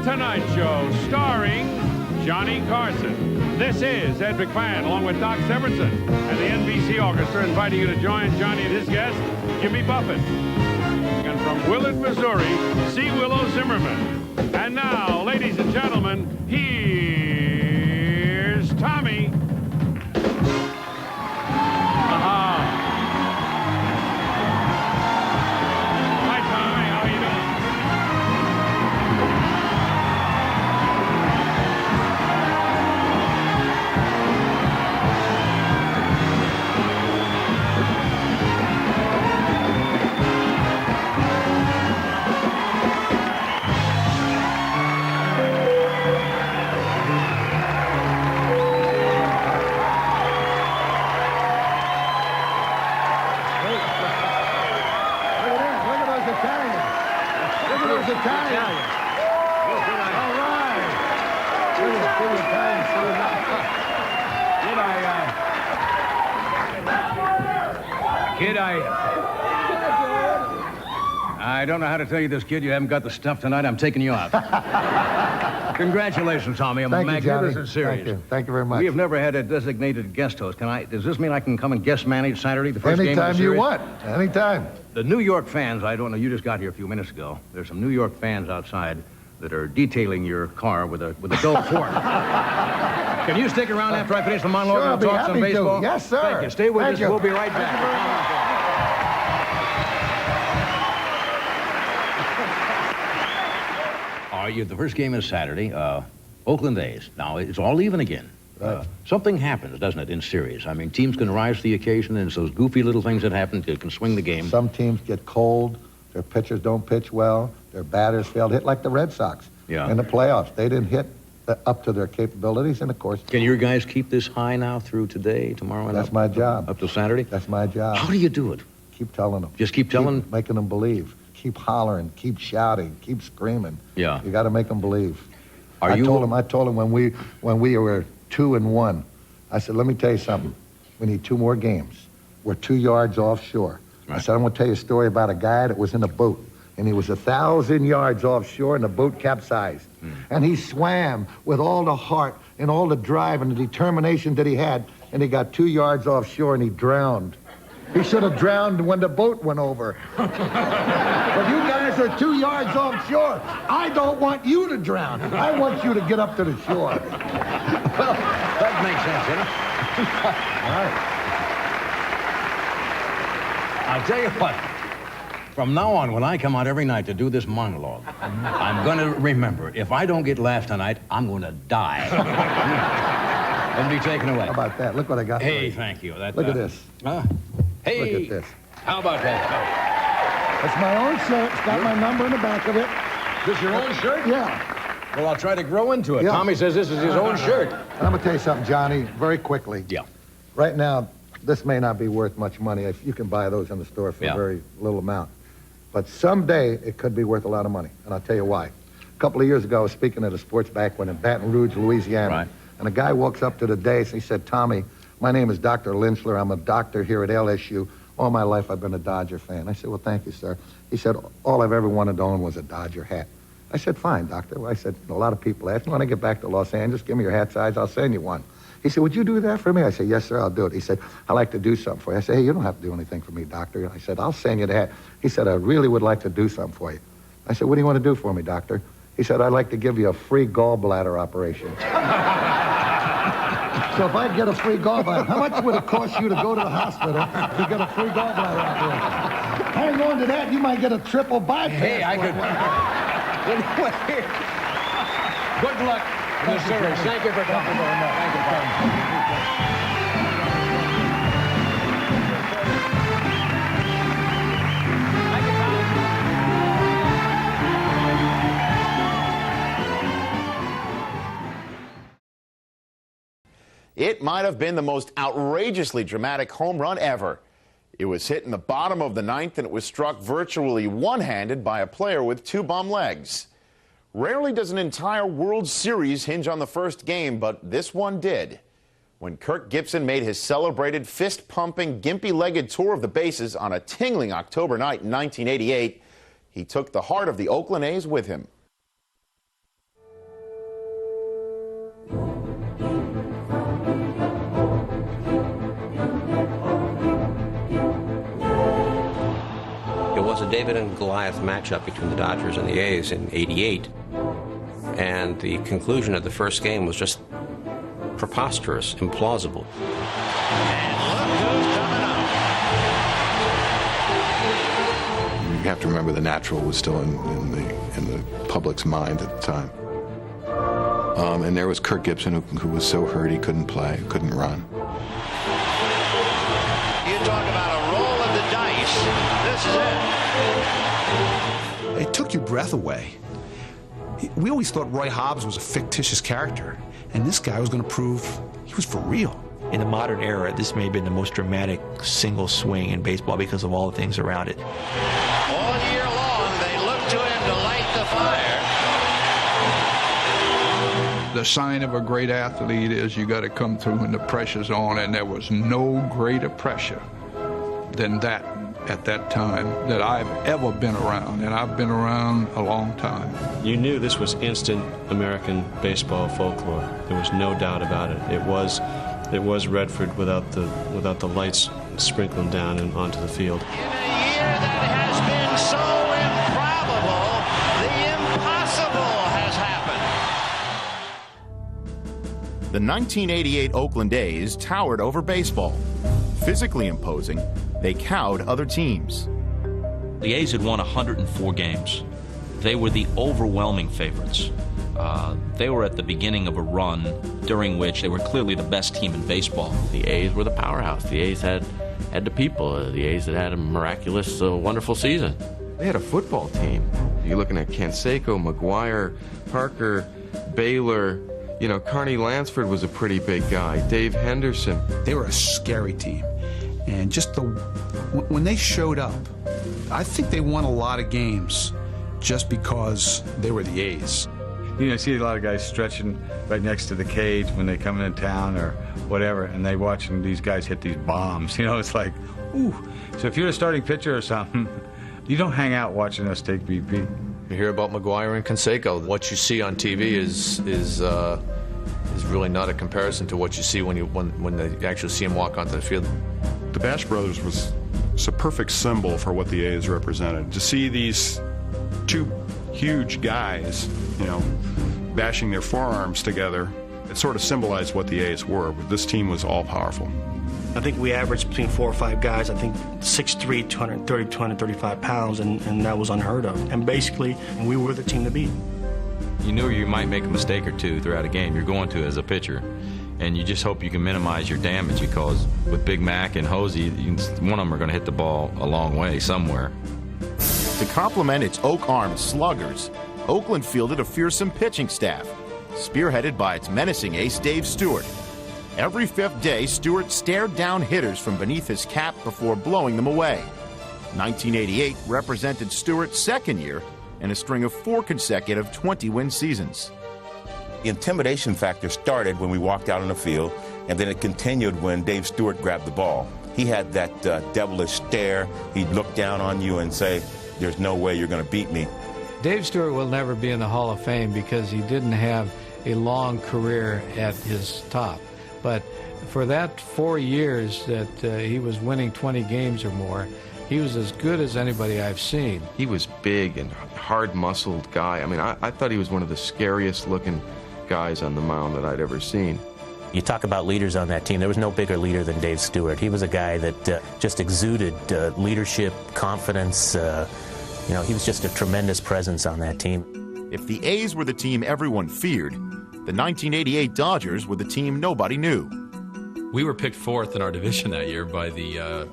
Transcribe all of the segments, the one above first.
Tonight Show, starring Johnny Carson. This is Ed McMahon, along with Doc Severinsen and the NBC Orchestra, inviting you to join Johnny and his guest, Jimmy Buffett. And from Willard, Missouri, C. Willow Zimmerman. And now, ladies and gentlemen, here's Tommy. Kid, I don't know how to tell you this, kid. You haven't got the stuff tonight. I'm taking you out. Congratulations, Tommy. I'm a magnificent series. Thank you very much. We have never had a designated guest host. Does this mean I can come and guest manage Saturday, the first game of the series? Anytime you want. Anytime. The New York fans, I don't know, you just got here a few minutes ago. There's some New York fans outside that are detailing your car with a dull fork. Can you stick around after I finish the monologue and talk some baseball? Yes, sir. Thank you. Stay with us. We'll be right back. The first game is Saturday. Oakland A's. Now, it's all even again. Right. Something happens, doesn't it, in series? I mean, teams can rise to the occasion, and it's those goofy little things that happen that can swing the game. Some teams get cold. Their pitchers don't pitch well. Their batters fail to hit, like the Red Sox. Yeah. In the playoffs, they didn't hit up to their capabilities, and of course... Can your guys keep this high now through today, tomorrow, and That's my job. Up to Saturday? That's my job. How do you do it? Keep telling them. Just keep telling? Keep making them believe. Keep hollering. Keep shouting. Keep screaming. Yeah. You got to make them believe. I told them when we were 2-1, I said, let me tell you something. We need 2 more games. We're 2 yards offshore. Right. I said, I'm going to tell you a story about a guy that was in a boat, and he was 1,000 yards offshore, and the boat capsized. And he swam with all the heart and all the drive and the determination that he had, and he got 2 yards offshore, and he drowned. He should have drowned when the boat went over. But you guys are 2 yards offshore. I don't want you to drown. I want you to get up to the shore. Well, that makes sense, you know? All right. I'll tell you what. From now on, when I come out every night to do this monologue, I'm going to remember, if I don't get laughed tonight, I'm going to die. And be taken away. How about that? Look what I got. Hey, thank you. Look at this. Hey. Look at this. How about that? It's my own shirt. It's got my number in the back of it. This your own shirt? Yeah. Well, I'll try to grow into it. Yeah. Tommy says this is his own shirt. I'm going to tell you something, Johnny, very quickly. Yeah. Right now, this may not be worth much money. You can buy those in the store for a very little amount. But someday, it could be worth a lot of money, and I'll tell you why. A couple of years ago, I was speaking at a sports banquet in Baton Rouge, Louisiana. Right. And a guy walks up to the dais, and he said, Tommy, my name is Dr. Lynchler. I'm a doctor here at LSU. All my life, I've been a Dodger fan. I said, well, thank you, sir. He said, all I've ever wanted to own was a Dodger hat. I said, fine, doctor. Well, I said, a lot of people ask me, when I get back to Los Angeles, give me your hat size, I'll send you one. He said, would you do that for me? I said, yes, sir, I'll do it. He said, I'd like to do something for you. I said, hey, you don't have to do anything for me, doctor. I said, I'll send you the hat. He said, I really would like to do something for you. I said, what do you want to do for me, doctor? He said, I'd like to give you a free gallbladder operation. So if I get a free gallbladder, how much would it cost you to go to the hospital to get a free gallbladder operation? Hang on to that, you might get a triple bypass. Hey, I could... Good luck in the series. Thank you for coming. Thank you, It might have been the most outrageously dramatic home run ever. It was hit in the bottom of the ninth, and it was struck virtually one-handed by a player with 2 bum legs. Rarely does an entire World Series hinge on the first game, but this one did. When Kurt Gibson made his celebrated fist-pumping, gimpy-legged tour of the bases on a tingling October night in 1988, he took the heart of the Oakland A's with him. was a David and Goliath matchup between the Dodgers and the A's in '88, and the conclusion of the first game was just preposterous, implausible. And look who's coming up. You have to remember the natural was still in the public's mind at the time. And there was Kurt Gibson, who was so hurt he couldn't play, couldn't run. You talk about a roll of the dice. This is it. It took your breath away. We always thought Roy Hobbs was a fictitious character, and this guy was going to prove he was for real. In the modern era, this may have been the most dramatic single swing in baseball because of all the things around it. All year long, they look to him to light the fire. The sign of a great athlete is you got to come through when the pressure's on, and there was no greater pressure than that at that time that I've ever been around, and I've been around a long time. You knew this was instant American baseball folklore. There was no doubt about it. It was Redford without the lights sprinkling down and onto the field. In a year that has been so improbable, the impossible has happened. The 1988 Oakland A's towered over baseball. Physically imposing, they cowed other teams. The A's had won 104 games. They were the overwhelming favorites. They were at the beginning of a run during which they were clearly the best team in baseball. The A's were the powerhouse. The A's had the people. The A's had a miraculous, wonderful season. They had a football team. You're looking at Canseco, McGuire, Parker, Baylor. You know, Carney Lansford was a pretty big guy. Dave Henderson. They were a scary team. And just when they showed up, I think they won a lot of games just because they were the A's. You know, I see a lot of guys stretching right next to the cage when they come into town or whatever, and they watching these guys hit these bombs. You know, it's like, ooh. So if you're a starting pitcher or something, you don't hang out watching us take BP. You hear about McGuire and Canseco. What you see on TV is really not a comparison to what you see when they actually see him walk onto the field. The Bash Brothers was a perfect symbol for what the A's represented. To see these two huge guys, you know, bashing their forearms together, it sort of symbolized what the A's were. But this team was all powerful. I think we averaged between 4 or 5 guys, I think 6'3", 230, 235 pounds, and that was unheard of. And basically, we were the team to beat. You knew you might make a mistake or two throughout a game. You're going to as a pitcher. And you just hope you can minimize your damage because with Big Mac and Hosey, one of them are going to hit the ball a long way somewhere. To complement its oak-armed sluggers, Oakland fielded a fearsome pitching staff, spearheaded by its menacing ace Dave Stewart. Every fifth day, Stewart stared down hitters from beneath his cap before blowing them away. 1988 represented Stewart's second year in a string of 4 consecutive 20-win seasons. The intimidation factor started when we walked out on the field, and then it continued when Dave Stewart grabbed the ball. He had that devilish stare. He'd look down on you and say, "There's no way you're going to beat me." Dave Stewart will never be in the Hall of Fame because he didn't have a long career at his top. But for that 4 years that he was winning 20 games or more, he was as good as anybody I've seen. He was big and hard-muscled guy. I mean, I thought he was one of the scariest-looking guys on the mound that I'd ever seen. You talk about leaders on that team. There was no bigger leader than Dave Stewart. He was a guy that just exuded leadership, confidence. You know, he was just a tremendous presence on that team. If the A's were the team everyone feared, the 1988 Dodgers were the team nobody knew. We were picked 4th in our division that year by the,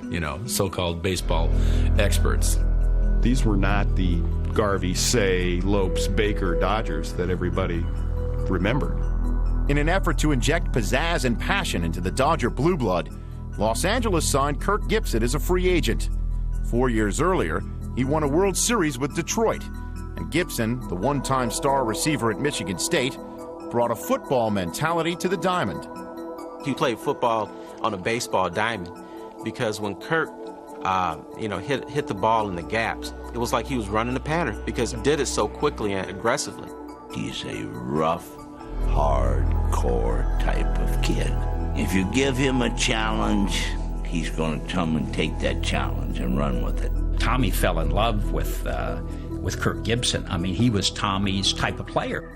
so-called baseball experts. These were not the Garvey, Say, Lopes, Baker Dodgers that everybody remembered. In an effort to inject pizzazz and passion into the Dodger blue blood, Los Angeles signed Kurt Gibson as a free agent. 4 years earlier, he won a World Series with Detroit, and Gibson, the one-time star receiver at Michigan State, brought a football mentality to the diamond. He played football on a baseball diamond because when Kurt, hit the ball in the gaps, it was like he was running a pattern because he did it so quickly and aggressively. He's a rough, hardcore type of kid. If you give him a challenge, he's going to come and take that challenge and run with it. Tommy fell in love with Kurt Gibson. I mean, he was Tommy's type of player.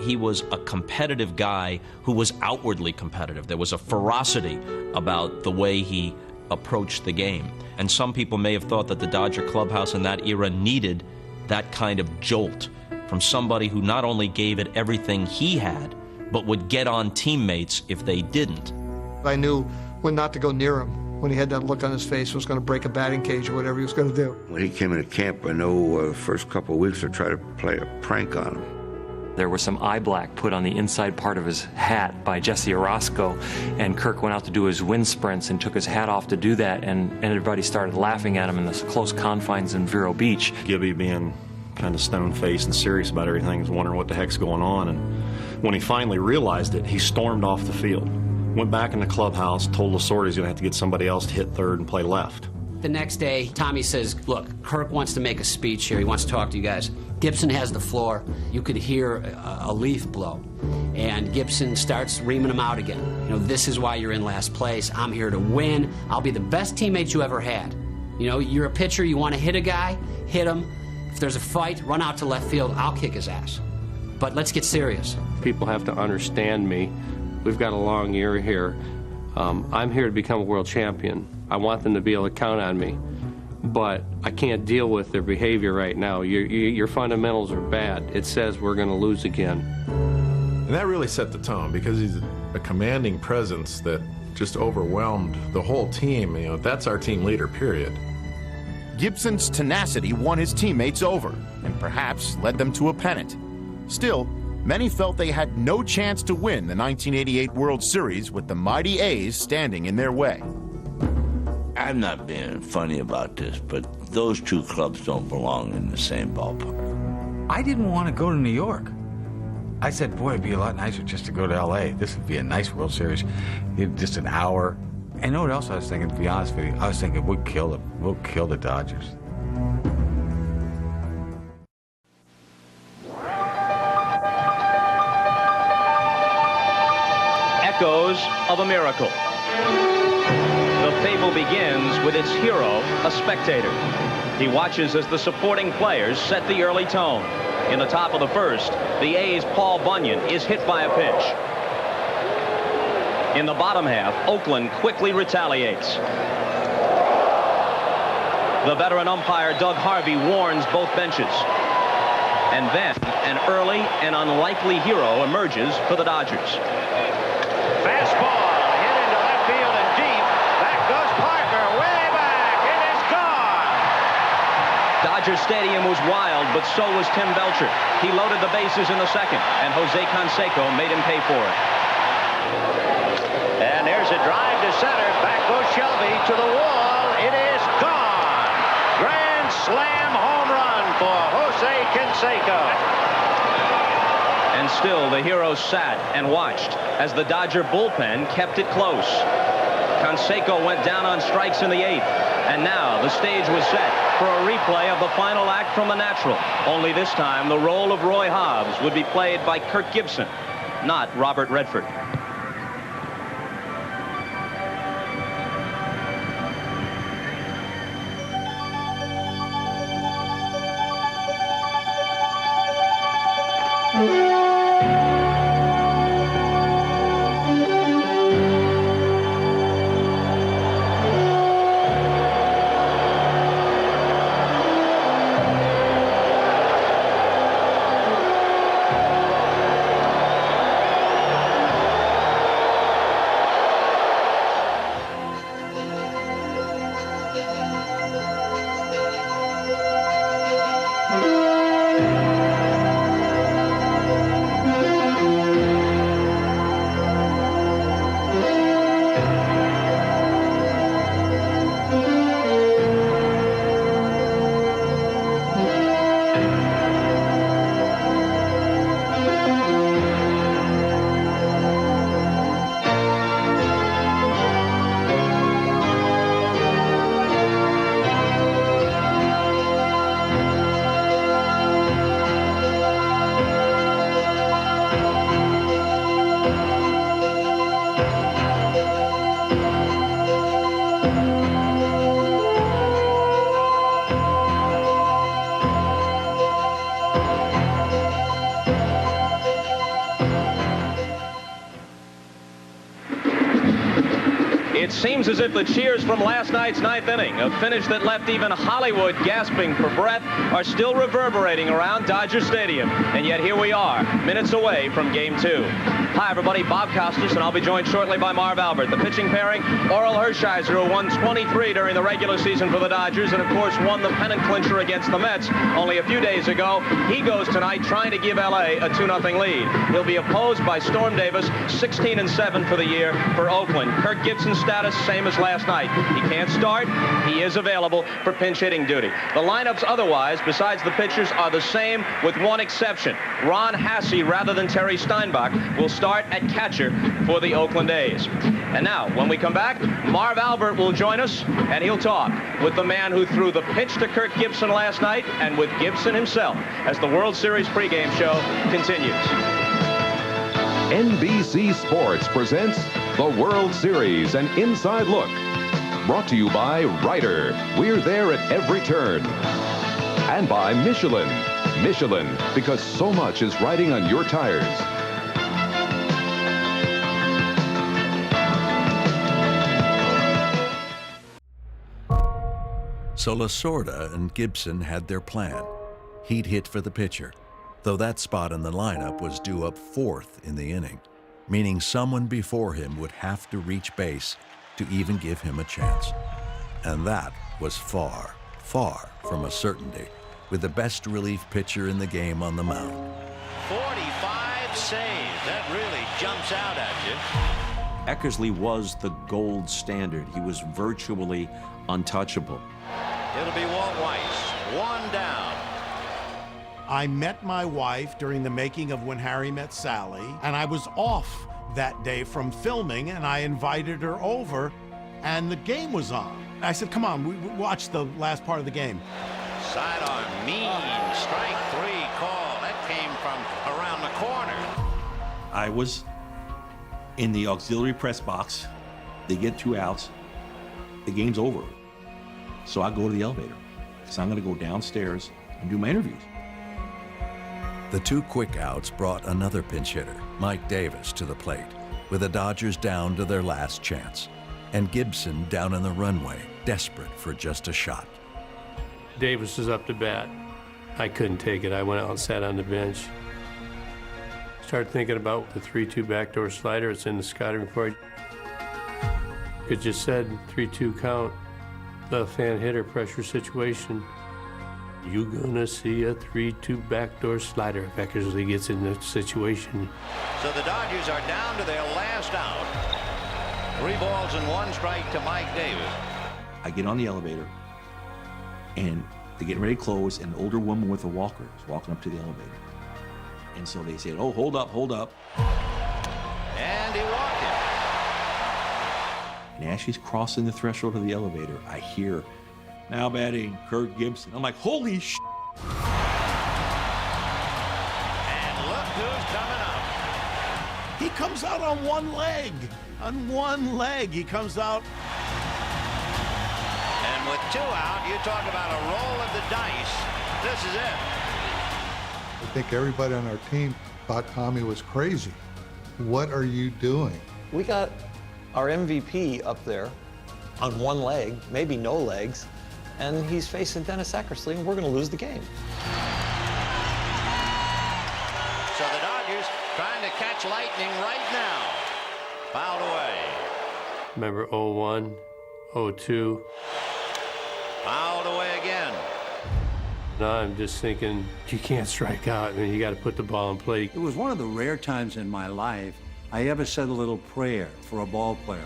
He was a competitive guy who was outwardly competitive. There was a ferocity about the way he approached the game. And some people may have thought that the Dodger clubhouse in that era needed that kind of jolt from somebody who not only gave it everything he had, but would get on teammates if they didn't. I knew when not to go near him. When he had that look on his face, was going to break a batting cage or whatever he was going to do. When he came into camp, I know the first couple of weeks I tried to play a prank on him. There was some eye black put on the inside part of his hat by Jesse Orozco, and Kirk went out to do his wind sprints and took his hat off to do that, and everybody started laughing at him in the close confines in Vero Beach. Gibby, being kind of stone-faced and serious about everything, was wondering what the heck's going on, and when he finally realized it, he stormed off the field. Went back in the clubhouse, told Lasorda he's going to have to get somebody else to hit third and play left. The next day, Tommy says, look, Kirk wants to make a speech here. He wants to talk to you guys. Gibson has the floor. You could hear a leaf blow. And Gibson starts reaming him out again. You know, this is why you're in last place. I'm here to win. I'll be the best teammate you ever had. You know, you're a pitcher. You want to hit a guy, hit him. If there's a fight, run out to left field. I'll kick his ass. But let's get serious. People have to understand me. We've got a long year here. I'm here to become a world champion. I want them to be able to count on me. But I can't deal with their behavior right now. Your fundamentals are bad. It says we're going to lose again. And that really set the tone because he's a commanding presence that just overwhelmed the whole team. You know, that's our team leader, period. Gibson's tenacity won his teammates over and perhaps led them to a pennant. Still, many felt they had no chance to win the 1988 World Series with the mighty A's standing in their way. I'm not being funny about this, but those two clubs don't belong in the same ballpark. I didn't want to go to New York. I said, boy, it'd be a lot nicer just to go to L.A. This would be a nice World Series. Just an hour. And you know what else I was thinking, to be honest with you? I was thinking we'll kill the Dodgers. Echoes of a miracle. The fable begins with its hero, a spectator. He watches as the supporting players set the early tone. In the top of the first, the A's' Paul Bunyan is hit by a pitch. In the bottom half, Oakland quickly retaliates. The veteran umpire, Doug Harvey, warns both benches. And then an early and unlikely hero emerges for the Dodgers. Fastball hit into left field and deep. Back goes Parker, way back. It is gone. Dodger Stadium was wild, but so was Tim Belcher. He loaded the bases in the second, and Jose Canseco made him pay for it. And there's a drive to center. Back goes Shelby to the wall. It is gone. Grand slam home run for Jose Canseco. And still, the hero sat and watched as the Dodger bullpen kept it close. Canseco went down on strikes in the eighth. And now the stage was set for a replay of the final act from The Natural. Only this time, the role of Roy Hobbs would be played by Kurt Gibson, not Robert Redford. if the cheers from last night's ninth inning, a finish that left even Hollywood gasping for breath, are still reverberating around Dodger Stadium. And yet here we are, minutes away from Game 2. Hi, everybody. Bob Costas, and I'll be joined shortly by Marv Albert. The pitching pairing, Orel Hershiser, who won 23 during the regular season for the Dodgers and, of course, won the pennant clincher against the Mets only a few days ago. He goes tonight trying to give L.A. a 2-0 lead. He'll be opposed by Storm Davis, 16-7 for the year for Oakland. Kurt Gibson's status, same as last night. He can't start. He is available for pinch hitting duty. The lineups otherwise, besides the pitchers, are the same with one exception. Ron Hasse, rather than Terry Steinbach, will start at catcher for the Oakland A's. And now, when we come back, Marv Albert will join us, and he'll talk with the man who threw the pitch to Kurt Gibson last night and with Gibson himself as the World Series pregame show continues. NBC Sports presents the World Series, an inside look. Brought to you by Ryder. We're there at every turn. And by Michelin. Michelin, because so much is riding on your tires. So Lasorda and Gibson had their plan. He'd hit for the pitcher, though that spot in the lineup was due up fourth in the inning, meaning someone before him would have to reach base to even give him a chance. And that was far, far from a certainty, with the best relief pitcher in the game on the mound. 45 saves. That really jumps out at you. Eckersley was the gold standard. He was virtually untouchable. It'll be Walt Weiss. One down. I met my wife during the making of When Harry Met Sally, and I was off that day from filming, and I invited her over, and the game was on. I said, come on, we watch the last part of the game. Sidearm, mean, strike three call. That came from around the corner. I was in the auxiliary press box. They get 2 outs. The game's over. So I go to the elevator, because I'm going to go downstairs and do my interviews. The 2 quick outs brought another pinch hitter, Mike Davis, to the plate, with the Dodgers down to their last chance, and Gibson down in the runway, desperate for just a shot. Davis was up to bat. I couldn't take it. I went out and sat on the bench. Started thinking about the 3-2 backdoor slider. It's in the scouting report. It just said 3-2 count, left-hand hitter pressure situation. You're gonna see a 3-2 backdoor slider if Eckersley gets in that situation. So the Dodgers are down to their last out. 3 balls and 1 strike to Mike Davis. I get on the elevator, and they're getting ready to close, and an older woman with a walker is walking up to the elevator. And so they said, oh, hold up, hold up. And he walked him. And as she's crossing the threshold of the elevator, I hear, now batting, Kurt Gibson. I'm like, holy sh**. And look who's coming up. He comes out on one leg. On one leg, he comes out. And with 2 out, you talk about a roll of the dice. This is it. I think everybody on our team thought Tommy was crazy. What are you doing? We got our MVP up there on one leg, maybe no legs, and he's facing Dennis Eckersley, and we're going to lose the game. So the Dodgers trying to catch lightning right now. Fouled away. Remember 0-1, 0-2. Fouled away again. Now I'm just thinking, you can't strike out. I mean, you got to put the ball in play. It was one of the rare times in my life I ever said a little prayer for a ball player.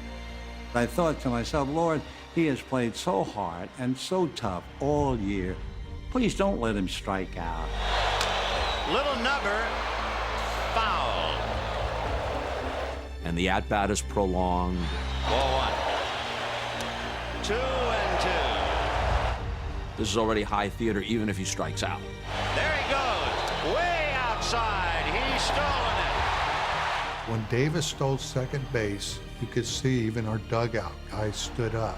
I thought to myself, Lord, he has played so hard and so tough all year. Please don't let him strike out. Little nubber, foul. And the at-bat is prolonged. Ball 1. 2-2. This is already high theater, even if he strikes out. There he goes, way outside. He's stolen it. When Davis stole second base, you could see even our dugout guys stood up,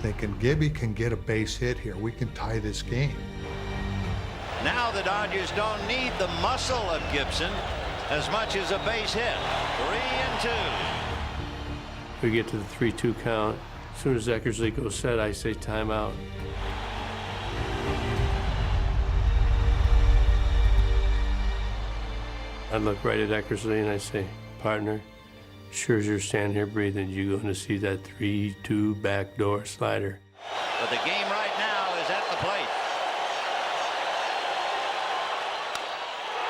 thinking Gibby can get a base hit here. We can tie this game. Now the Dodgers don't need the muscle of Gibson as much as a base hit. 3-2. We get to the 3-2 count. As soon as Eckersley goes set, I say timeout. I look right at Eckersley and I say, partner, sure as you're standing here breathing, you're going to see that 3-2 backdoor slider. But the game right now is at the plate.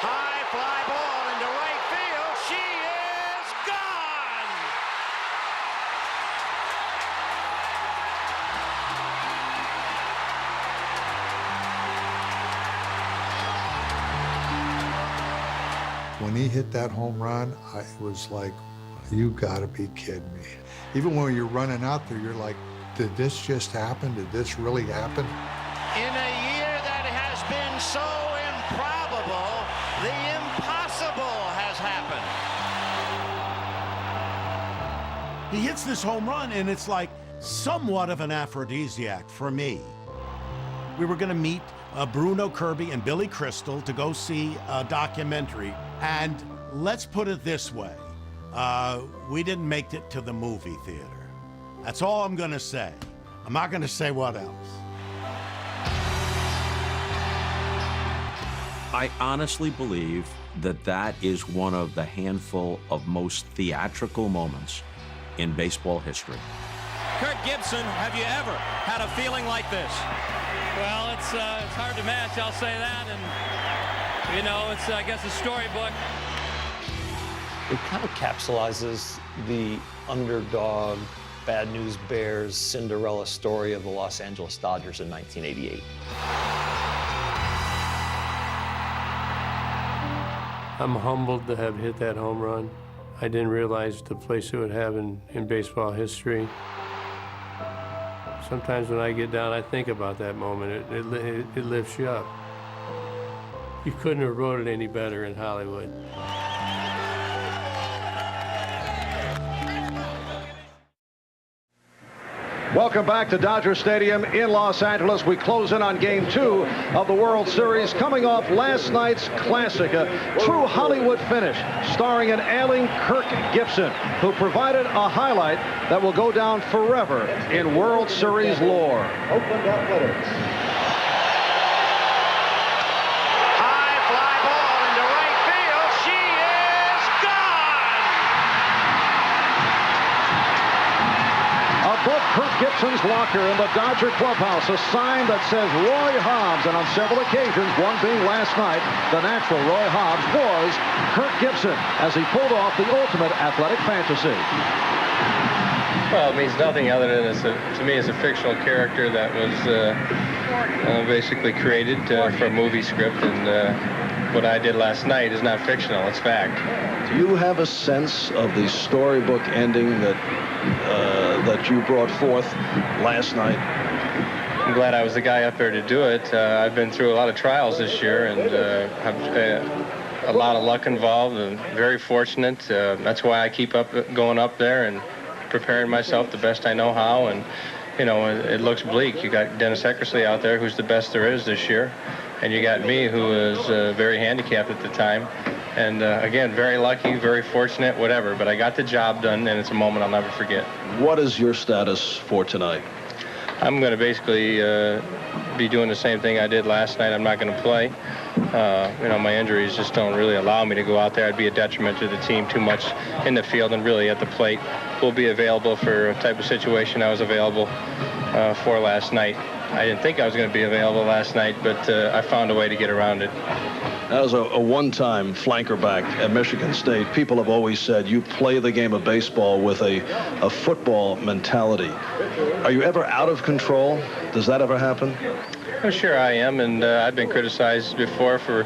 High fly ball into right field. She is gone! When he hit that home run, I was like, you gotta be kidding me. Even when you're running out there, you're like, did this just happen? Did this really happen? In a year that has been so improbable, the impossible has happened. He hits this home run, and it's like somewhat of an aphrodisiac for me. We were going to meet Bruno Kirby and Billy Crystal to go see a documentary, and let's put it this way. We didn't make it to the movie theater. That's all I'm going to say. I'm not going to say what else. I honestly believe that that is one of the handful of most theatrical moments in baseball history. Kurt Gibson, have you ever had a feeling like this? Well, it's hard to match, I'll say that, and, you know, it's, I guess, a storybook. It kind of capsulizes the underdog, Bad News Bears, Cinderella story of the Los Angeles Dodgers in 1988. I'm humbled to have hit that home run. I didn't realize the place it would have in baseball history. Sometimes when I get down, I think about that moment. It lifts you up. You couldn't have wrote it any better in Hollywood. Welcome back to Dodger Stadium in Los Angeles. We close in on Game 2 of the World Series, coming off last night's classic, a true Hollywood finish, starring an ailing Kurt Gibson, who provided a highlight that will go down forever in World Series lore. Oakland Athletics. High fly ball into right field. She is gone! Above Kurt Gibson's locker in the Dodger clubhouse, a sign that says Roy Hobbs, and on several occasions, one being last night, the natural Roy Hobbs was Kurt Gibson as he pulled off the ultimate athletic fantasy. Well, it means nothing other than to me it's a fictional character that was basically created for a movie script, and what I did last night is not fictional, it's fact. Do you have a sense of the storybook ending that you brought forth last night? I'm glad I was the guy up there to do it. I've been through a lot of trials this year, and a lot of luck involved, and very fortunate. That's why I keep going up there and preparing myself the best I know how. And you know, it looks bleak. You got Dennis Eckersley out there, who's the best there is this year, and you got me, who is very handicapped at the time. And again, very lucky, very fortunate, whatever. But I got the job done, and it's a moment I'll never forget. What is your status for tonight? I'm going to basically be doing the same thing I did last night. I'm not going to play. You know, my injuries just don't really allow me to go out there. I'd be a detriment to the team too much in the field and really at the plate. We'll be available for a type of situation I was available for last night. I didn't think I was going to be available last night, but I found a way to get around it. As a one-time flanker back at Michigan State, people have always said you play the game of baseball with a football mentality. Are you ever out of control? Does that ever happen? Well, sure I am, and I've been criticized before for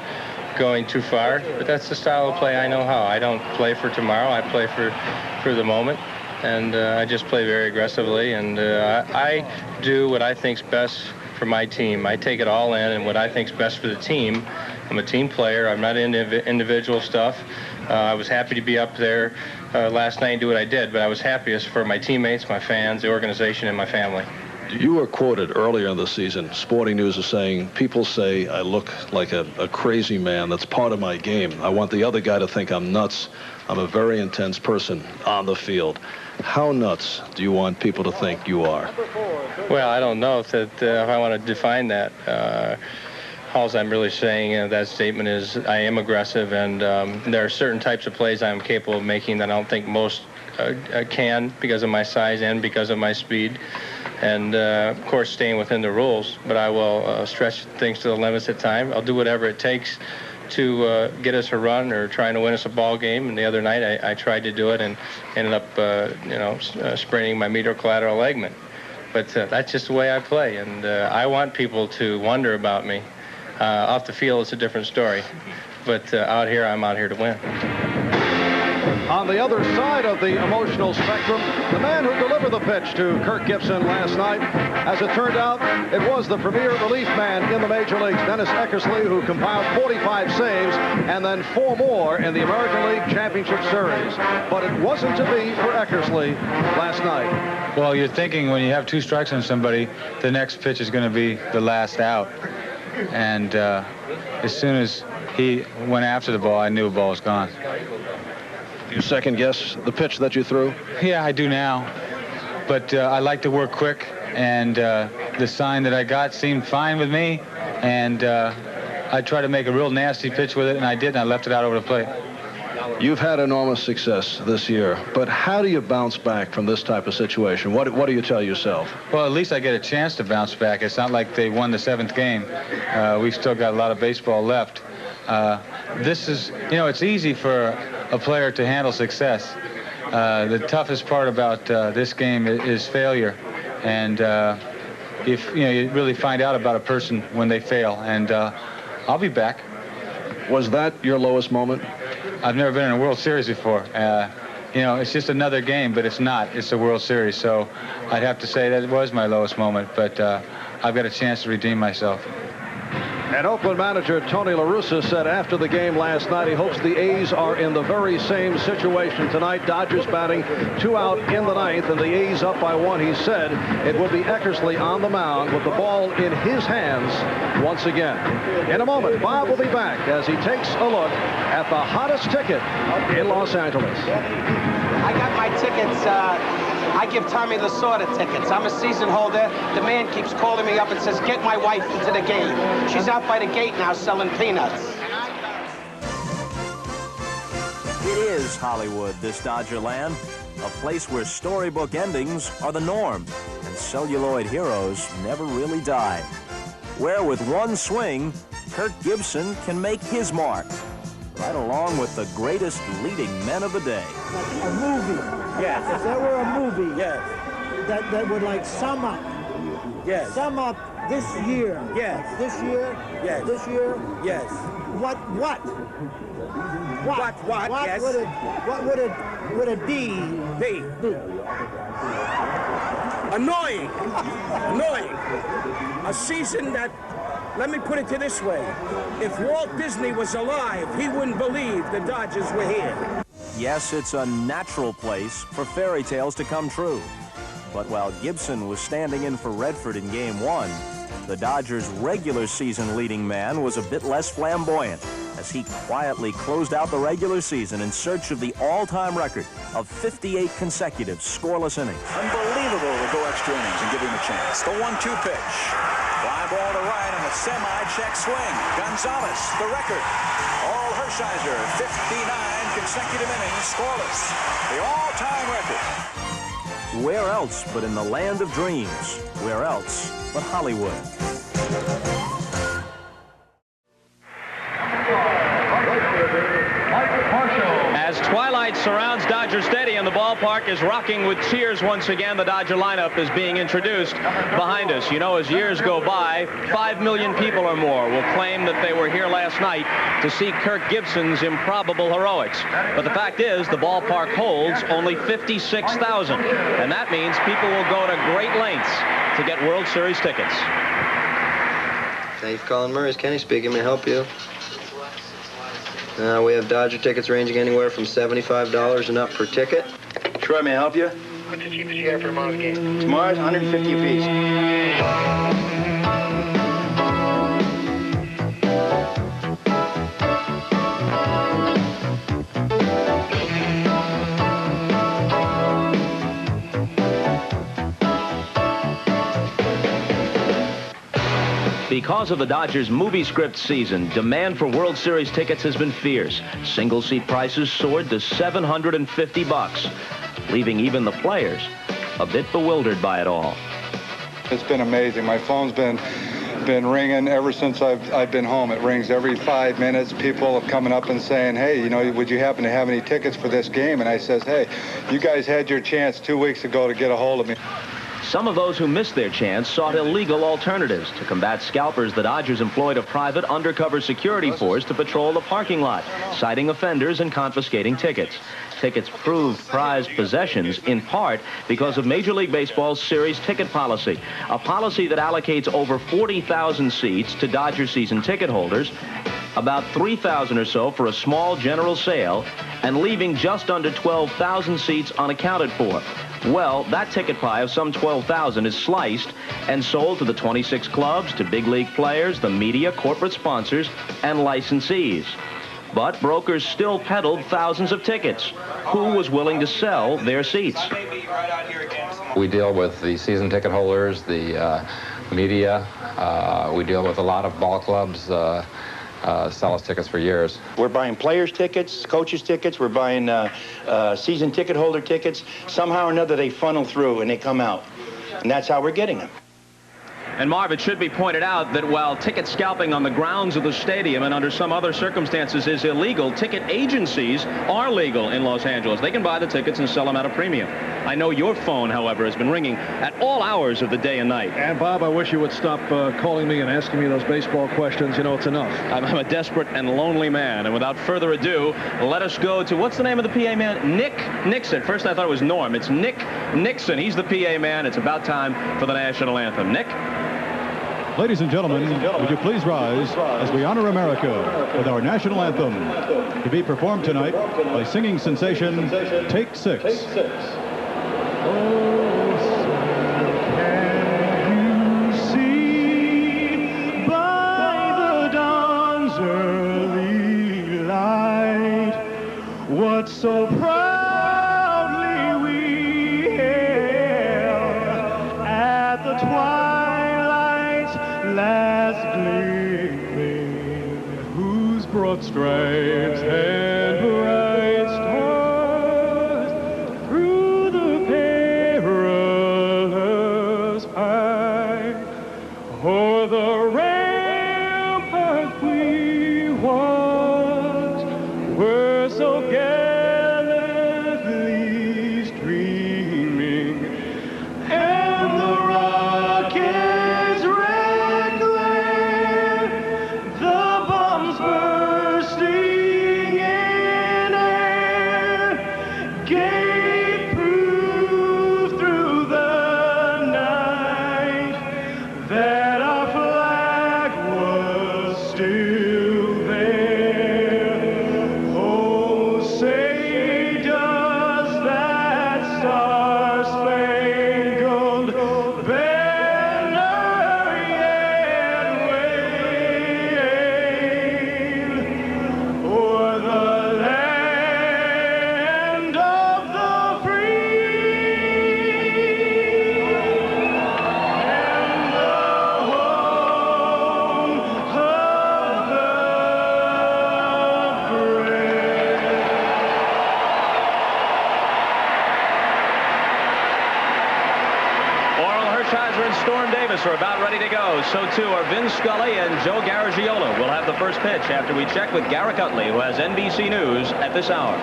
going too far, but that's the style of play I know how. I don't play for tomorrow, I play for the moment, and I just play very aggressively, and I do what I think's best for my team. I take it all in, and what I think's best for the team. I'm a team player. I'm not into individual stuff. I was happy to be up there last night and do what I did, but I was happiest for my teammates, my fans, the organization, and my family. You were quoted earlier in the season. Sporting News is saying, people say I look like a crazy man. That's part of my game. I want the other guy to think I'm nuts. I'm a very intense person on the field. How nuts do you want people to think you are? Well, I don't know if I want to define that. All I'm really saying in that statement is I am aggressive, and there are certain types of plays I'm capable of making that I don't think most can, because of my size and because of my speed. And, of course, staying within the rules. But I will stretch things to the limits at times. I'll do whatever it takes to get us a run or trying to win us a ball game. And the other night I tried to do it and ended up, spraining my medial collateral ligament. But that's just the way I play. And I want people to wonder about me. Off the field, it's a different story. But out here, I'm out here to win. On the other side of the emotional spectrum, the man who delivered the pitch to Kurt Gibson last night, as it turned out, it was the premier relief man in the major leagues, Dennis Eckersley, who compiled 45 saves and then 4 more in the American League Championship Series. But it wasn't to be for Eckersley last night. Well, you're thinking when you have 2 strikes on somebody, the next pitch is going to be the last out. And as soon as he went after the ball, I knew the ball was gone. Do you second guess the pitch that you threw? Yeah, I do now. But I like to work quick, and the sign that I got seemed fine with me. And I tried to make a real nasty pitch with it, and I did, and I left it out over the plate. You've had enormous success this year, but how do you bounce back from this type of situation? What do you tell yourself? Well, at least I get a chance to bounce back. It's not like they won the 7th game. We've still got a lot of baseball left. This is, it's easy for a player to handle success. The toughest part about this game is failure. And if you really find out about a person when they fail. And I'll be back. Was that your lowest moment? I've never been in a World Series before. It's just another game, but it's not. It's a World Series. So I'd have to say that it was my lowest moment, but I've got a chance to redeem myself. And Oakland manager Tony La Russa said after the game last night he hopes the A's are in the very same situation tonight. Dodgers batting 2 out in the 9th, and the A's up by 1. He said it would be Eckersley on the mound with the ball in his hands once again. In a moment, Bob will be back as he takes a look at the hottest ticket in Los Angeles. I got my tickets. I give Tommy Lasorda tickets. I'm a season holder. The man keeps calling me up and says, get my wife into the game. She's out by the gate now selling peanuts. It is Hollywood, this Dodger land, a place where storybook endings are the norm and celluloid heroes never really die. Where with one swing, Kurt Gibson can make his mark, right along with the greatest leading men of the day. Like a movie. Yes. If there were a movie, yes, that would like sum up. Yes. Sum up this year. Yes. Like this year. Yes. This year. Yes. What? Yes. Would it be? Annoying. A season that, let me put it this way, if Walt Disney was alive, he wouldn't believe the Dodgers were here. Yes, it's a natural place for fairy tales to come true. But while Gibson was standing in for Redford in Game 1, the Dodgers' regular season leading man was a bit less flamboyant as he quietly closed out the regular season in search of the all-time record of 58 consecutive scoreless innings. Unbelievable to go extra innings and give him a chance. The 1-2 pitch. Fly ball to right on a semi-check swing. Gonzalez, the record. Orel Hershiser, 59 consecutive innings scoreless. The all-time record. Where else but in the land of dreams? Where else but Hollywood? As twilight surrounds Dodger Stadium, the ballpark is rocking with cheers once again. The Dodger lineup is being introduced behind us. You know, as years go by, 5 million people or more will claim that they were here last night to see Kurt Gibson's improbable heroics. But the fact is, the ballpark holds only 56,000. And that means people will go to great lengths to get World Series tickets. Thank you for calling Murray's. Kenny speaking. May I help you? We have Dodger tickets ranging anywhere from $75 and up per ticket. Troy, may I help you? What's the cheapest you have for tomorrow's game? Tomorrow's $150 apiece. Because of the Dodgers' movie script season, demand for World Series tickets has been fierce. Single-seat prices soared to $750, leaving even the players a bit bewildered by it all. It's been amazing. My phone's been ringing ever since I've been home. It rings every 5 minutes. People are coming up and saying, hey, you know, would you happen to have any tickets for this game? And I says, hey, you guys had your chance 2 weeks ago to get a hold of me. Some of those who missed their chance sought illegal alternatives. To combat scalpers, the Dodgers employed a private undercover security force to patrol the parking lot, citing offenders and confiscating tickets. Tickets proved prized possessions in part because of Major League Baseball's series ticket policy, a policy that allocates over 40,000 seats to Dodger season ticket holders, about 3,000 or so for a small general sale, and leaving just under 12,000 seats unaccounted for. Well, that ticket pie of some 12,000 is sliced and sold to the 26 clubs, to big league players, the media, corporate sponsors, and licensees. But brokers still peddled thousands of tickets. Who was willing to sell their seats? We deal with the season ticket holders, the media. We deal with a lot of ball clubs. Sell us tickets for years. We're buying players' tickets, coaches' tickets. We're buying season ticket holder tickets. Somehow or another, they funnel through and they come out. And that's how we're getting them. And Marv, it should be pointed out that while ticket scalping on the grounds of the stadium and under some other circumstances is illegal, ticket agencies are legal in Los Angeles. They can buy the tickets and sell them at a premium. I know your phone, however, has been ringing at all hours of the day and night. And Bob, I wish you would stop calling me and asking me those baseball questions. You know, it's enough. I'm a desperate and lonely man. And without further ado, let us go to, what's the name of the PA man? Nick Nixon. First I thought it was Norm. It's Nick Nixon. He's the PA man. It's about time for the national anthem. Nick? Ladies and gentlemen, would you please rise as we honor America with our national anthem, to be performed tonight by singing sensation Take Six. Oh, can you see by the dawn's early light what so proudly we hailed at the twilight's last gleaming, whose broad stripes and bright stars through the perilous fight o'er the rampart we walked, were so gallantly streaming, and the rockets red glare, the bombs bursting in air, gave proof through the night that our flag was still there. Oh, say does that star-spangled banner yet wave o'er the land of the free and the home of the brave. Orel Hershiser and Storm Davis are about ready to go. So too are Vin Scully and Joe Garagiola. We'll have the first pitch after we check with Garrett Utley, who has NBC News at this hour.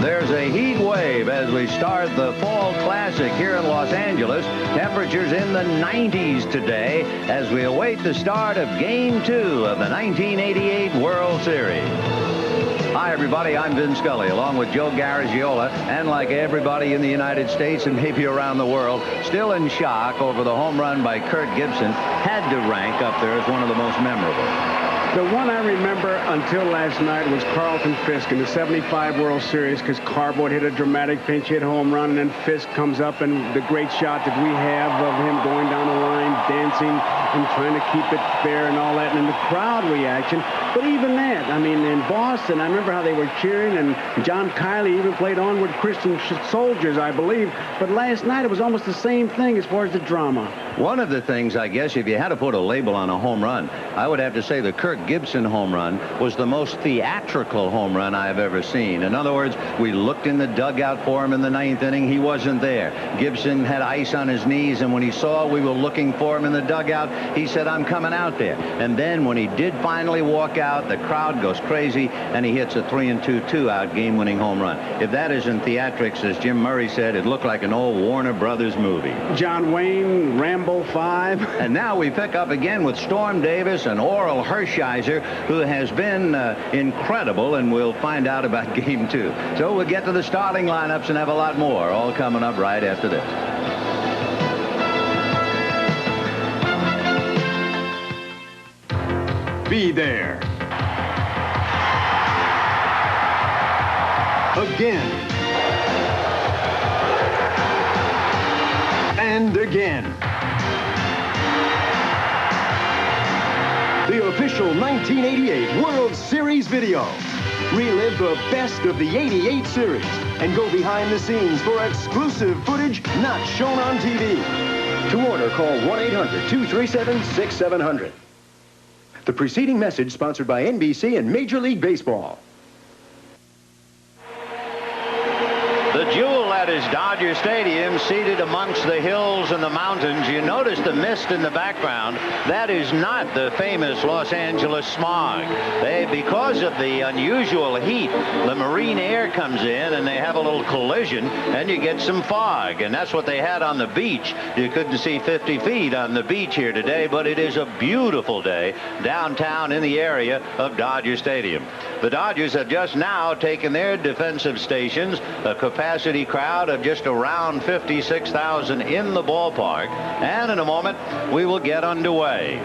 There's a heat wave as we start the Fall Classic here in Los Angeles. Temperatures in the 90s today as we await the start of Game 2 of the 1988 World Series. Hi, everybody. I'm Vin Scully, along with Joe Garagiola, and like everybody in the United States and maybe around the world, still in shock over the home run by Kurt Gibson, had to rank up there as one of the most memorable. The one I remember until last night was Carlton Fisk in the '75 World Series, because Cardboard hit a dramatic pinch hit home run, and then Fisk comes up, and the great shot that we have of him going down the line, dancing and trying to keep it fair and all that, and the crowd reaction. But even that, I mean, in Boston, I remember how they were cheering, and John Kiley even played Onward Christian Soldiers, I believe. But last night, it was almost the same thing as far as the drama. One of the things, I guess, if you had to put a label on a home run, I would have to say the Kurt Gibson home run was the most theatrical home run I've ever seen. In other words, we looked in the dugout for him in the 9th inning. He wasn't there. Gibson had ice on his knees, and when he saw we were looking for him in the dugout, he said, "I'm coming out there." And then when he did finally walk out, the crowd goes crazy, and he hits a 3-2 two-out game-winning home run. If that isn't theatrics, as Jim Murray said, it looked like an old Warner Brothers movie. John Wayne, Rambo 5. And now we pick up again with Storm Davis and Orel Hershiser, who has been incredible, and we'll find out about Game 2. So we'll get to the starting lineups and have a lot more, all coming up right after this. Be there. Again. And again. The official 1988 World Series video. Relive the best of the '88 series and go behind the scenes for exclusive footage not shown on TV. To order, call 1-800-237-6700. The preceding message sponsored by NBC and Major League Baseball. The jewel at his Dodger Stadium, seated amongst the hills and the mountains. You notice the mist in the background. That is not the famous Los Angeles smog. Because of the unusual heat, the marine air comes in and they have a little collision and you get some fog. And that's what they had on the beach. You couldn't see 50 feet on the beach here today, but it is a beautiful day downtown in the area of Dodger Stadium. The Dodgers have just now taken their defensive stations, a capacity crowd of just around 56,000 in the ballpark, and in a moment we will get underway.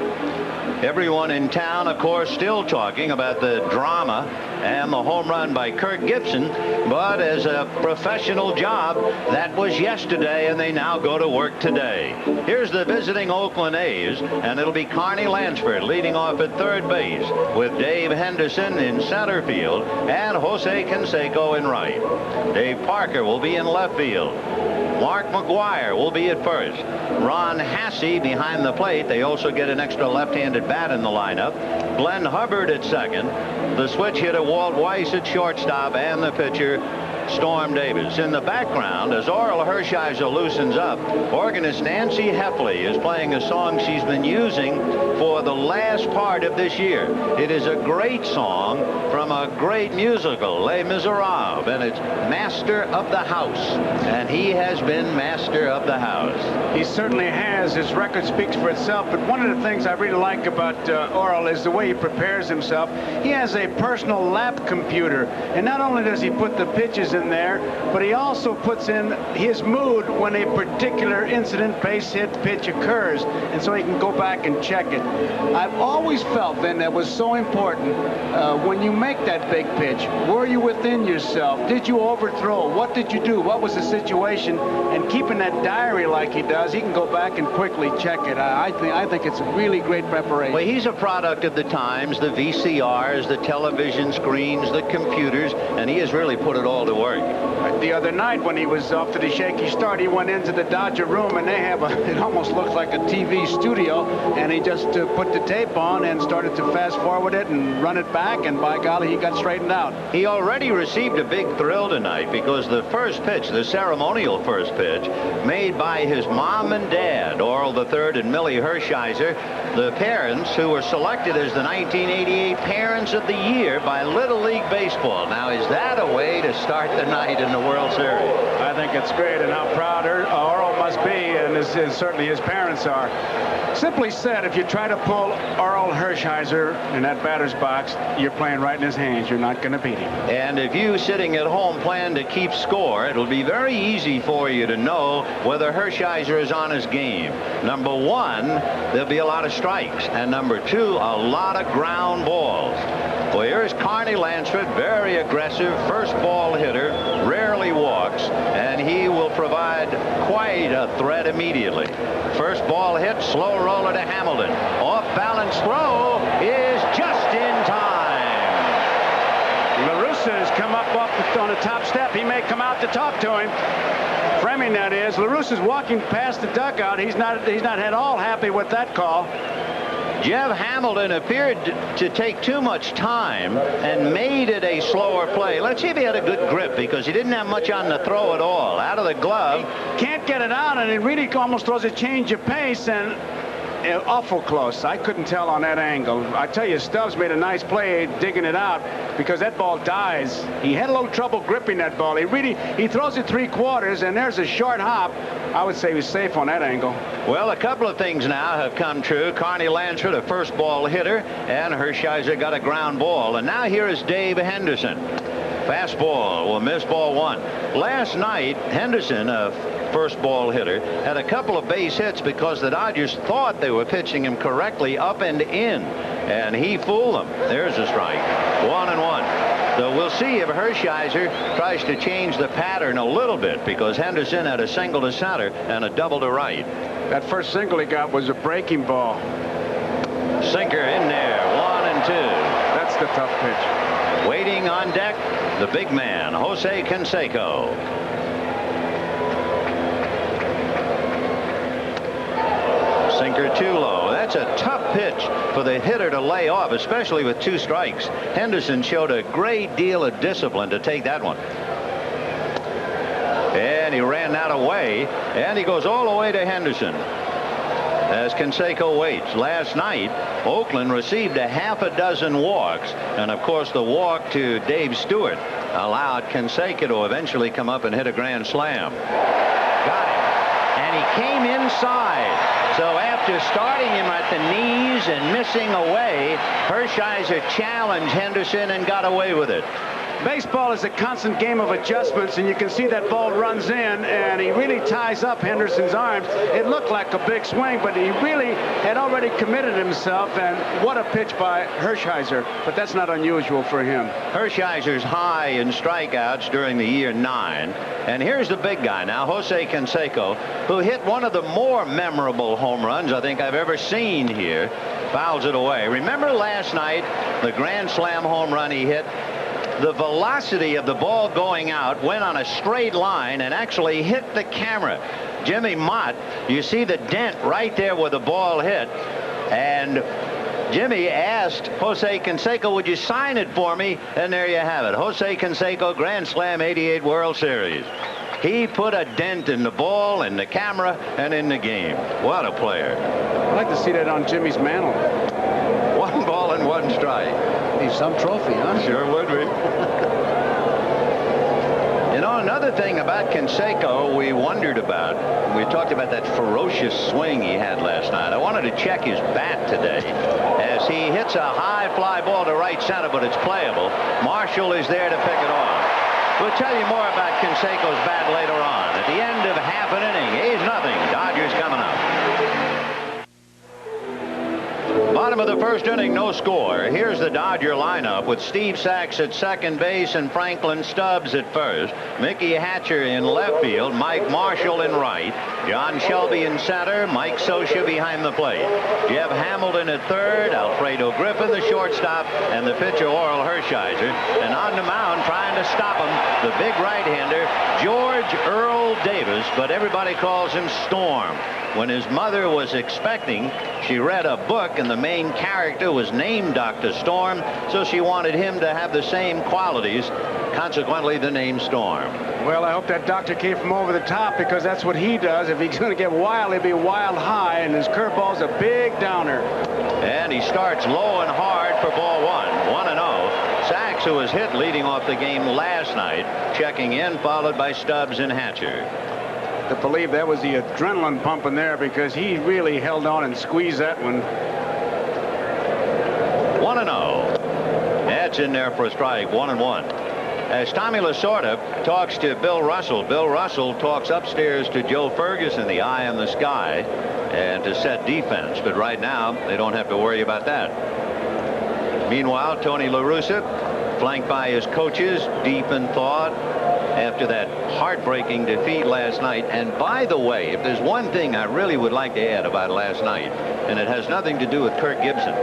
Everyone in town, of course, still talking about the drama and the home run by Kurt Gibson, but as a professional job, that was yesterday, and they now go to work today. Here's the visiting Oakland A's, and it'll be Carney Lansford leading off at third base, with Dave Henderson in center field and Jose Canseco in right. Dave Parker will be in left field. Mark McGuire will be at first. Ron Hassey behind the plate. They also get an extra left-handed bat in the lineup. Glenn Hubbard at second. The switch hitter Walt Weiss at shortstop, and the pitcher Storm Davis. In the background, as Orel Hershiser loosens up, organist Nancy Heffley is playing a song she's been using for the last part of this year. It is a great song from a great musical, Les Miserables, and it's Master of the House. And he has been Master of the House. He certainly has. His record speaks for itself. But one of the things I really like about Orel is the way he prepares himself. He has a personal lap computer. And not only does he put the pitches in there, but he also puts in his mood when a particular incident, base hit, pitch occurs, and so he can go back and check it. I've always felt then that was so important when you make that big pitch. Were you within yourself? Did you overthrow? What did you do? What was the situation? And keeping that diary like he does, he can go back and quickly check it. I think it's a really great preparation. Well, he's a product of the times, the VCRs, the television screens, the computers, and he has really put it all to work. The other night when he was off to the shaky start, he went into the Dodger room, and they have it almost looks like a TV studio, and he just put the tape on and started to fast forward it and run it back, and by golly, he got straightened out. He already received a big thrill tonight because the first pitch, the ceremonial first pitch, made by his mom and dad, Orel III and Millie Hershiser, the parents who were selected as the 1988 Parents of the Year by Little League Baseball. Now, is that a way to start the night in the World Series? I think it's great, and how proud Orel must be, and his and certainly his parents are. Simply said, if you try to pull Orel Hershiser in that batter's box, you're playing right in his hands. You're not going to beat him. And if you sitting at home plan to keep score, it'll be very easy for you to know whether Hershiser is on his game. Number one, there'll be a lot of strikes. And number two, a lot of ground balls. Well, here's Carney Lansford, very aggressive, first ball hitter, rarely walks, and he will provide quite a threat immediately. First ball hit, slow roller to Hamilton. Off balance throw is just in time. LaRussa has come up on the top step. He may come out to talk to him. Framing that is, LaRussa's walking past the dugout. He's not at all happy with that call. Jeff Hamilton appeared to take too much time and made it a slower play. Let's see if he had a good grip, because he didn't have much on the throw at all. Out of the glove. He can't get it out, and it really almost throws a change of pace, and awful close. I couldn't tell on that angle. I tell you, Stubbs made a nice play digging it out, because that ball dies. He had a little trouble gripping that ball. He throws it 3/4, and there's a short hop. I would say he was safe on that angle. Well, a couple of things now have come true. Carney Lansford, a first ball hitter, and Hershiser got a ground ball. And now here is Dave Henderson. Fastball will miss ball one. Last night, Henderson, a first ball hitter, had a couple of base hits because the Dodgers thought they were pitching him correctly up and in, and he fooled them. There's a strike. 1-1. So we'll see if Hershiser tries to change the pattern a little bit, because Henderson had a single to center and a double to right. That first single he got was a breaking ball. Sinker in there. 1-2. That's the tough pitch. Waiting on deck, the big man, Jose Canseco. Sinker too low. That's a tough pitch for the hitter to lay off, especially with 2 strikes. Henderson showed a great deal of discipline to take that one. And he ran that away, and he goes all the way to Henderson as Canseco waits. Last night, Oakland received a half a dozen walks, and of course the walk to Dave Stewart allowed Canseco to eventually come up and hit a grand slam. Got him, and he came inside. So after starting him at the knees and missing away, Hershiser challenged Henderson and got away with it. Baseball is a constant game of adjustments, and you can see that ball runs in, and he really ties up Henderson's arms. It looked like a big swing, but he really had already committed himself, and what a pitch by Hershiser. But that's not unusual for him. Hershiser's high in strikeouts during the year 9. And here's the big guy now, Jose Canseco, who hit one of the more memorable home runs I think I've ever seen here. Fouls it away. Remember last night, the grand slam home run he hit? The velocity of the ball going out went on a straight line and actually hit the camera. Jimmy Mott, you see the dent right there where the ball hit, and Jimmy asked Jose Canseco, would you sign it for me? And there you have it. Jose Canseco, Grand Slam 88 World Series. He put a dent in the ball, in the camera, and in the game. What a player. I'd like to see that on Jimmy's mantle. 1 ball and 1 strike. Be some trophy, huh? Sure would be. You know, another thing about Canseco we wondered about, we talked about that ferocious swing he had last night. I wanted to check his bat today as he hits a high fly ball to right center, but it's playable. Marshall is there to pick it off. We'll tell you more about Canseco's bat later on. At the end of half an inning, 8-0. Dodgers coming up. Bottom of the first inning, no score. Here's the Dodger lineup with Steve Sachs at second base and Franklin Stubbs at first. Mickey Hatcher in left field, Mike Marshall in right, John Shelby in center, Mike Scioscia behind the plate, Jeff Hamilton at third, Alfredo Griffin the shortstop, and the pitcher Orel Hershiser. And on the mound trying to stop him, the big right-hander George Earl Davis, but everybody calls him Storm. When his mother was expecting, she read a book and the main character was named Dr. Storm, so she wanted him to have the same qualities, consequently the name Storm. Well, I hope that doctor came from over the top, because that's what he does. If he's going to get wild, he'll be wild high, and his curveball's a big downer. And he starts low and hard for ball 1, 1-0. Sachs, who was hit leading off the game last night, checking in, followed by Stubbs and Hatcher. to believe that was the adrenaline pumping there, because he really held on and squeezed that one. 1-0. That's in there for a strike. 1-1. As Tommy Lasorda talks to Bill Russell, Bill Russell talks upstairs to Joe Ferguson, the eye in the sky, and to set defense. But right now, they don't have to worry about that. Meanwhile, Tony La Russa, flanked by his coaches, deep in thought after that heartbreaking defeat last night. And by the way, if there's one thing I really would like to add about last night, and it has nothing to do with Kurt Gibson.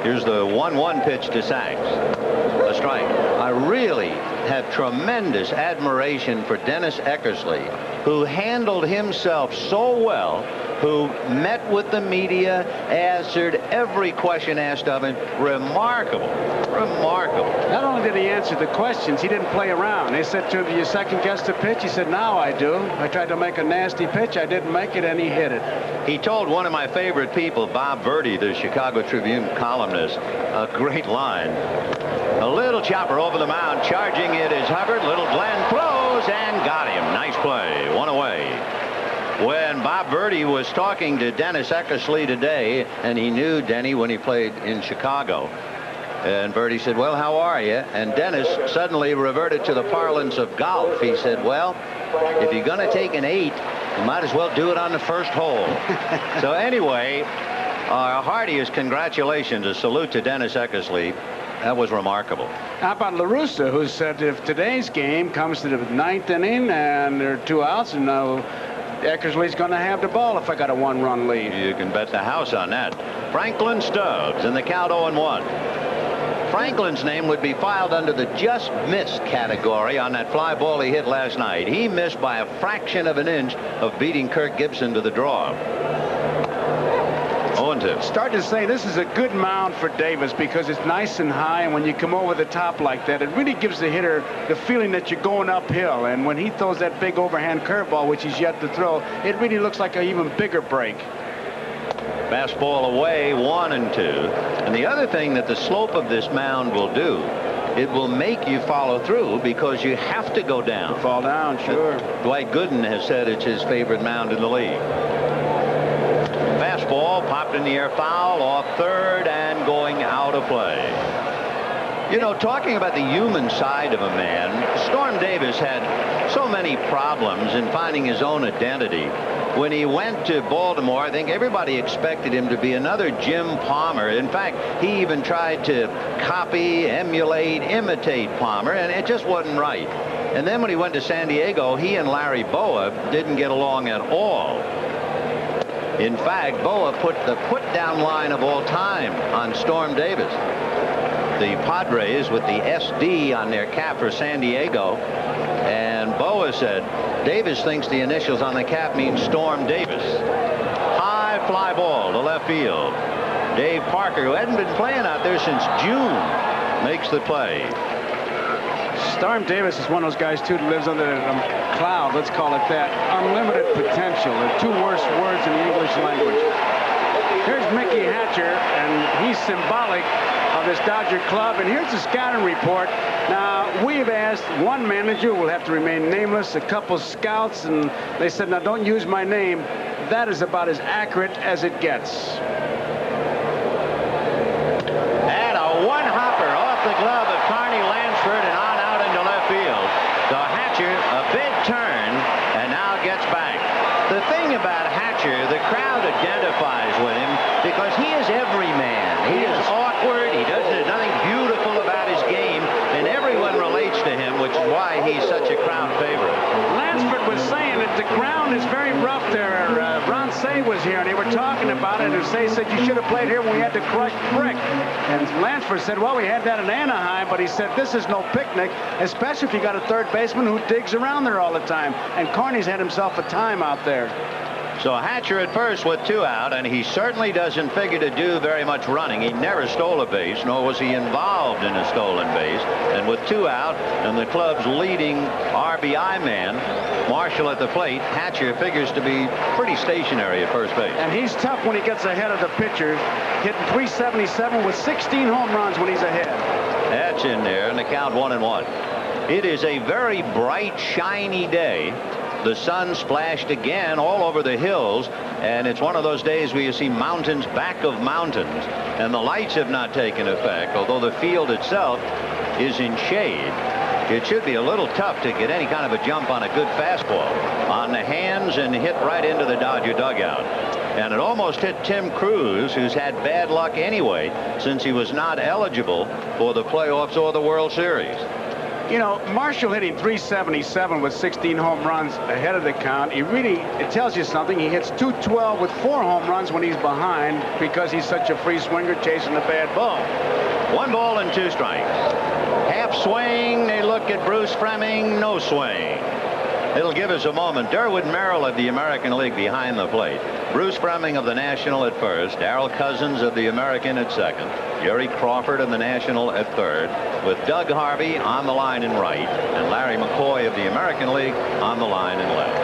Here's the 1-1 pitch to Sachs. A strike. I really have tremendous admiration for Dennis Eckersley, who handled himself so well, who met with the media, answered every question asked of him. Remarkable. Remarkable. Not only did he answer the questions, he didn't play around. They said to him, "Do you second guess the pitch?" He said, "Now I do. I tried to make a nasty pitch. I didn't make it, and he hit it." He told one of my favorite people, Bob Verdi, the Chicago Tribune columnist, a great line. A little chopper over the mound, charging it is Hubbard. Little Glenn throws and got him. Nice play. One away. When Bob Verdi was talking to Dennis Eckersley today, and he knew Denny when he played in Chicago, and Verdi said, "Well, how are you?" And Dennis suddenly reverted to the parlance of golf. He said, "Well, if you're going to take an 8, you might as well do it on the first hole." So anyway, our heartiest congratulations, a salute to Dennis Eckersley. That was remarkable. How about La Russa, who said if today's game comes to the 9th inning and there are 2 outs, and Eckersley's going to have the ball if I got a 1-run lead. You can bet the house on that. Franklin Stubbs in the count 0-1. Franklin's name would be filed under the just missed category on that fly ball he hit last night. He missed by a fraction of an inch of beating Kurt Gibson to the draw. 0-2. Start to say this is a good mound for Davis because it's nice and high, and when you come over the top like that, it really gives the hitter the feeling that you're going uphill. And when he throws that big overhand curveball, which he's yet to throw, it really looks like an even bigger break. Fastball away, 1-2. And the other thing that the slope of this mound will do, it will make you follow through because you have to go down. Fall down, sure. Dwight Gooden has said it's his favorite mound in the league. Fastball popped in the air, foul off third and going out of play. You know, talking about the human side of a man, Storm Davis had so many problems in finding his own identity. When he went to Baltimore, I think everybody expected him to be another Jim Palmer. In fact, he even tried to copy, emulate, imitate Palmer, and it just wasn't right. And then when he went to San Diego, he and Larry Bowa didn't get along at all. In fact, Bowa put the put-down line of all time on Storm Davis. The Padres with the SD on their cap for San Diego, and Bowa said, "Davis thinks the initials on the cap mean Storm Davis." High fly ball to left field. Dave Parker, who hadn't been playing out there since June, makes the play. Storm Davis is one of those guys, too, that lives under a cloud, let's call it that. Unlimited potential. The 2 worst words in the English language. Here's Mickey Hatcher, and he's symbolic of this Dodger club. And here's the scouting report. Now, we've asked one manager, who will have to remain nameless, a couple scouts, and they said, "Now, don't use my name." That is about as accurate as it gets. And a one-hopper off the glove of Carney Lansford and on out into left field. So Hatcher, a big turn, and now gets back. The thing about Hatcher, the crowd identifies with him because he is every man. He is awkward. He does nothing beautiful about his game, and everyone relates to him, which is why he's such a crowd favorite. Lansford was saying that the ground is very rough there. Ron Say was here, and they were talking about it, and Say said, "You should have played here when we had to crush brick." And Lansford said, "Well, we had that in Anaheim," but he said, "This is no picnic, especially if you got a third baseman who digs around there all the time." And Carney's had himself a time out there. So Hatcher at first with 2 out, and he certainly doesn't figure to do very much running. He never stole a base, nor was he involved in a stolen base. And with 2 out and the club's leading RBI man, Marshall at the plate, Hatcher figures to be pretty stationary at first base. And he's tough when he gets ahead of the pitcher, hitting .377 with 16 home runs when he's ahead. That's in there, and the count 1-1. It is a very bright, shiny day The sun splashed again all over the hills, and it's one of those days where you see mountains back of mountains, and the lights have not taken effect, although the field itself is in shade. It should be a little tough to get any kind of a jump on a good fastball on the hands and hit right into the Dodger dugout. And it almost hit Tim Cruz, who's had bad luck anyway since he was not eligible for the playoffs or the World Series. You know, Marshall hitting .377 with 16 home runs ahead of the count. It tells you something. He hits .212 with 4 home runs when he's behind because he's such a free swinger chasing the bad ball. 1 ball and 2 strikes. Half swing. They look at Bruce Fleming. No swing. It'll give us a moment. Derwood Merrill of the American League behind the plate. Bruce Fleming of the National at first. Darrell Cousins of the American at second. Jerry Crawford of the National at third. With Doug Harvey on the line in right. And Larry McCoy of the American League on the line in left.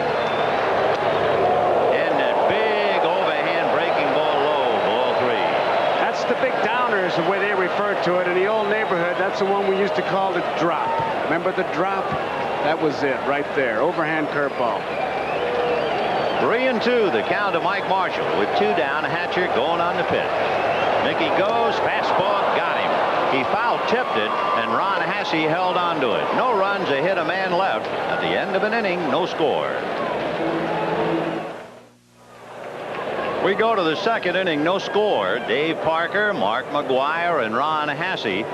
And that big overhand breaking ball low. Ball 3. That's the big downer is the way they refer to it. In the old neighborhood, that's the one we used to call the drop. Remember the drop? That was it right there. Overhand curveball. 3-2 the count of Mike Marshall with 2 down. Hatcher going on the pitch. Mickey goes. Fastball got him. He foul tipped it, and Ron Hasse held on to it. No runs, a hit, a man left. At the end of an inning, no score. We go to the second inning, no score. Dave Parker, Mark McGwire, and Ron Hasse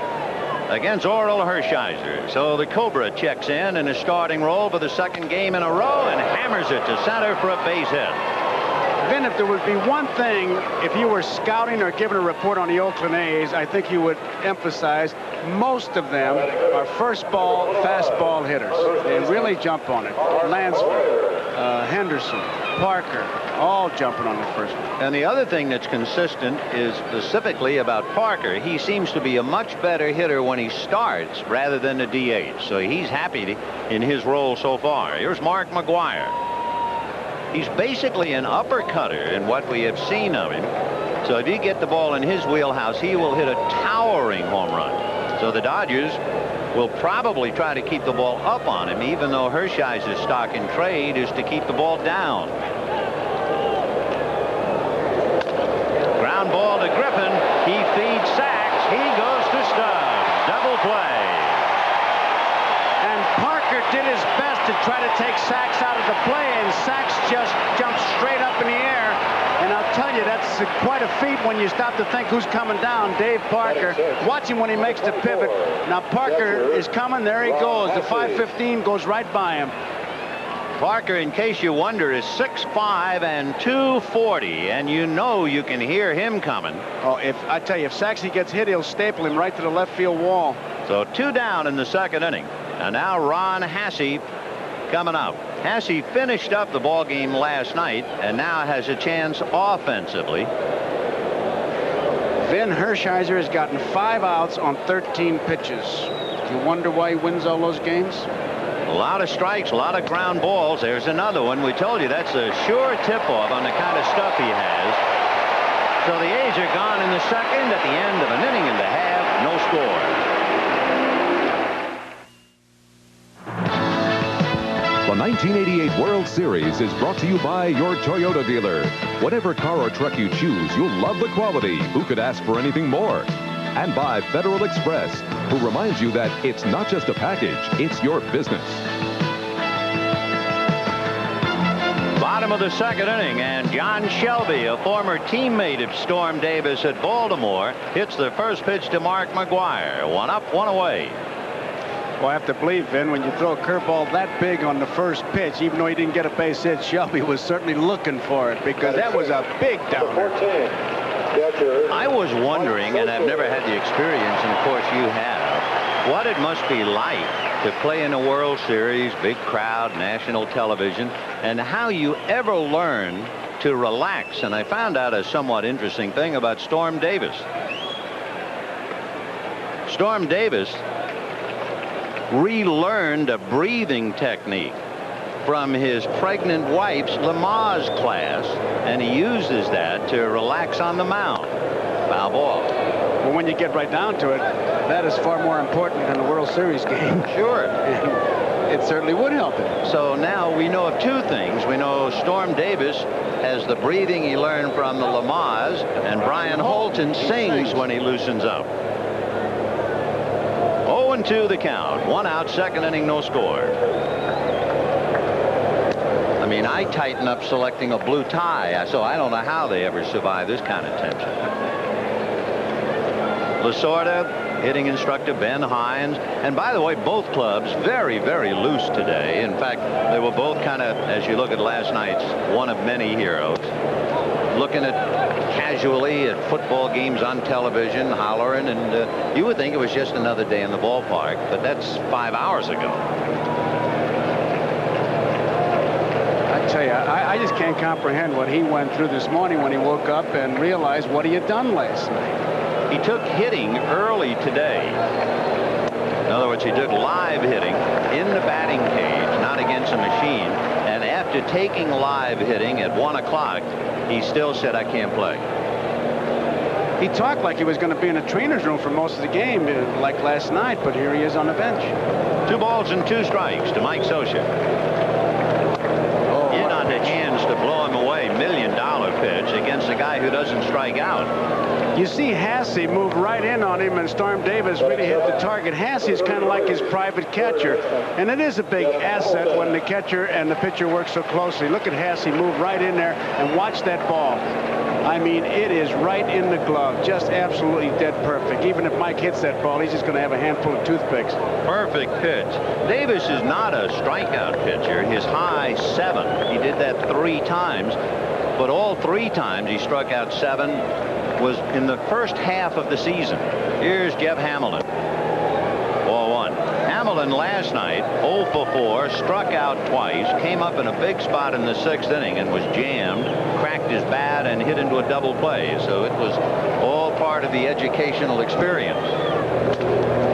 against Orel Hershiser. So the Cobra checks in a starting role for the second game in a row and hammers it to center for a base hit. Vin, if there would be one thing, if you were scouting or giving a report on the Oakland A's, I think you would emphasize most of them are first ball, fastball hitters. They really jump on it. Lansford, Henderson, Parker, all jumping on the first one. And the other thing that's consistent is specifically about Parker. He seems to be a much better hitter when he starts rather than the DH. So he's happy in his role so far. Here's Mark McGwire. He's basically an uppercutter in what we have seen of him. So if you get the ball in his wheelhouse, he will hit a towering home run. So the Dodgers will probably try to keep the ball up on him, even though Hershiser's stock in trade is to keep the ball down. Ground ball to Griffin. He feeds Sachs. He goes to Stubbs. Double play. And Parker did his best to try to take Sachs out of the play, and Sachs just jumped straight up in the air. And I'll tell you, that's quite a feat when you stop to think who's coming down. Dave Parker. Watch him when he makes the pivot. Now Parker is coming. There he goes. The 515 goes right by him. Parker, in case you wonder, is 6'5" and 240, and you know you can hear him coming. Oh, if I tell you, if Saxey gets hit, he'll staple him right to the left field wall. So 2 down in the second inning. And now Ron Hasse coming up. Hasse finished up the ball game last night and now has a chance offensively. Vin Hershiser has gotten 5 outs on 13 pitches. Do you wonder why he wins all those games? A lot of strikes, a lot of ground balls. There's another one. We told you that's a sure tip-off on the kind of stuff he has. So the A's are gone in the second at the end of an inning and a half. No score. The 1988 World Series is brought to you by your Toyota dealer. Whatever car or truck you choose, you'll love the quality. Who could ask for anything more? And by Federal Express, who reminds you that it's not just a package, it's your business. Bottom of the second inning, and John Shelby, a former teammate of Storm Davis at Baltimore, hits the first pitch to Mark McGwire. 1 up, 1 away. Well, I have to believe, Vin, when you throw a curveball that big on the first pitch, even though he didn't get a base hit, Shelby was certainly looking for it, because that was a big downer. I was wondering, and I've never had the experience, and of course you have, what it must be like to play in a World Series, big crowd, national television, and how you ever learn to relax. And I found out a somewhat interesting thing about Storm Davis. Storm Davis relearned a breathing technique from his pregnant wife's Lamaze class, and he uses that to relax on the mound. Foul ball. Well, when you get right down to it, that is far more important than the World Series game. Sure. it certainly would help him. So now we know of two things. We know Storm Davis has the breathing he learned from the Lamars, and Brian Holton sings when he loosens up. 0-2 the count. 1 out, second inning, no score. I mean, I tighten up selecting a blue tie, so I don't know how they ever survive this kind of tension. Lasorda, hitting instructor Ben Hines. And by the way, both clubs very, very loose today. In fact, they were both kind of, as you look at last night's one of many heroes, looking at casually at football games on television, hollering, and you would think it was just another day in the ballpark, but that's 5 hours ago. I tell you, I just can't comprehend what he went through this morning when he woke up and realized what he had done last night. He took hitting early today. In other words, he took live hitting in the batting cage, not against a machine. And after taking live hitting at 1 o'clock, he still said, I can't play. He talked like he was going to be in a trainer's room for most of the game, like last night, but here he is on the bench. 2 balls and 2 strikes to Mike Scioscia. In on the hands to blow him away. $1 million pitch against a guy who doesn't strike out. You see Hassey move right in on him, and Storm Davis really hit the target. Hassey's kind of like his private catcher, and it is a big asset when the catcher and the pitcher work so closely. Look at Hassey move right in there and watch that ball. I mean, it is right in the glove, just absolutely dead perfect. Even if Mike hits that ball, he's just going to have a handful of toothpicks. Perfect pitch. Davis is not a strikeout pitcher. His high 7. He did that 3 times, but all 3 times he struck out 7 was in the first half of the season. Here's Jeff Hamilton. Ball 1. Hamilton last night 0 for 4, struck out twice, came up in a big spot in the 6th inning and was jammed, cracked his bat and hit into a double play. So it was all part of the educational experience.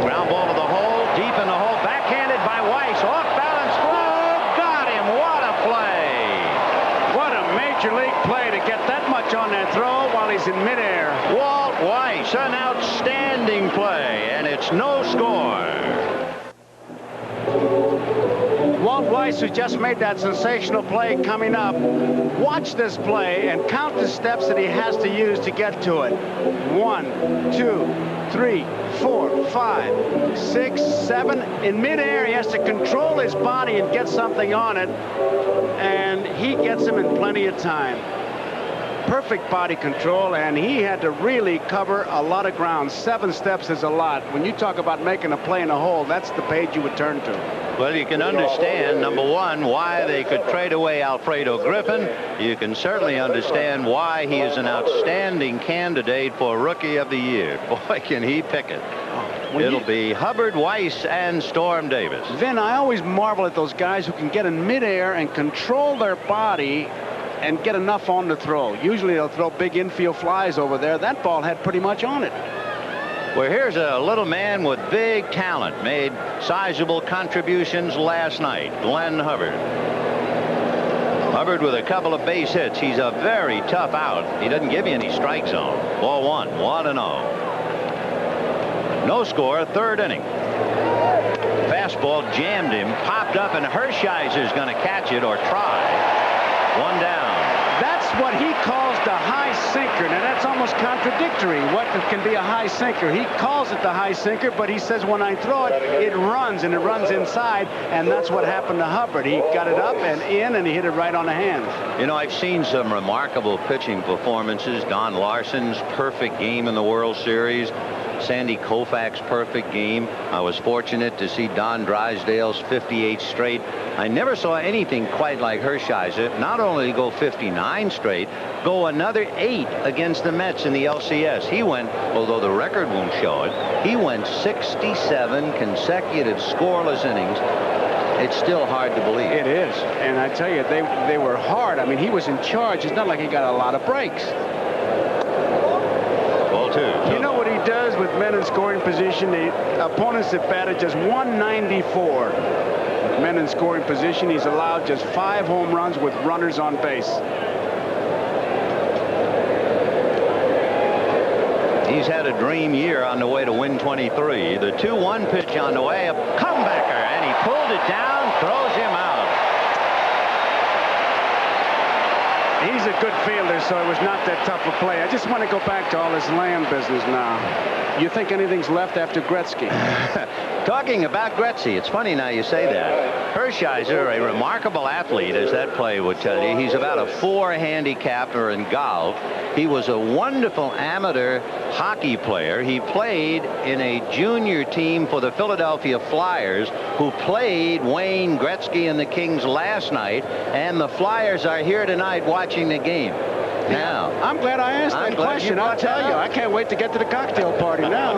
Ground ball to the hole, deep in the hole, backhanded by Weiss, off balance throw, got him. What a play! What a major league play to get that much on that throw while he's in midair. Walt Weiss, an outstanding play, and it's no score. Walt Weiss, who just made that sensational play coming up, watch this play and count the steps that he has to use to get to it. 1, 2, 3, 4, 5, 6, 7. In midair, he has to control his body and get something on it, and he gets him in plenty of time. Perfect body control, and he had to really cover a lot of ground. 7 steps is a lot. When you talk about making a play in a hole, that's the page you would turn to. Well, you can understand, number 1, why they could trade away Alfredo Griffin. You can certainly understand why he is an outstanding candidate for Rookie of the Year. Boy, can he pick it. It'll be Hubbard, Weiss, and Storm Davis. Vin, I always marvel at those guys who can get in midair and control their body and get enough on the throw. Usually they'll throw big infield flies over there. That ball had pretty much on it. Well, here's a little man with big talent, made sizable contributions last night, Glenn Hubbard. Hubbard with a couple of base hits. He's a very tough out. He doesn't give you any strike zone. Ball 1, 1-0. No score, 3rd inning. Fastball jammed him, popped up, and Hershiser's going to catch it or try. 1 down. That's what he calls the high sinker. Now, that's almost contradictory. What can be a high sinker? He calls it the high sinker, but he says when I throw it, it runs, and it runs inside, and that's what happened to Hubbard. He got it up and in, and he hit it right on the hands. You know, I've seen some remarkable pitching performances. Don Larsen's perfect game in the World Series. Sandy Koufax's perfect game. I was fortunate to see Don Drysdale's 58 straight. I never saw anything quite like Hershiser. Not only go 59 straight, go another 8 against the Mets in the LCS. He went, although the record won't show it, he went 67 consecutive scoreless innings. It's still hard to believe. It is. And I tell you, they were hard. I mean, he was in charge. It's not like he got a lot of breaks. Ball 2. You know what he does with men in scoring position? The opponents have batted just 194. With men in scoring position, he's allowed just 5 home runs with runners on base. He's had a dream year on the way to win 23. The 2-1 pitch on the way, a comebacker, and he pulled it down, throws him out. He's a good fielder, so it was not that tough a play. I just want to go back to all this Lamb business now. You think anything's left after Gretzky? Talking about Gretzky, it's funny now you say that. Hershiser, a remarkable athlete, as that play would tell you. He's about a 4 handicapper in golf. He was a wonderful amateur hockey player. He played in a junior team for the Philadelphia Flyers, who played Wayne Gretzky and the Kings last night, and the Flyers are here tonight watching the game. Now, I'm glad I asked that question. I'll tell you, I can't wait to get to the cocktail party now.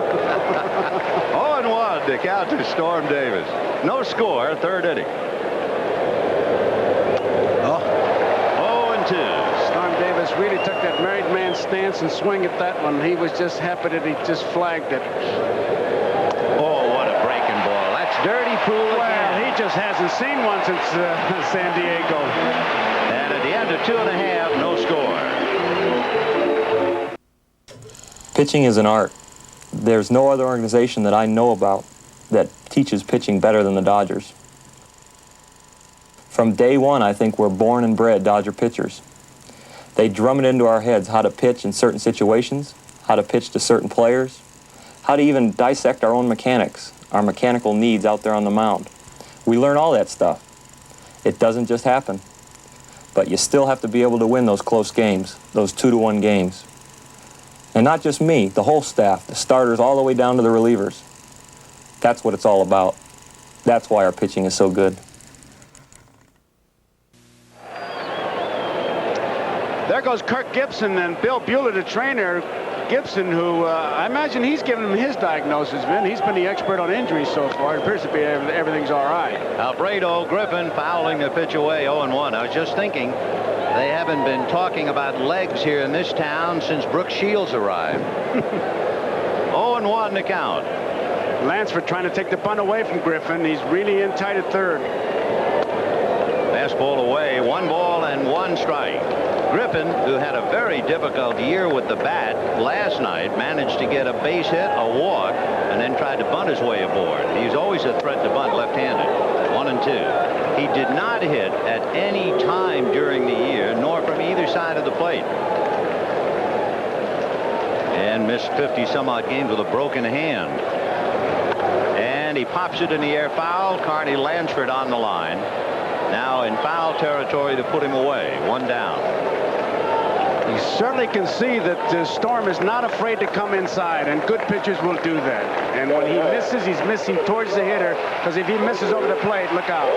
0-1 to count to Storm Davis. No score, third inning. 0-2. Storm Davis really took that married man stance and swing at that one. He was just happy that he just flagged it. Oh, what a breaking ball. That's dirty pool again. Well, he just hasn't seen one since San Diego. And at the end of 2.5, no score. Pitching is an art. There's no other organization that I know about that teaches pitching better than the Dodgers. From day one, I think we're born and bred Dodger pitchers. They drum it into our heads how to pitch in certain situations, how to pitch to certain players, how to even dissect our own mechanics, our mechanical needs out there on the mound. We learn all that stuff. It doesn't just happen. But you still have to be able to win those close games, those 2-1 games. And not just me, the whole staff, the starters all the way down to the relievers. That's what it's all about. That's why our pitching is so good. There goes Kurt Gibson and Bill Bueller, the trainer. Gibson, who I imagine he's given him his diagnosis, Vin. He's been the expert on injuries so far. It appears to be everything's all right. Alfredo Griffin fouling the pitch away, 0-1. I was just thinking, they haven't been talking about legs here in this town since Brooke Shields arrived. 0-1 to count. Lansford trying to take the bunt away from Griffin. He's really in tight at third. Fastball away, 1 ball and 1 strike. Griffin, who had a very difficult year with the bat last night, managed to get a base hit, a walk, and then tried to bunt his way aboard. He's always a threat to bunt left-handed. 1-2. He did not hit at any time during the year, nor from either side of the plate. And missed 50-some-odd games with a broken hand. And he pops it in the air foul. Carney Lansford on the line. Now in foul territory to put him away. 1 down. You certainly can see that Storm is not afraid to come inside, and good pitchers will do that. And when he misses, he's missing towards the hitter, because if he misses over the plate, look out.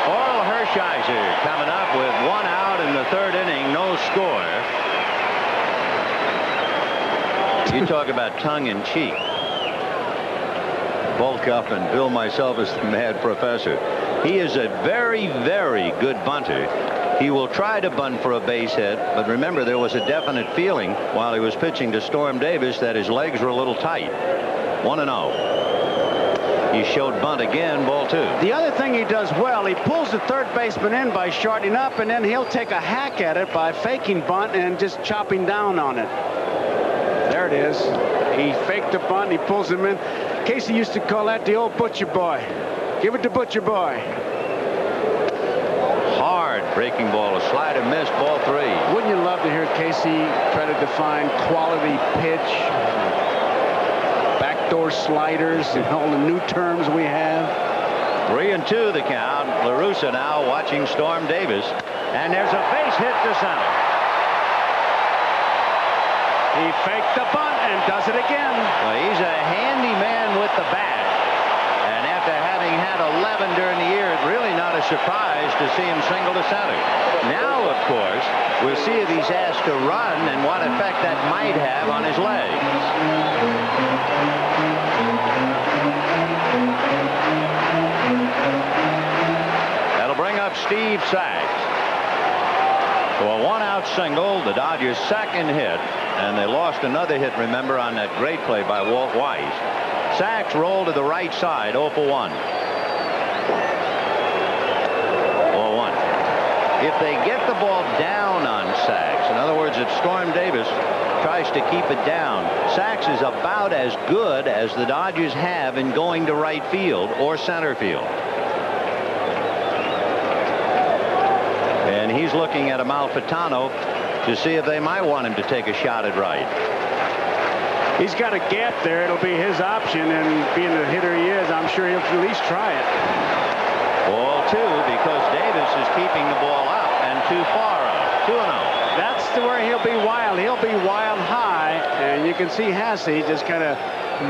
Orel Hershiser coming up with 1 out in the 3rd inning, no score. You talk about tongue-in-cheek. Bulk up and bill myself as the mad professor. He is a very, very good bunter. He will try to bunt for a base hit, but remember, there was a definite feeling while he was pitching to Storm Davis that his legs were a little tight. 1-0. He showed bunt again, ball 2. The other thing he does well, he pulls the third baseman in by shortening up, and then he'll take a hack at it by faking bunt and just chopping down on it. There it is. He faked the bunt, he pulls him in. Casey used to call that the old butcher boy. Give it to butcher boy. Hard breaking ball, a slider missed, ball 3. Wouldn't you love to hear Casey try to define quality pitch, backdoor sliders, and all the new terms we have? 3-2 the count. La Russa now watching Storm Davis, and there's a base hit to center. He faked the bunt and does it again. Well, he's a handy man with the bat. And after having had 11 during the year, it's really not a surprise to see him single to center. Now, of course, we'll see if he's asked to run and what effect that might have on his legs. That'll bring up Steve Sachs. For a 1-out single, the Dodgers' 2nd hit, and they lost another hit, remember, on that great play by Walt Weiss. Sachs rolled to the right side, 0 for 1. 0-1. if they get the ball down on Sachs, in other words, if Storm Davis tries to keep it down, Sachs is about as good as the Dodgers have in going to right field or center field. And he's looking at Amalfitano to see if they might want him to take a shot at right. He's got a gap there. It'll be his option, and being the hitter he is, I'm sure he'll at least try it. Ball 2, because Davis is keeping the ball up and too far up. 2-0. That's where he'll be wild. He'll be wild high, and you can see Hasse just kind of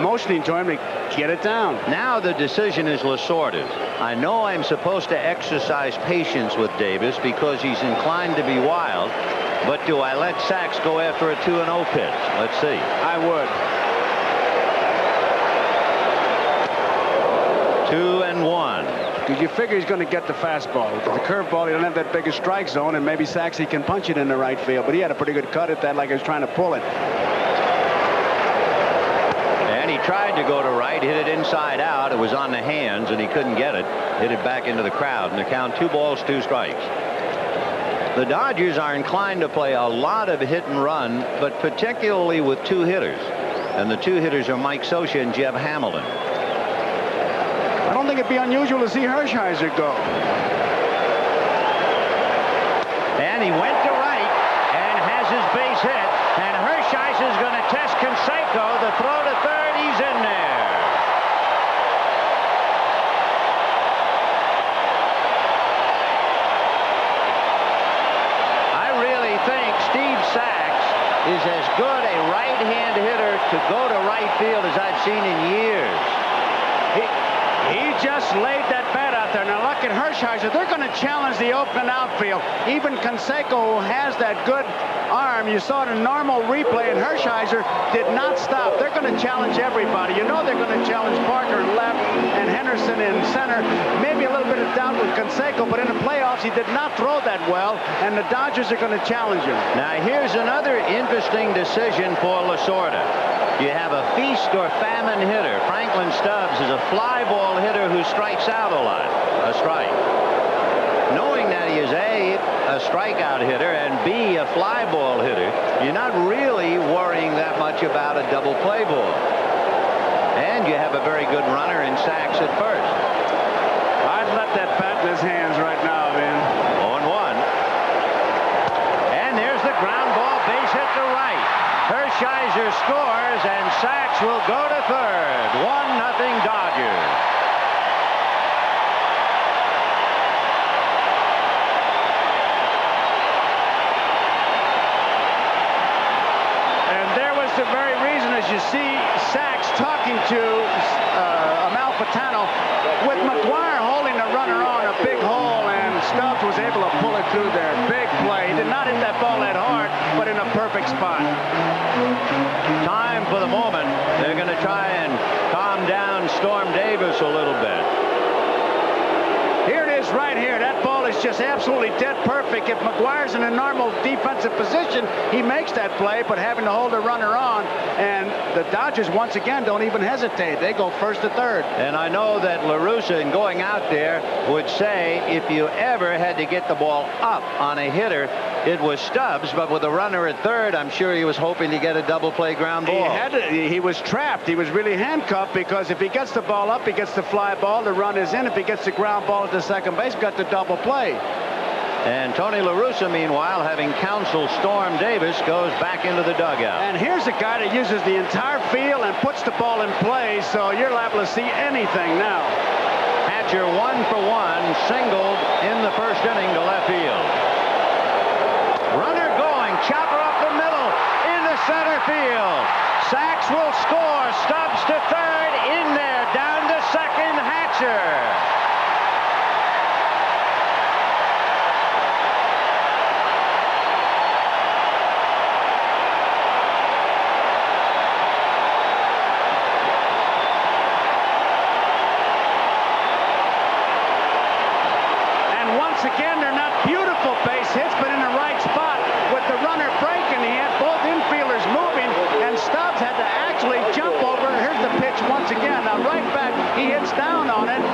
motioning to him to get it down. Now the decision is Lasorda's. I know I'm supposed to exercise patience with Davis because he's inclined to be wild, but do I let Sachs go after a 2-0 pitch? Let's see. I would. 2-1. Because you figure he's going to get the fastball. With the curveball, he doesn't have that big a strike zone, and maybe Sachs, he can punch it in the right field. But he had a pretty good cut at that, like he was trying to pull it. And he tried to go to right, hit it inside out. It was on the hands, and he couldn't get it. Hit it back into the crowd, and the count 2 balls, 2 strikes. The Dodgers are inclined to play a lot of hit and run, but particularly with 2 hitters. And the 2 hitters are Mike Scioscia and Jeff Hamilton. I don't think it'd be unusual to see Hershiser go. And he went to right and has his base hit. And Hershiser's going to test Canseco. The throw to third, he's in there. Is as good a right-hand hitter to go to right field as I've seen in years. He just laid that bat out there. Now look at Hershiser. They're going to challenge the Oakland outfield. Even Canseco, who has that good arm, you saw it in normal replay, and Hershiser did not stop. They're going to challenge everybody. You know they're going to challenge Parker in left and Henderson in center. Maybe a little bit of doubt with Canseco, but in the playoffs he did not throw that well, and the Dodgers are going to challenge him. Now here's another interesting decision for Lasorda. You have a feast or famine hitter. Franklin Stubbs is a fly ball hitter who strikes out a lot. A strike. Knowing that he is A, a strikeout hitter, and B, a fly ball hitter, you're not really worrying that much about a double play ball. And you have a very good runner in Sachs at first. I'd let that bat in his hands right now, Vin. 0-1. And there's the ground ball, base hit to right. Hershiser scores, and Sachs will go to third. 1-0 Dodgers. And there was the very reason, as you see Sachs talking to Amalfitano, with McGuire holding the runner on a big hole, and Stubbs was able to pull it through there. Big play. He did not hit that ball that hard, but in a perfect spot. Time for the moment. They're going to try and calm down Storm Davis a little bit. Here it is right here. That ball is just absolutely dead perfect. If McGuire's in a normal defensive position, he makes that play, but having to hold the runner on, and the Dodgers once again don't even hesitate. They go first to third. And I know that La Russa, in going out there, would say if you ever had to get the ball up on a hitter, it was Stubbs, but with a runner at third, I'm sure he was hoping to get a double play ground ball. He was trapped. He was really handcuffed, because if he gets the ball up, he gets the fly ball, the run is in. If he gets the ground ball at the second base, got the double play. And Tony La Russa, meanwhile, having counseled Storm Davis, goes back into the dugout. And here's a guy that uses the entire field and puts the ball in play, so you're liable to see anything now. Hatcher 1-for-1, singled in the first inning to left field. Runner going, chopper up the middle, into center field. Sachs will score, Stubbs to third, in there, down to second, Hatcher. Again, they're not beautiful base hits, but in the right spot with the runner breaking. He had both infielders moving, and Stubbs had to actually jump over. Here's the pitch once again. Now right back, he hits down on it,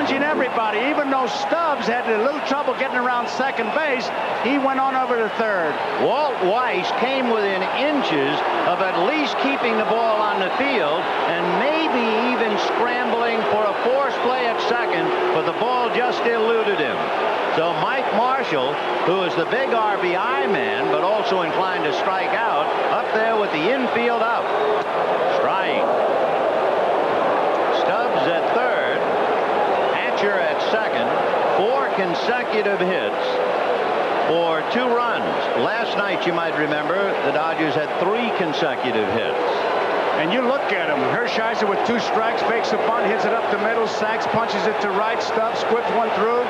challenging everybody. Even though Stubbs had a little trouble getting around second base, he went on over to third. Walt Weiss came within inches of at least keeping the ball on the field and maybe even scrambling for a forced play at second, but the ball just eluded him. So Mike Marshall, who is the big RBI man, but also inclined to strike out, up there with the infield out. Strike. Stubbs at third. Hatcher at second. 4 consecutive hits for 2 runs. Last night, you might remember, the Dodgers had 3 consecutive hits. And you look at him. Hershiser with 2 strikes, fakes a bunt, hits it up the middle. Sachs punches it to right. Stubbs squips one through.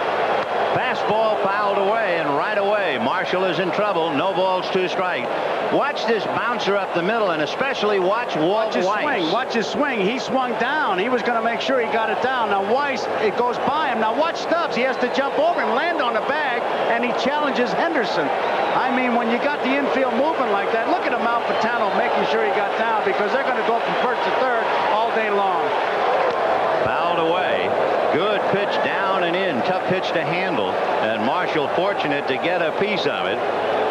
Fastball fouled away, and right away, Marshall is in trouble. No balls, 2 strikes. Watch this bouncer up the middle, and especially watch Walt Weiss. Watch his swing. He swung down. He was going to make sure he got it down. Now Weiss, it goes by him. Now watch Stubbs. He has to jump over him, land on the bag, and he challenges Henderson. I mean, when you got the infield moving like that, look at him out Patano making sure he got down, because they're going to go from first to third all day long. Fouled away. Good pitch down and in. Tough pitch to handle. And Marshall fortunate to get a piece of it.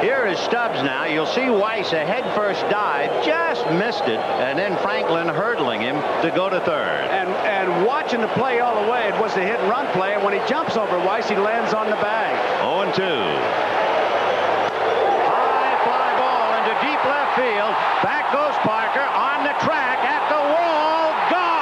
Here is Stubbs now. You'll see Weiss a head-first dive. Just missed it. And then Franklin hurdling him to go to third. And watching the play all the way, it was a hit-and-run play. And when he jumps over Weiss, he lands on the bag. 0-2. High fly ball into deep left field. Back goes Parker on the track at the wall. Gone!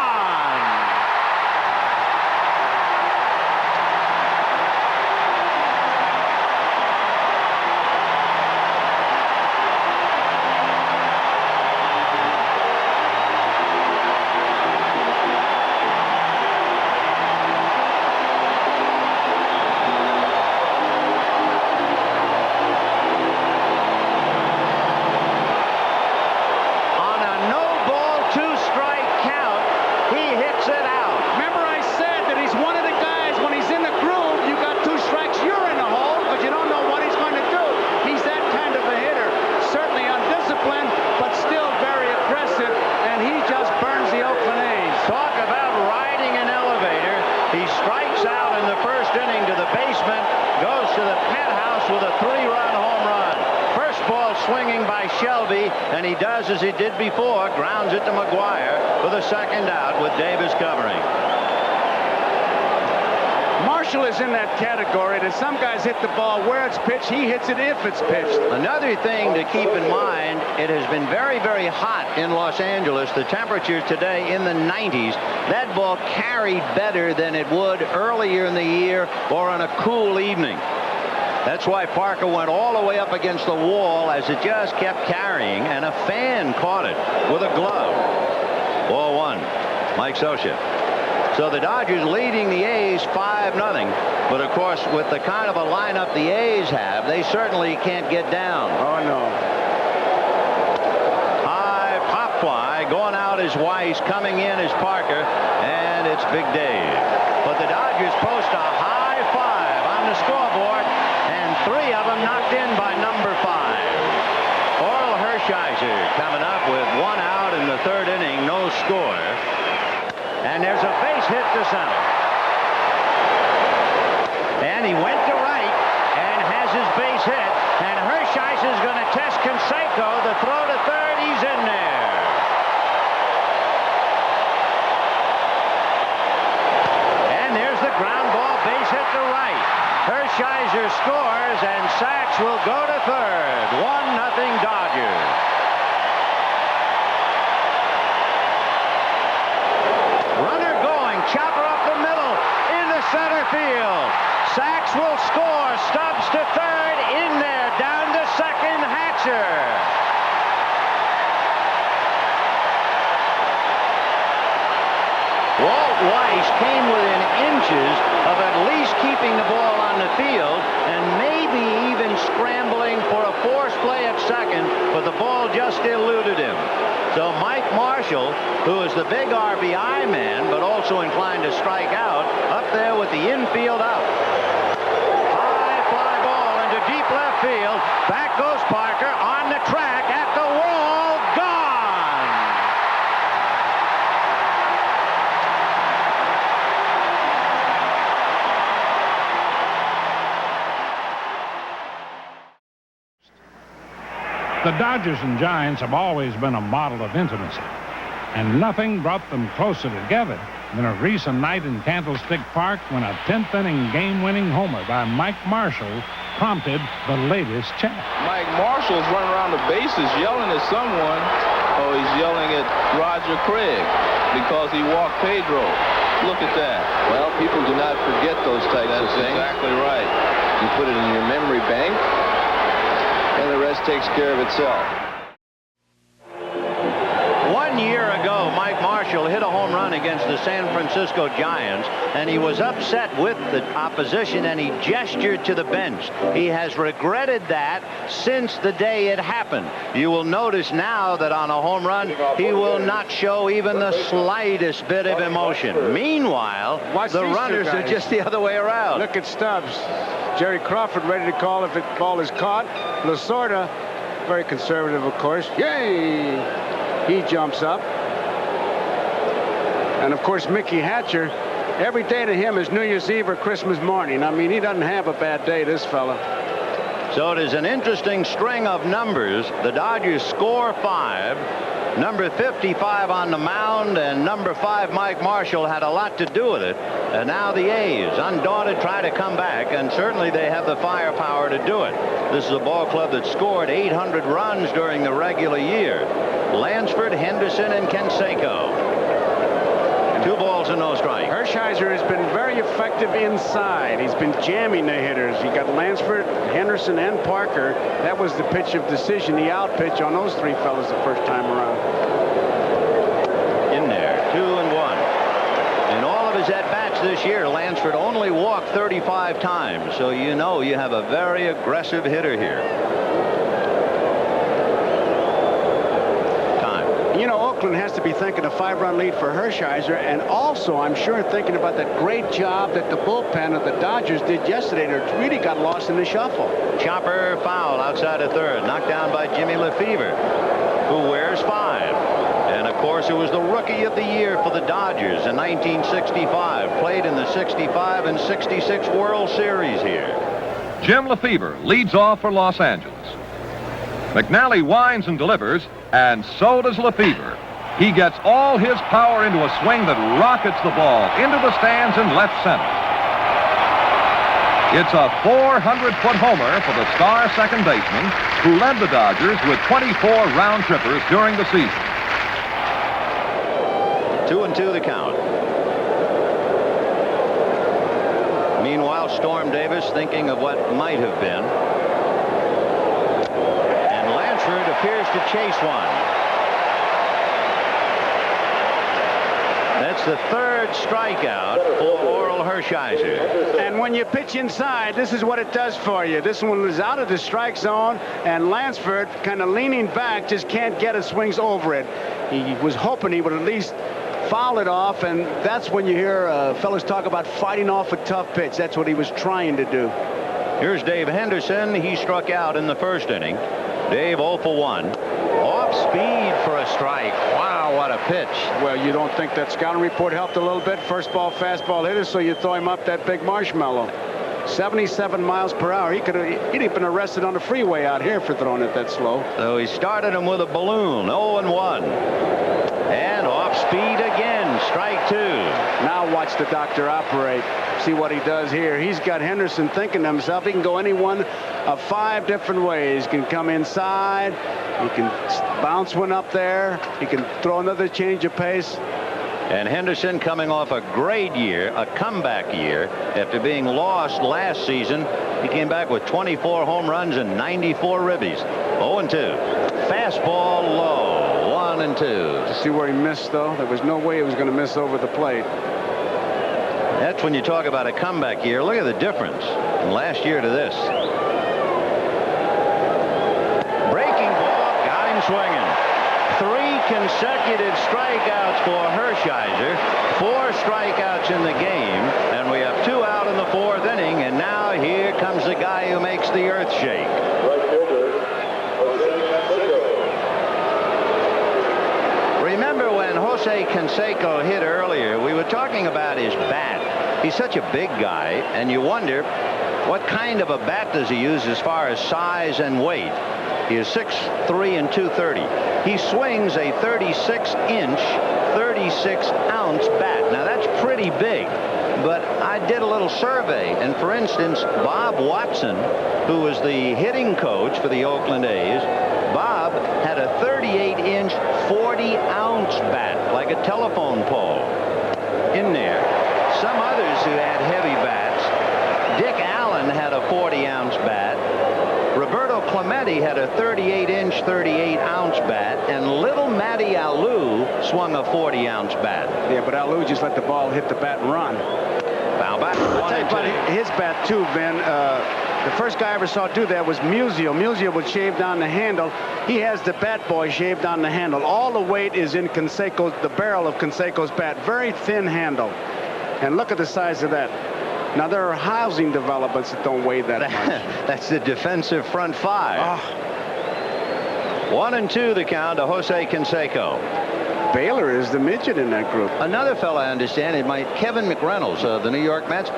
And he does as he did before, grounds it to McGuire for the second out with Davis covering. Marshall is in that category that some guys hit the ball where it's pitched, he hits it if it's pitched. Another thing to keep in mind, it has been very, very hot in Los Angeles. The temperatures today in the 90s. That ball carried better than it would earlier in the year or on a cool evening. That's why Parker went all the way up against the wall as it just kept carrying, and a fan caught it with a glove. Ball 1, Mike Scioscia. So the Dodgers leading the A's 5-0. But of course, with the kind of a lineup the A's have, they certainly can't get down. Oh, no. High pop fly. Going out is Weiss. Coming in is Parker. And it's Big Dave. But the Dodgers post a high 5 on the scoreboard. 3 of them knocked in by number 5. Orel Hershiser coming up with 1 out in the 3rd inning, no score. And there's a base hit to center. And he went to right and has his base hit. And Hershiser's going to test Canseco. The throw to third, he's in there. And there's the ground ball, base hit to right. Hershiser scores, and Sachs will go to third. 1-0 Dodgers. Runner going, chopper up the middle, into center field. Sachs will score, Stubbs to third, in there, down to second, Hatcher. Walt Weiss came within inches of at least keeping the ball on the field and maybe even scrambling for a forced play at second, but the ball just eluded him. So Mike Marshall, who is the big RBI man, but also inclined to strike out, up there with the infield out. High fly ball into deep left field. Back goes Parker on the track at the wall. Gone! The Dodgers and Giants have always been a model of intimacy, and nothing brought them closer together than a recent night in Candlestick Park when a 10th-inning game-winning homer by Mike Marshall prompted the latest chat. Mike Marshall's running around the bases yelling at someone. Oh, he's yelling at Roger Craig because he walked Pedro. Look at that. Well, people do not forget those types of things. That's exactly right. You put it in your memory bank, and the rest takes care of itself. 1 year ago, Mike Marshall hit a home run against the San Francisco Giants, and he was upset with the opposition, and he gestured to the bench. He has regretted that since the day it happened. You will notice now that on a home run, he will not show even the slightest bit of emotion. Meanwhile, the runners are just the other way around. Look at Stubbs. Jerry Crawford ready to call if the ball is caught. Lasorda, very conservative, of course. Yay! He jumps up. And, of course, Mickey Hatcher, every day to him is New Year's Eve or Christmas morning. I mean, he doesn't have a bad day, this fella. So it is an interesting string of numbers. The Dodgers score 5. Number 55 on the mound, and number 5, Mike Marshall, had a lot to do with it. And now the A's, undaunted, try to come back, and certainly they have the firepower to do it. This is a ball club that scored 800 runs during the regular year. Lansford, Henderson, and Canseco. 2 balls and no strike. Hershiser has been very effective inside. He's been jamming the hitters. You got Lansford, Henderson, and Parker. That was the pitch of decision, the out pitch on those 3 fellas the first time around. In there, 2-1. In all of his at-bats this year, Lansford only walked 35 times. So you know you have a very aggressive hitter here. You know, Oakland has to be thinking a 5-run lead for Hershiser, and also, I'm sure, thinking about that great job that the bullpen of the Dodgers did yesterday. They really got lost in the shuffle. Chopper foul outside of third, knocked down by Jimmy Lefevre, who wears 5. And, of course, it was the Rookie of the Year for the Dodgers in 1965. Played in the 65 and 66 World Series here. Jim Lefevre leads off for Los Angeles. McNally winds and delivers, and so does Lefevre. He gets all his power into a swing that rockets the ball into the stands in left center. It's a 400-foot homer for the star second baseman, who led the Dodgers with 24 round trippers during the season. 2-2 the count. Meanwhile, Storm Davis thinking of what might have been. Appears to chase one. That's the 3rd strikeout for Orel Hershiser. And when you pitch inside, this is what it does for you. This one was out of the strike zone, and Lansford, kind of leaning back, just can't get his swings over it. He was hoping he would at least foul it off, and that's when you hear fellas talk about fighting off a tough pitch. That's what he was trying to do. Here's Dave Henderson. He struck out in the 1st inning. Dave 0 for 1. Off speed for a strike. Wow, what a pitch. Well, you don't think that scouting report helped a little bit? First ball, fastball hitter, so you throw him up that big marshmallow. 77 miles per hour. He'd have been arrested on the freeway out here for throwing it that slow. So he started him with a balloon. 0-1. And off speed again. Strike 2. Now watch the doctor operate. See what he does here. He's got Henderson thinking to himself, he can go any one of 5 different ways. He can come inside. He can bounce one up there. He can throw another change of pace. And Henderson coming off a great year, a comeback year. After being lost last season, he came back with 24 home runs and 94 ribbies. 0-2. Fastball low. 1-2. See where he missed, though? There was no way he was going to miss over the plate. That's when you talk about a comeback year. Look at the difference from last year to this. Breaking ball, got him swinging. 3 consecutive strikeouts for Hershiser. 4 strikeouts in the game, and we have 2 out in the 4th inning, and now here comes the guy who makes the earth shake. Remember when Jose Canseco hit earlier, we were talking about his bat. He's such a big guy, and you wonder what kind of a bat does he use as far as size and weight. He is 6'3" and 230. He swings a 36-inch, 36-ounce bat. Now that's pretty big. But I did a little survey, and for instance, Bob Watson, who was the hitting coach for the Oakland A's, Bob had a 38-inch, 40-ounce bat, like a telephone pole, in there. Some others who had heavy bats, Dick Allen had a 40-ounce bat. Roberto Clemente had a 38-inch, 38-ounce bat, and little Matty Alou swung a 40-ounce bat. Yeah, but Alou just let the ball hit the bat and run. Foul back. I'll tell you about his bat, too, Ben. The first guy I ever saw do that was Musial. Musial would shave down the handle. He has the bat boy shaved down the handle. All the weight is in Canseco's, the barrel of Canseco's bat. Very thin handle. And look at the size of that. Now, there are housing developments that don't weigh that much. That's the defensive front five. 1-2 the count to Jose Canseco. Baylor is the midget in that group. Another fella I understand, Kevin McReynolds, the New York Mets.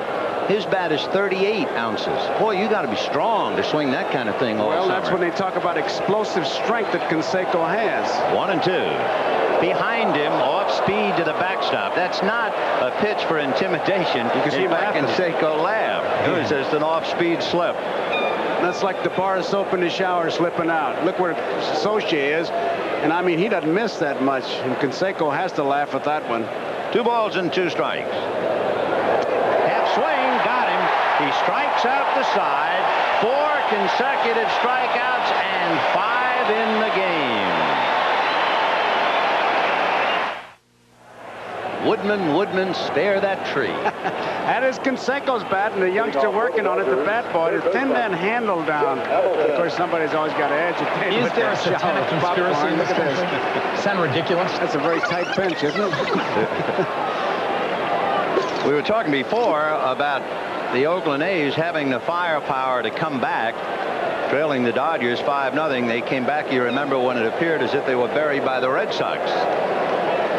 His bat is 38 ounces. Boy, you got to be strong to swing that kind of thing all summer. Well, that's when they talk about explosive strength that Canseco has. 1-2. Behind him, off speed to the backstop. That's not a pitch for intimidation. You can see Canseco laughed. It was just an off-speed slip. That's like the bar of soap in the shower slipping out. Look where Soche is. And I mean, he doesn't miss that much. And Canseco has to laugh at that one. 2 balls and 2 strikes. Half swing, got him. He strikes out the side. 4 consecutive strikeouts and 5 in the game. Woodman, spare that tree. That is Canseco's bat, and the youngster working on it, the bat boy, to thin that handle down. Of course, somebody's always got to agitate. Is there a satanic conspiracy in this country? Sound ridiculous? That's a very tight bench, isn't it? We were talking before about the Oakland A's having the firepower to come back, trailing the Dodgers 5-0. They came back, you remember, when it appeared as if they were buried by the Red Sox.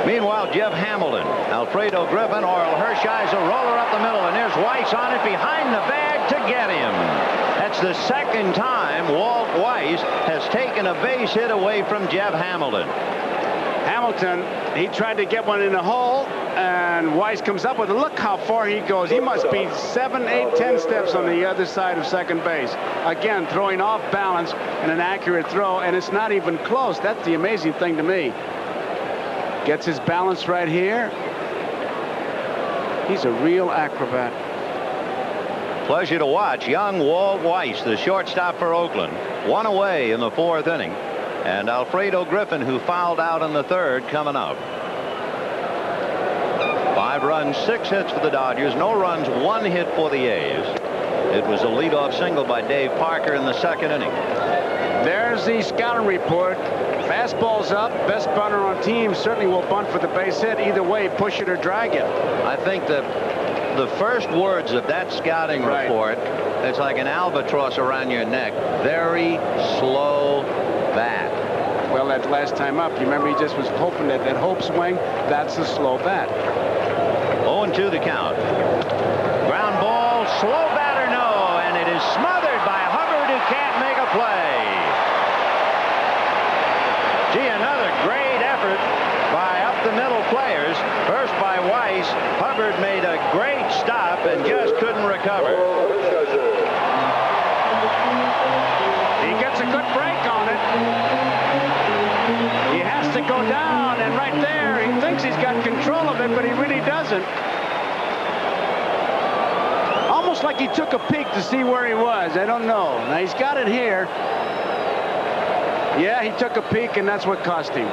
Meanwhile, Jeff Hamilton, Alfredo Griffin, Orel Hershiser, roller up the middle, and there's Weiss on it behind the bag to get him. That's the second time Walt Weiss has taken a base hit away from Jeff Hamilton. Hamilton, he tried to get one in the hole, and Weiss comes up with it. Look how far he goes. He must be 7, 8, 10 steps on the other side of second base. Again, throwing off balance and an accurate throw, and it's not even close. That's the amazing thing to me. Gets his balance right here. He's a real acrobat. Pleasure to watch young Walt Weiss, the shortstop for Oakland. 1 away in the 4th inning. And Alfredo Griffin, who fouled out in the 3rd, coming up. 5 runs, 6 hits for the Dodgers. No runs, 1 hit for the A's. It was a leadoff single by Dave Parker in the 2nd inning. There's the scouting report. Fastball's up. Best bunter on team certainly will bunt for the base hit. Either way, push it or drag it. I think that the first words of that scouting report, it's like an albatross around your neck. Very slow bat. Well, that last time up, you remember he just was hoping that hope swing. That's a slow bat. 0-2 the count. Ground ball, slow batter, no, and it is smothered by Hubbard, who can't make a play. Gee, another great effort by up-the-middle players. First by Weiss. Hubbard made a great stop and just couldn't recover. He gets a good break on it. He has to go down, and right there, he thinks he's got control of it, but he really doesn't. Almost like he took a peek to see where he was. I don't know. Now, he's got it here. Yeah, he took a peek, and that's what cost him.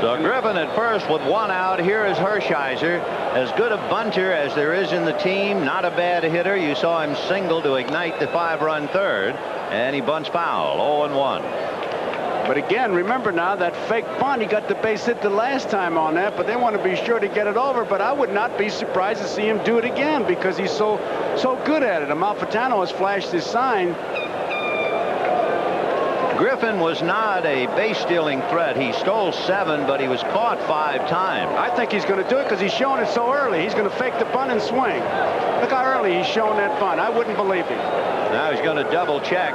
So Griffin at first with 1 out. Here is Hershiser. As good a bunter as there is in the team. Not a bad hitter. You saw him single to ignite the 5-run 3rd. And he bunts foul. 0-1. But again, remember now that fake bunt, he got the base hit the last time on that, but they want to be sure to get it over. But I would not be surprised to see him do it again because he's so good at it. Amalfitano has flashed his sign. Griffin was not a base-stealing threat. He stole 7, but he was caught 5 times. I think he's going to do it because he's showing it so early. He's going to fake the bunt and swing. Look how early he's showing that bunt. I wouldn't believe him. Now he's going to double check.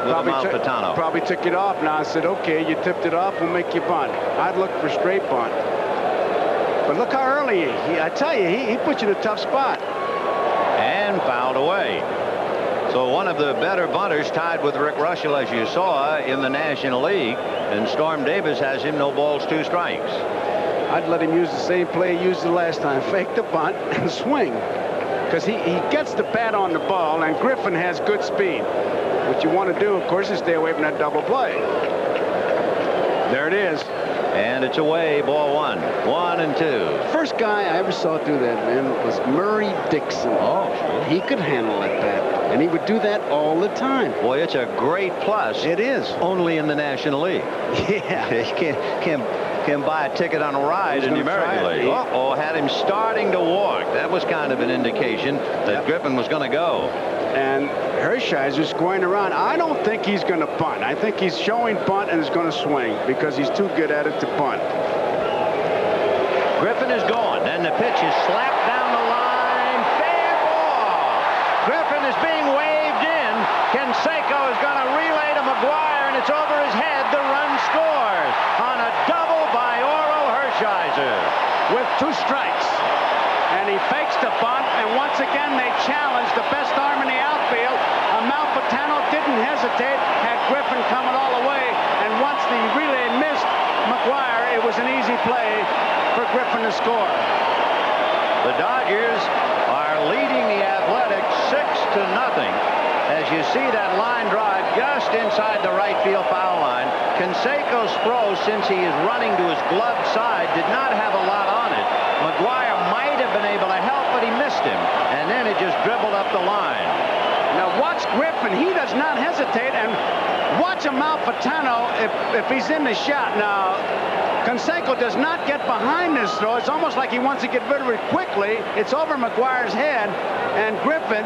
Probably took it off. Now I said, okay, you tipped it off, we'll make you bunt. I'd look for straight bunt. But look how early I tell you, he put you in a tough spot. And fouled away. So one of the better bunters, tied with Rick Russell, as you saw, in the National League. And Storm Davis has him 0 balls, 2 strikes. I'd let him use the same play he used the last time. Fake the bunt and swing. Because he gets the bat on the ball, and Griffin has good speed. What you want to do, of course, is stay away from that double play. There it is. And it's away, ball 1. 1 and 2. First guy I ever saw do that, man, was Murray Dixon. Oh, sure. He could handle that bat, and he would do that all the time. Boy, it's a great plus. It is. Only in the National League. Yeah. You can't buy a ticket on a ride in the American League. Oh, had him starting to walk. That was kind of an indication that Griffin was going to go. And Hershiser's scoring around. I don't think he's going to bunt. I think he's showing bunt and is going to swing because he's too good at it to bunt. Griffin is gone, and the pitch is slapped down the line. Fair ball. Griffin is being waved in. Canseco is going to relay to McGuire, and it's over his head. The run scores on a double by Orel Hershiser with 2 strikes. And he fakes the bunt, and once again they challenge the best arm in the outfield. Amalfitano didn't hesitate, had Griffin coming all the way, and once the relay missed McGuire, it was an easy play for Griffin to score. The Dodgers are leading the Athletics 6-0 as you see that line drive just inside the right field foul line. Canseco's throw, since he is running to his glove side, did not have a lot on it. McGuire might have been able to help, but he missed him, and then it just dribbled up the line. Now watch Griffin. He does not hesitate, and watch Amalfitano if he's in the shot. Now, Canseco does not get behind this throw. It's almost like he wants to get rid of it quickly. It's over McGuire's head, and Griffin,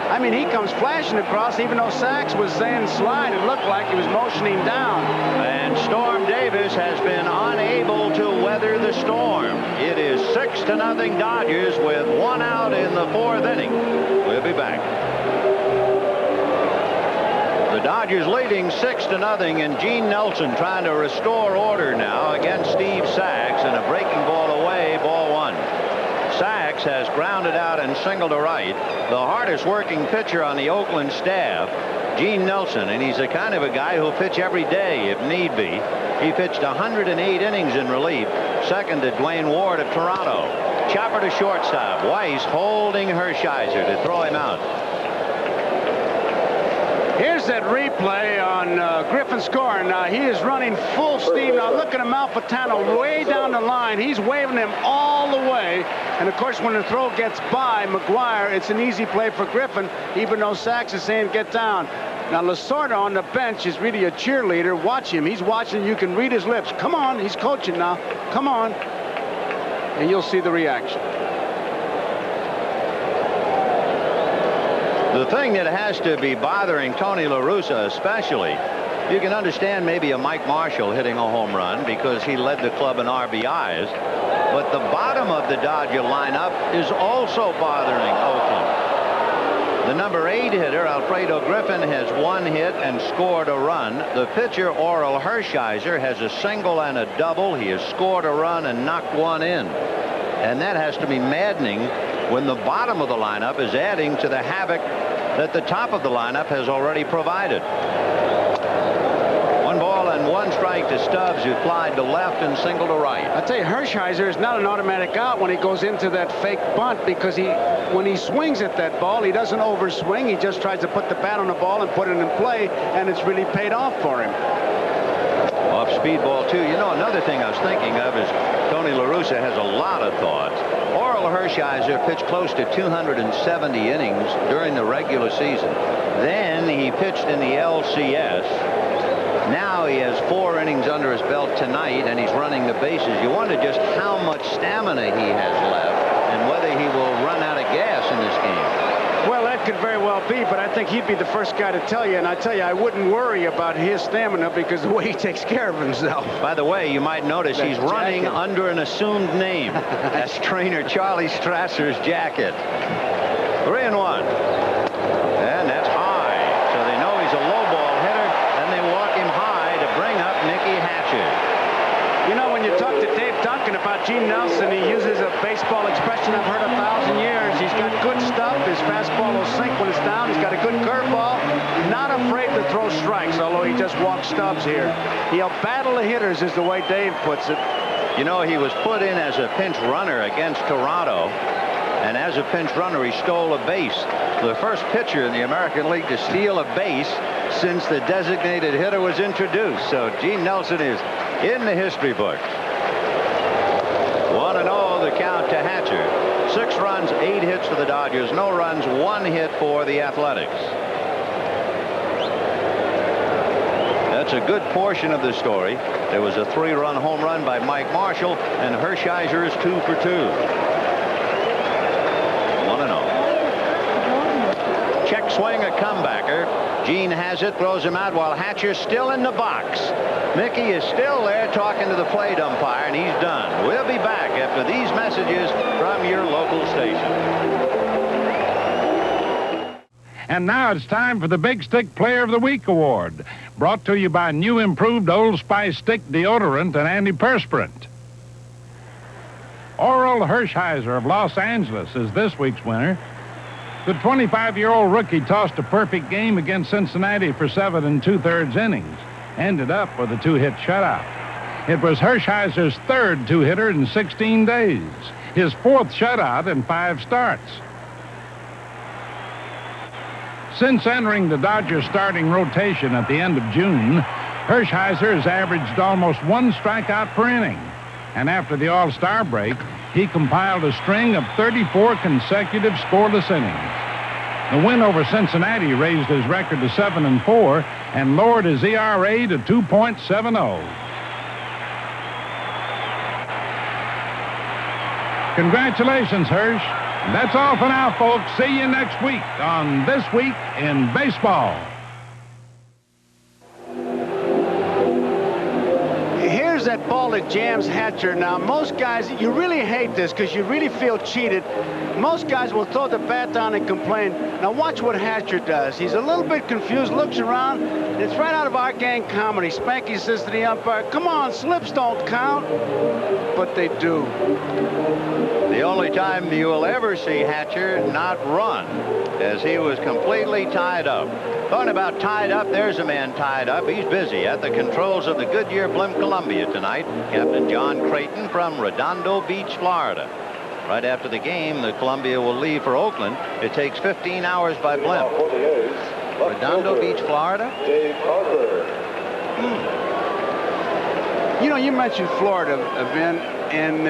I mean, he comes flashing across, even though Sachs was saying slide. It looked like he was motioning down. And Storm Davis has been unable to weather the storm. It is 6-0 Dodgers with 1 out in the 4th inning. We'll be back. The Dodgers leading 6-0, and Gene Nelson trying to restore order now against Steve Sachs, and a breaking ball away, ball 1. Sachs has grounded out and single to right. The hardest working pitcher on the Oakland staff, Gene Nelson, and he's the kind of a guy who'll pitch every day if need be. He pitched 108 innings in relief, second to Dwayne Ward of Toronto. Chopper to shortstop. Weiss holding Hershiser to throw him out. Here's that replay on Griffin scoring. Now he is running full steam. Now look at Amalfitano way down the line. He's waving him all the way. And of course, when the throw gets by McGuire, it's an easy play for Griffin, even though Sachs is saying get down. Now Lasorda on the bench is really a cheerleader. Watch him. He's watching. You can read his lips. Come on. He's coaching now. Come on. And you'll see the reaction. The thing that has to be bothering Tony La Russa especially, you can understand maybe a Mike Marshall hitting a home run because he led the club in RBIs, but the bottom of the Dodger lineup is also bothering Oakland. The number 8 hitter, Alfredo Griffin, has 1 hit and scored a run. The pitcher, Orel Hershiser, has a single and a double. He has scored a run and knocked 1 in. And that has to be maddening when the bottom of the lineup is adding to the havoc that the top of the lineup has already provided. 1 ball and 1 strike to Stubbs, who flied to left and single to right. I tell you, Hershiser is not an automatic out when he goes into that fake bunt, because when he swings at that ball, he doesn't overswing. He just tries to put the bat on the ball and put it in play, and it's really paid off for him. Off speed ball, too. You know, another thing I was thinking of is Tony La Russa has a lot of thoughts. Orel Hershiser pitched close to 270 innings during the regular season. Then he pitched in the LCS. Now he has 4 innings under his belt tonight, and he's running the bases. You wonder just how much stamina he has left and whether he will run out of gas in this game. Well, that could very well be, but I think he'd be the first guy to tell you. And I tell you, I wouldn't worry about his stamina because the way he takes care of himself. By the way, you might notice he's running under an assumed name. That's trainer Charlie Strasser's jacket. 3-1. And that's high. So they know he's a low ball throw strikes, although he just walked Stubbs here. He'll battle the hitters, is the way Dave puts it. You know, he was put in as a pinch runner against Toronto, and as a pinch runner, he stole a base. The first pitcher in the American League to steal a base since the designated hitter was introduced. So Gene Nelson is in the history books. 1-0 the count to Hatcher. 6 runs, 8 hits for the Dodgers. No runs, 1 hit for the Athletics. That's a good portion of the story. There was a 3-run home run by Mike Marshall, and Hershiser is 2 for 2. 1-0. Check swing, a comebacker. Gene has it, throws him out while Hatcher's still in the box. Mickey is still there talking to the plate umpire, and he's done. We'll be back after these messages from your local station. And now it's time for the Big Stick Player of the Week Award, brought to you by new improved Old Spice Stick Deodorant and Antiperspirant. Orel Hershiser of Los Angeles is this week's winner. The 25-year-old rookie tossed a perfect game against Cincinnati for 7 2/3 innings, ended up with a 2-hit shutout. It was Hershiser's 3rd 2-hitter in 16 days, his 4th shutout in 5 starts. Since entering the Dodgers starting rotation at the end of June, Hershiser has averaged almost 1 strikeout per inning. And after the All-Star break, he compiled a string of 34 consecutive scoreless innings. The win over Cincinnati raised his record to 7-4 and lowered his ERA to 2.70. Congratulations, Hirsch. And that's all for now, folks. See you next week on This Week in Baseball. Here's that ball that jams Hatcher. Now, most guys, you really hate this because you really feel cheated. Most guys will throw the bat down and complain. Now, watch what Hatcher does. He's a little bit confused, looks around. It's right out of our gang comedy. Spanky says to the umpire, come on, slips don't count. But they do. The only time you will ever see Hatcher not run, as he was completely tied up. Talking about tied up, there's a man tied up. He's busy at the controls of the Goodyear Blimp Columbia tonight. Captain John Creighton from Redondo Beach, Florida. Right after the game, the Columbia will leave for Oakland. It takes 15 hours by blimp. Redondo Beach, Florida? You know, you mentioned Florida, Vin. In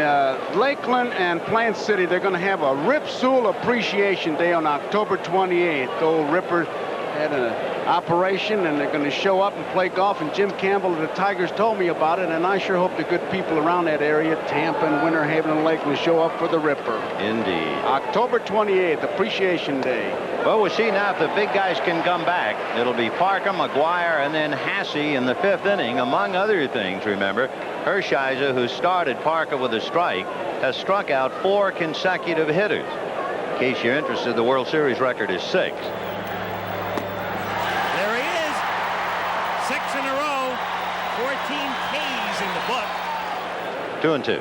Lakeland and Plant City, they're going to have a Rip Sewell Appreciation Day on October 28th. The old Ripper had an operation, and they're going to show up and play golf. And Jim Campbell of the Tigers told me about it, and I sure hope the good people around that area, Tampa and Winter Haven and Lakeland, show up for the Ripper. Indeed. October 28th, Appreciation Day. Well, we'll see now if the big guys can come back. It'll be Parker, McGuire, and then Hasse in the 5th inning, among other things, remember. Hershiser, who started Parker with a strike, has struck out 4 consecutive hitters. In case you're interested, the World Series record is 6. There he is. 6 in a row. 14 Ks in the book. 2-2.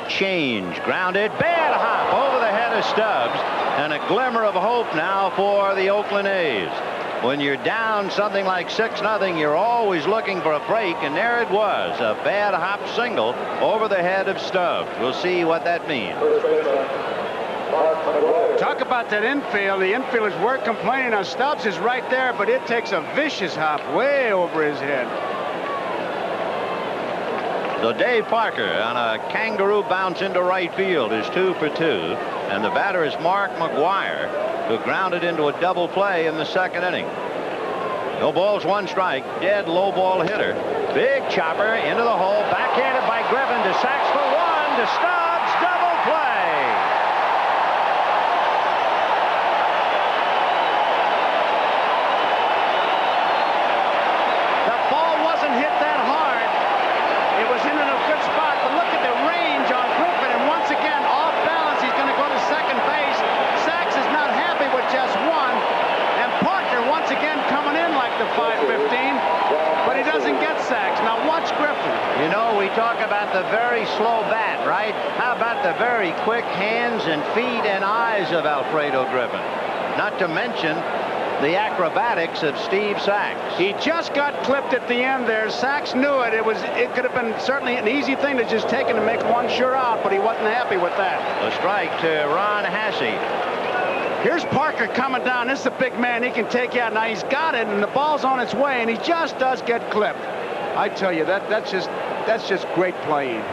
Change, grounded, bad hop over the head of Stubbs, and a glimmer of hope now for the Oakland A's. When you're down something like 6-0, you're always looking for a break, and there it was, a bad hop single over the head of Stubbs. We'll see what that means. Talk about that infield. The infielders were complaining. Now, Stubbs is right there, but it takes a vicious hop way over his head. So Dave Parker on a kangaroo bounce into right field is 2 for 2. And the batter is Mark McGuire, who grounded into a double play in the 2nd inning. No balls, 1 strike. Dead low ball hitter. Big chopper into the hole. Backhanded by Griffin to Sachs for 1 to Stubbs. Double play. The ball wasn't hit that hard. It was in a good spot, but look at the range on Griffin, and once again, off balance, he's going to go to second base. Sachs is not happy with just 1, and Parker once again coming in like the 515, but he doesn't get Sachs. Now watch Griffin. You know, we talk about the very slow bat, right? How about the very quick hands and feet and eyes of Alfredo Griffin? Not to mention the acrobatics of Steve Sachs. He just got clipped at the end there. Sachs knew it. It could have been certainly an easy thing to just take and make one sure out, but he wasn't happy with that. A strike to Ron Hasse. Here's Parker coming down. This is a big man. He can take you out. Now he's got it, and the ball's on its way, and he just does get clipped. I tell you, that's just great playing.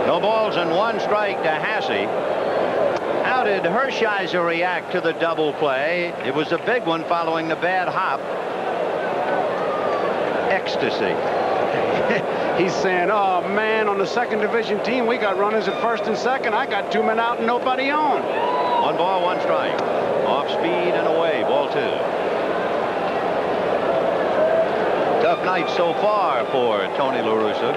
No balls and one strike to Hasse. How did Hershiser react to the double play? It was a big one following the bad hop. Ecstasy. He's saying, oh, man, on the second division team, we got runners at first and second. I got 2 men out and nobody on. 1 ball, 1 strike. Off speed and away, ball 2. Tough night so far for Tony La Russa.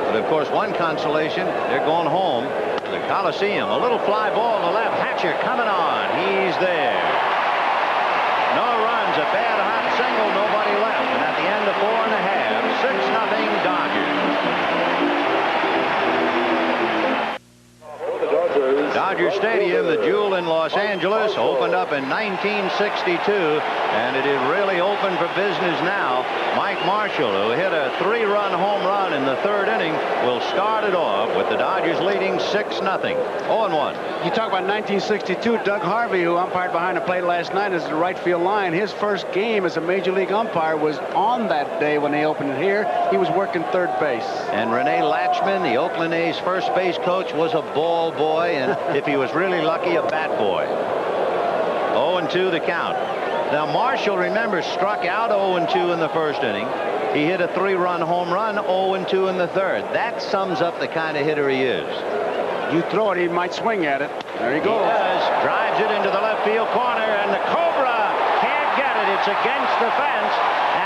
But, of course, one consolation, they're going home to the Coliseum. A little fly ball to left. Hatcher coming on. He's there. No runs, a bad hot single, nobody left. And at the end of 4 1/2, 6-0 Dodgers. Dodger Stadium, the jewel in Los Angeles, opened up in 1962, and it is really open for business now. Mike Marshall, who hit a 3-run home run in the 3rd inning, will start it off with the Dodgers leading 6-0. 0-1. You talk about 1962, Doug Harvey, who umpired behind the plate last night as the right field line. His first game as a major league umpire was on that day when they opened it here. He was working 3rd base. And Rene Latchman, the Oakland A's first base coach, was a ball boy, and if he was really lucky, a bat boy. 0-2 the count. Now Marshall, remember, struck out 0-2 in the 1st inning. He hit a 3-run home run, 0-2 in the 3rd. That sums up the kind of hitter he is. You throw it, he might swing at it. There he goes. He does. Drives it into the left field corner, and the Cobra can't get it. It's against the fence,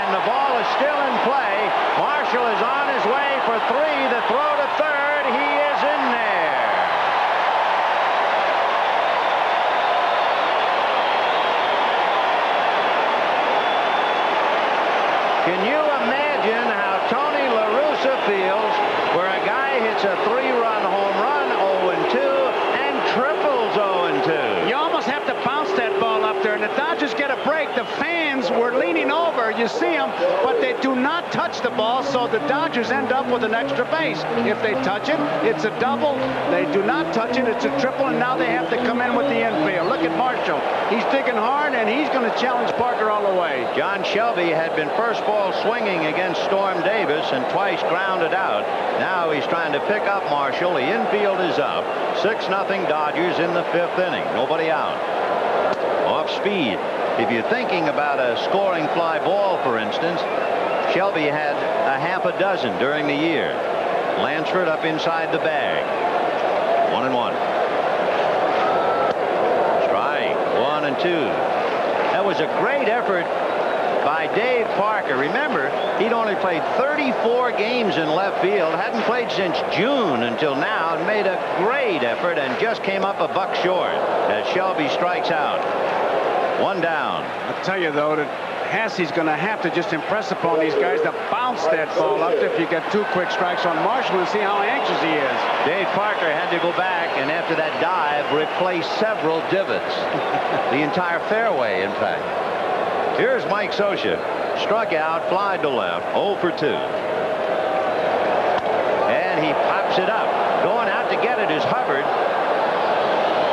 and the ball is still in play. Marshall is on his way for 3. The throw to 3rd. He is in there. Can you imagine how Tony La Russa feels where a guy hits a 3-run home run, 0-2, and triples 0-2? You almost have to bounce that ball up there, and the Dodgers get a break. The fans were leaning over. You see them, but they do not touch the ball, so the Dodgers end up with an extra base. If they touch it, it's a double. They do not touch it, it's a triple, and now they have to come in with the infield. Look at Marshall. He's digging hard, and he's going to challenge Parker all the way. John Shelby had been first ball swinging against Storm Davis and twice grounded out. Now he's trying to pick up Marshall. The infield is up. 6-0 Dodgers in the 5th inning. Nobody out. Off speed. If you're thinking about a scoring fly ball, for instance, Shelby had a half a dozen during the year. Lansford up inside the bag. 1-1. Strike. 1-2. That was a great effort by Dave Parker. Remember, he'd only played 34 games in left field, hadn't played since June until now, and made a great effort and just came up a buck short as Shelby strikes out. 1 down. I'll tell you, though, that Hasse's going to have to just impress upon these guys to bounce that ball up if you get 2 quick strikes on Marshall and see how anxious he is. Dave Parker had to go back and after that dive replace several divots. The entire fairway, in fact. Here's Mike Scioscia. Struck out, fly to left, 0 for 2. And he pops it up. Going out to get it is Hubbard.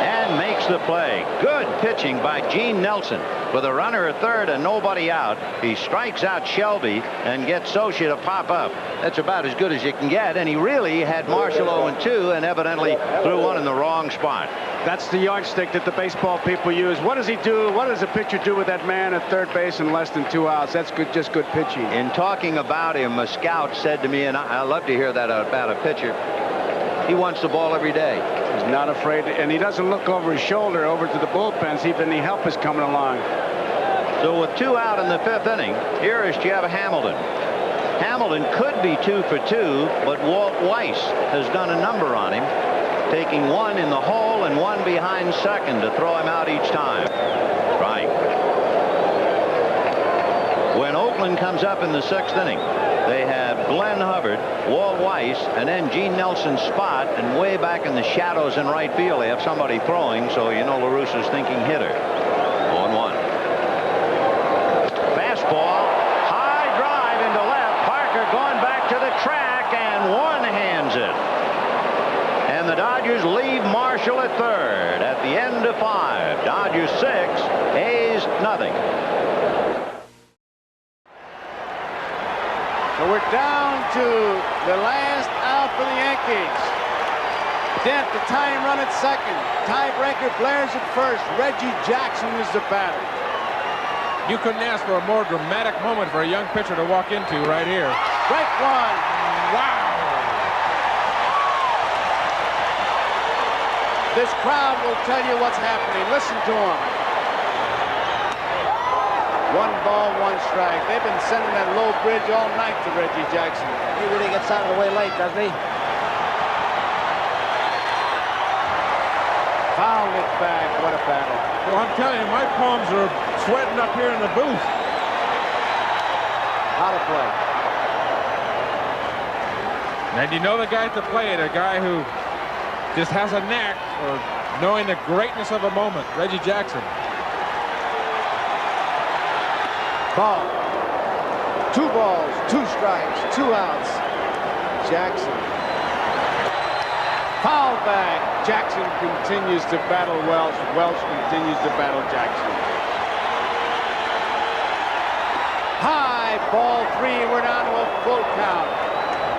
And makes the play. Good pitching by Gene Nelson. With a runner at 3rd and nobody out, he strikes out Shelby and gets Scioscia to pop up. That's about as good as you can get, and he really had Marshall 0-2 and evidently threw one in the wrong spot. That's the yardstick that the baseball people use. What does he do? What does a pitcher do with that man at 3rd base in less than 2 outs? That's good, just good pitching. In talking about him, a scout said to me, and I love to hear that about a pitcher, he wants the ball every day. He's not afraid, and he doesn't look over his shoulder over to the bullpen, see if any help is coming along. So with 2 out in the 5th inning, here is Jeff Hamilton. Hamilton could be 2 for 2, but Walt Weiss has done a number on him, taking 1 in the hole and 1 behind second to throw him out each time. Right. When Oakland comes up in the 6th inning, they have Glenn Hubbard, Walt Weiss, and then Gene Nelson's spot, and way back in the shadows in right field, they have somebody throwing, so you know LaRusso's thinking hitter. 0-1. Fastball, high drive into left. Parker going back to the track, and one-hands it. And the Dodgers leave Marshall at third at the end of 5. Dodgers 6, A's nothing. So we're down to the last out for the Yankees. Dent, the tying run at second. Tiebreaker, Blair's at first. Reggie Jackson is the batter. You couldn't ask for a more dramatic moment for a young pitcher to walk into right here. Strike one. Wow. This crowd will tell you what's happening. Listen to them. 1 ball, 1 strike. They've been sending that low bridge all night to Reggie Jackson. He really gets out of the way late, doesn't he? Fouled it back. What a battle. Well, I'm telling you, my palms are sweating up here in the booth. How to play. And you know the guy to play it, a guy who just has a knack for knowing the greatness of a moment. Reggie Jackson. Ball. 2 balls, 2 strikes, 2 outs. Jackson. Foul back. Jackson continues to battle Welsh. Welsh continues to battle Jackson. High, ball 3. We're down to a full count.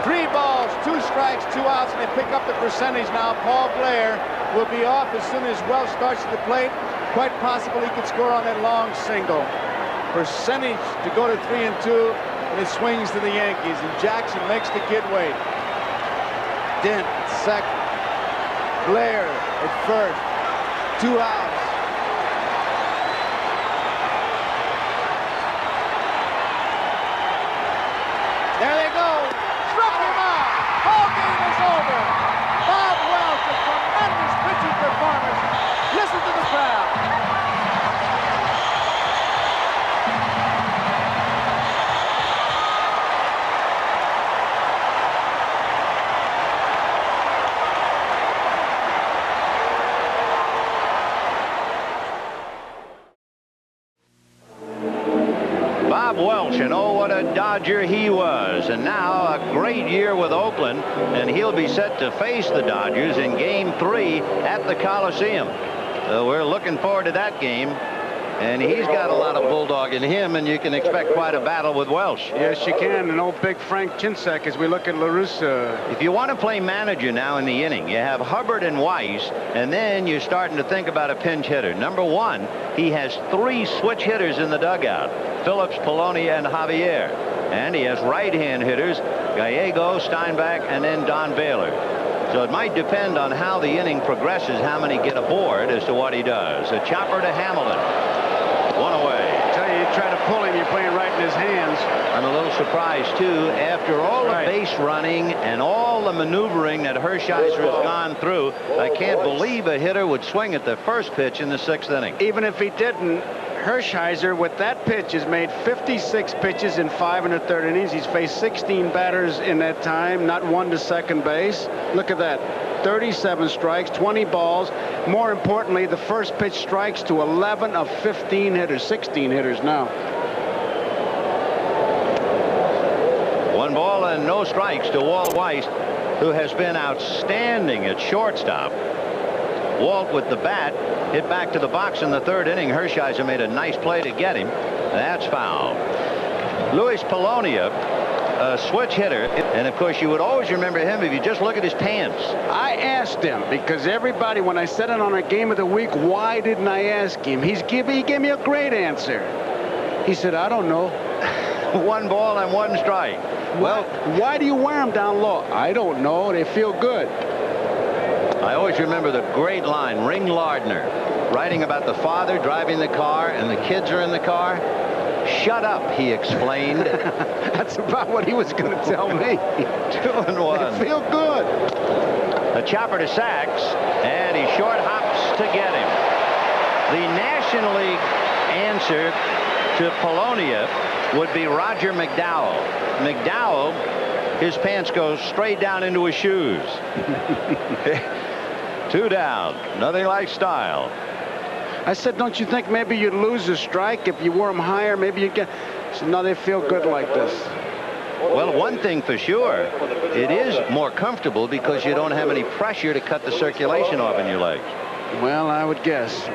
3 balls, 2 strikes, 2 outs, and they pick up the percentage now. Paul Blair will be off as soon as Welsh starts at the plate. Quite possible he could score on that long single. Percentage to go to 3-2, and it swings to the Yankees, and Jackson makes the kid wait. Dent second. Blair at first. 2 outs. There they go. Struck him out. Ball game is over. Bob Welch, a tremendous pitching performance. Listen to the crowd. Bob Welch, and oh, what a Dodger he was. And now a great year with Oakland, and he'll be set to face the Dodgers in Game 3 at the Coliseum. So we're looking forward to that game. And he's got a lot of bulldog in him, and you can expect quite a battle with Welsh. Yes, you can. And old big Frank Chinsack as we look at LaRusso. If you want to play manager now in the inning, you have Hubbard and Weiss, and then you're starting to think about a pinch hitter. Number 1, he has 3 switch hitters in the dugout, Phillips, Polonia, and Javier. And he has right-hand hitters, Gallego, Steinbach, and then Don Baylor. So it might depend on how the inning progresses, how many get aboard as to what he does. A chopper to Hamilton. 1 away. I tell you, you try to pull him, you're playing right in his hands. I'm a little surprised, too. After all the base running and all the maneuvering that Hershiser has gone through, I can't believe a hitter would swing at the first pitch in the 6th inning. Even if he didn't, Hershiser, with that pitch, has made 56 pitches in 5 1/3 innings. He's faced 16 batters in that time, not 1 to second base. Look at that. 37 strikes, 20 balls. More importantly, the first pitch strikes to 11 of 15 hitters, 16 hitters now. 1 ball and no strikes to Walt Weiss, who has been outstanding at shortstop. Walt with the bat hit back to the box in the 3rd inning. Hershiser made a nice play to get him. That's foul. Luis Polonia, a switch hitter, and of course you would always remember him if you just look at his pants. I asked him because everybody, when I said it on our Game of the Week, why didn't I ask him? He gave me a great answer. He said, I don't know. 1 ball and 1 strike. Well, why do you wear them down low? I don't know. They feel good. I always remember the great line, Ring Lardner, writing about the father driving the car and the kids are in the car. Shut up, he explained. That's about what he was going to tell me. 2-1. They feel good. A chopper to Sachs, and he short hops to get him. The National League answer to Polonia would be Roger McDowell. McDowell, his pants go straight down into his shoes. 2 down. Nothing like style. I said, don't you think maybe you'd lose a strike if you wore them higher? Maybe you get. So no, they feel good like this. Well, one thing for sure, it is more comfortable because you don't have any pressure to cut the circulation off in your legs. Well, I would guess.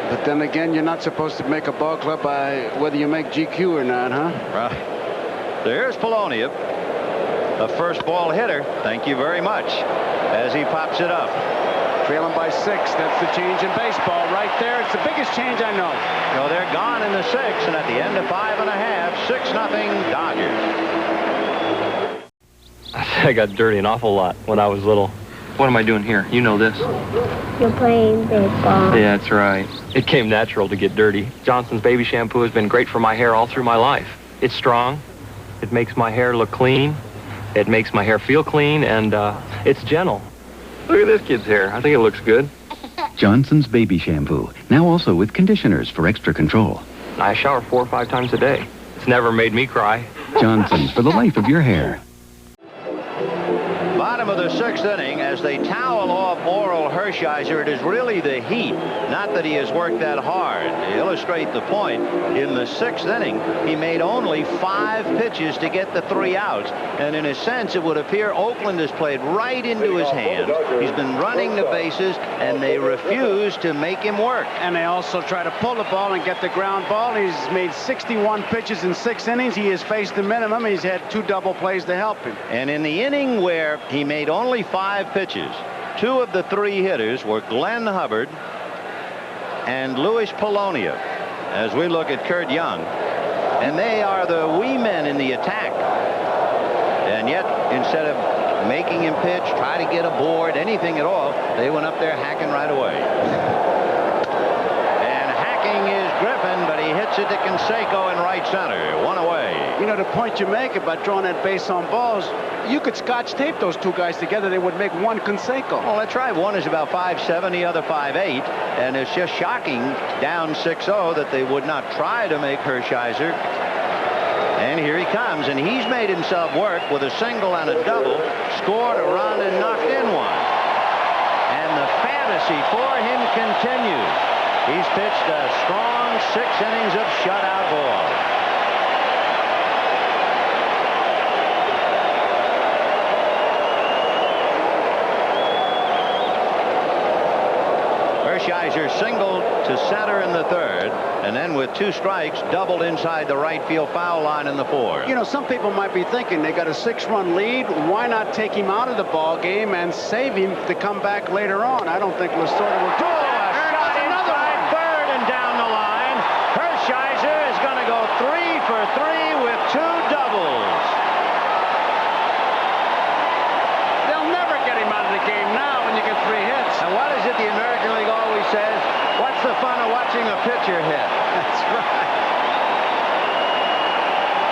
But then again, you're not supposed to make a ball club by whether you make GQ or not, huh? Right. There's Polonia, a first ball hitter. Thank you very much. As he pops it up. Trailing by 6. That's the change in baseball right there. It's the biggest change I know. So they're gone in the 6th, and at the end of 5 1/2, 6-0 Dodgers. I got dirty an awful lot when I was little. What am I doing here? You know this. You're playing baseball. Yeah, that's right. It came natural to get dirty. Johnson's baby shampoo has been great for my hair all through my life. It's strong. It makes my hair look clean. It makes my hair feel clean, and it's gentle. Look at this kid's hair. I think it looks good. Johnson's baby shampoo, now also with conditioners for extra control. I shower 4 or 5 times a day. It's never made me cry. Johnson's, for the life of your hair. Bottom of the 6th inning, as they towel off Orel Hershiser, it is really the heat, not that he has worked that hard. To illustrate the point, in the 6th inning, he made only 5 pitches to get the 3 outs. And in a sense, it would appear Oakland has played right into his hands. He's been running the bases, and they refuse to make him work. And they also try to pull the ball and get the ground ball. He's made 61 pitches in 6 innings. He has faced the minimum. He's had 2 double plays to help him. And in the inning where he made only 5 pitches, 2 of the 3 hitters were Glenn Hubbard and Louis Polonia. As we look at Kurt Young, and they are the wee men in the attack. And yet, instead of making him pitch, try to get a board, anything at all, they went up there hacking right away. And hacking is Griffin, but he hits it to Canseco in right center. 1 away. You know, the point you make about drawing that base on balls, you could scotch tape those 2 guys together. They would make one Canseco. Well, that's right. One is about 5'7", the other 5'8", and it's just shocking down 6-0 that they would not try to make Hershiser. And here he comes, and he's made himself work with a single and a double, scored a run and knocked in one. And the fantasy for him continues. He's pitched a strong 6 innings of shutout ball. Hershiser singled to center in the 3rd, and then with 2 strikes, doubled inside the right field foul line in the 4th. You know, some people might be thinking they got a 6-run lead. Why not take him out of the ball game and save him to come back later on? I don't think Lasorda will do that. Shot inside third and down the line. Hershiser is going to go 3 for 3 with 2 doubles. They'll never get him out of the game now when you get 3 hits. And what is it the American League always says? What's the fun of watching a pitcher hit? That's right.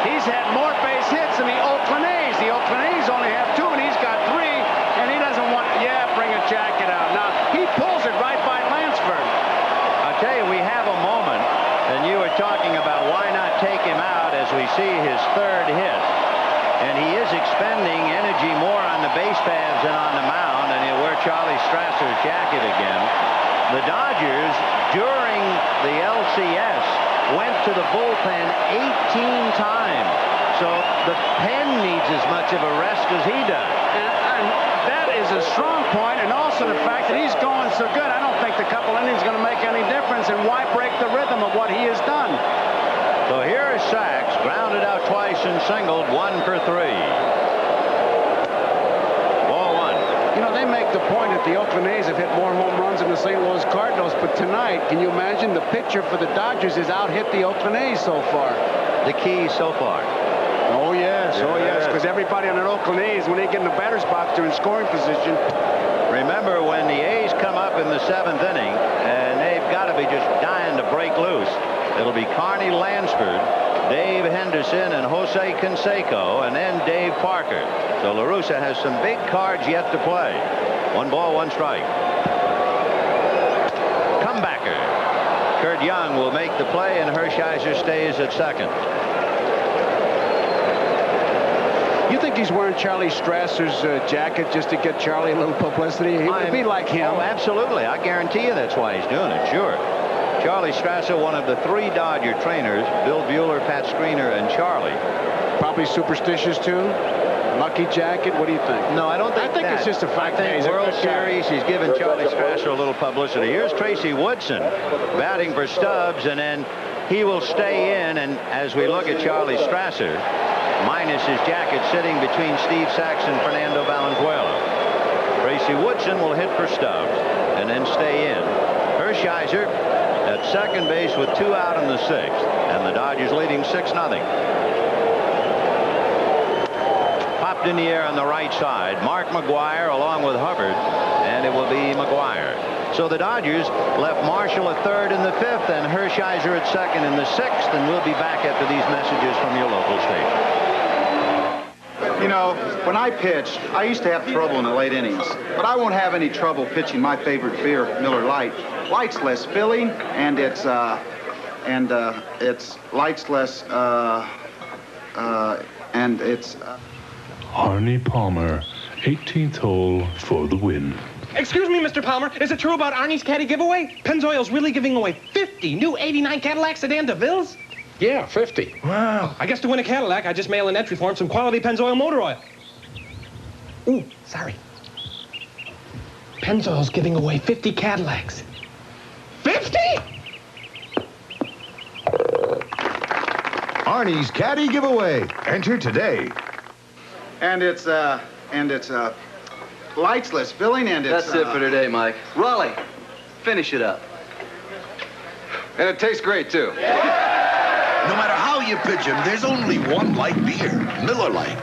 He's had more base hits than the Oakland A's. The Oakland A's only have 2, and he's got 3, and he doesn't want, bring a jacket out. Now, he pulls it right by Lansford. I'll tell you, we have a moment, and you were talking about why not take him out as we see his 3rd hit. And he is expending energy more on the base paths than on the mound, and he'll wear Charlie Strasser's jacket again. The Dodgers, during the LCS, went to the bullpen 18 times. So the pen needs as much of a rest as he does. And that is a strong point, and also the fact that he's going so good. I don't think the couple innings is going to make any difference, and why break the rhythm of what he has done? So here is Sachs, grounded out twice and singled, 1 for 3. Ball 1. You know, they make the point that the Oakland A's have hit more home runs than the St. Louis Cardinals, but tonight, can you imagine, the pitcher for the Dodgers has out-hit the Oakland A's so far? The key so far. Oh, yes, because everybody on the Oakland A's, when they get in the batter's box, they're in scoring position. Remember, when the A's come up in the 7th inning, and they've got to be just dying to break loose, it'll be Carney Lansford, Dave Henderson, and Jose Canseco, and then Dave Parker. So La Russa has some big cards yet to play. 1 ball, 1 strike. Comebacker. Kurt Young will make the play, and Hershiser stays at second. You think he's wearing Charlie Strasser's jacket just to get Charlie a little publicity? He would be like him. Oh, absolutely. I guarantee you that's why he's doing it, sure. Charlie Strasser, one of the 3 Dodger trainers, Bill Bueller, Pat Screener, and Charlie. Probably superstitious, too? Lucky jacket? What do you think? No, I don't think I think it's just a fact. I think World Series, he's given Charlie Strasser a little publicity. Here's Tracy Woodson batting for Stubbs, and then he will stay in. And as we look at Charlie Strasser, minus his jacket, sitting between Steve Sachs and Fernando Valenzuela. Tracy Woodson will hit for Stubbs and then stay in. Hershiser at second base with 2 out in the 6th, and the Dodgers leading 6-0. Popped in the air on the right side. Mark McGwire along with Hubbard, and it will be McGwire. So the Dodgers left Marshall at third in the 5th and Hershiser at second in the 6th, and we'll be back after these messages from your local station. You know, when I pitched, I used to have trouble in the late innings, but I won't have any trouble pitching my favorite beer, Miller Lite. Light's less filling, and it's light's less, and it's. Arnie Palmer, 18th hole for the win. Excuse me, Mr. Palmer. Is it true about Arnie's caddy giveaway? Pennzoil's really giving away 50 new 89 Cadillac sedan DeVilles? Yeah, 50. Wow. I guess to win a Cadillac, I just mail an entry form, some quality Pennzoil motor oil. Ooh, sorry. Pennzoil's giving away 50 Cadillacs. 50? Arnie's caddy giveaway. Enter today. And it's light's less filling, and it's. That's it for today, Mike. Raleigh, finish it up. And it tastes great, too. No matter how you pitch him, there's only one light beer, Miller Lite.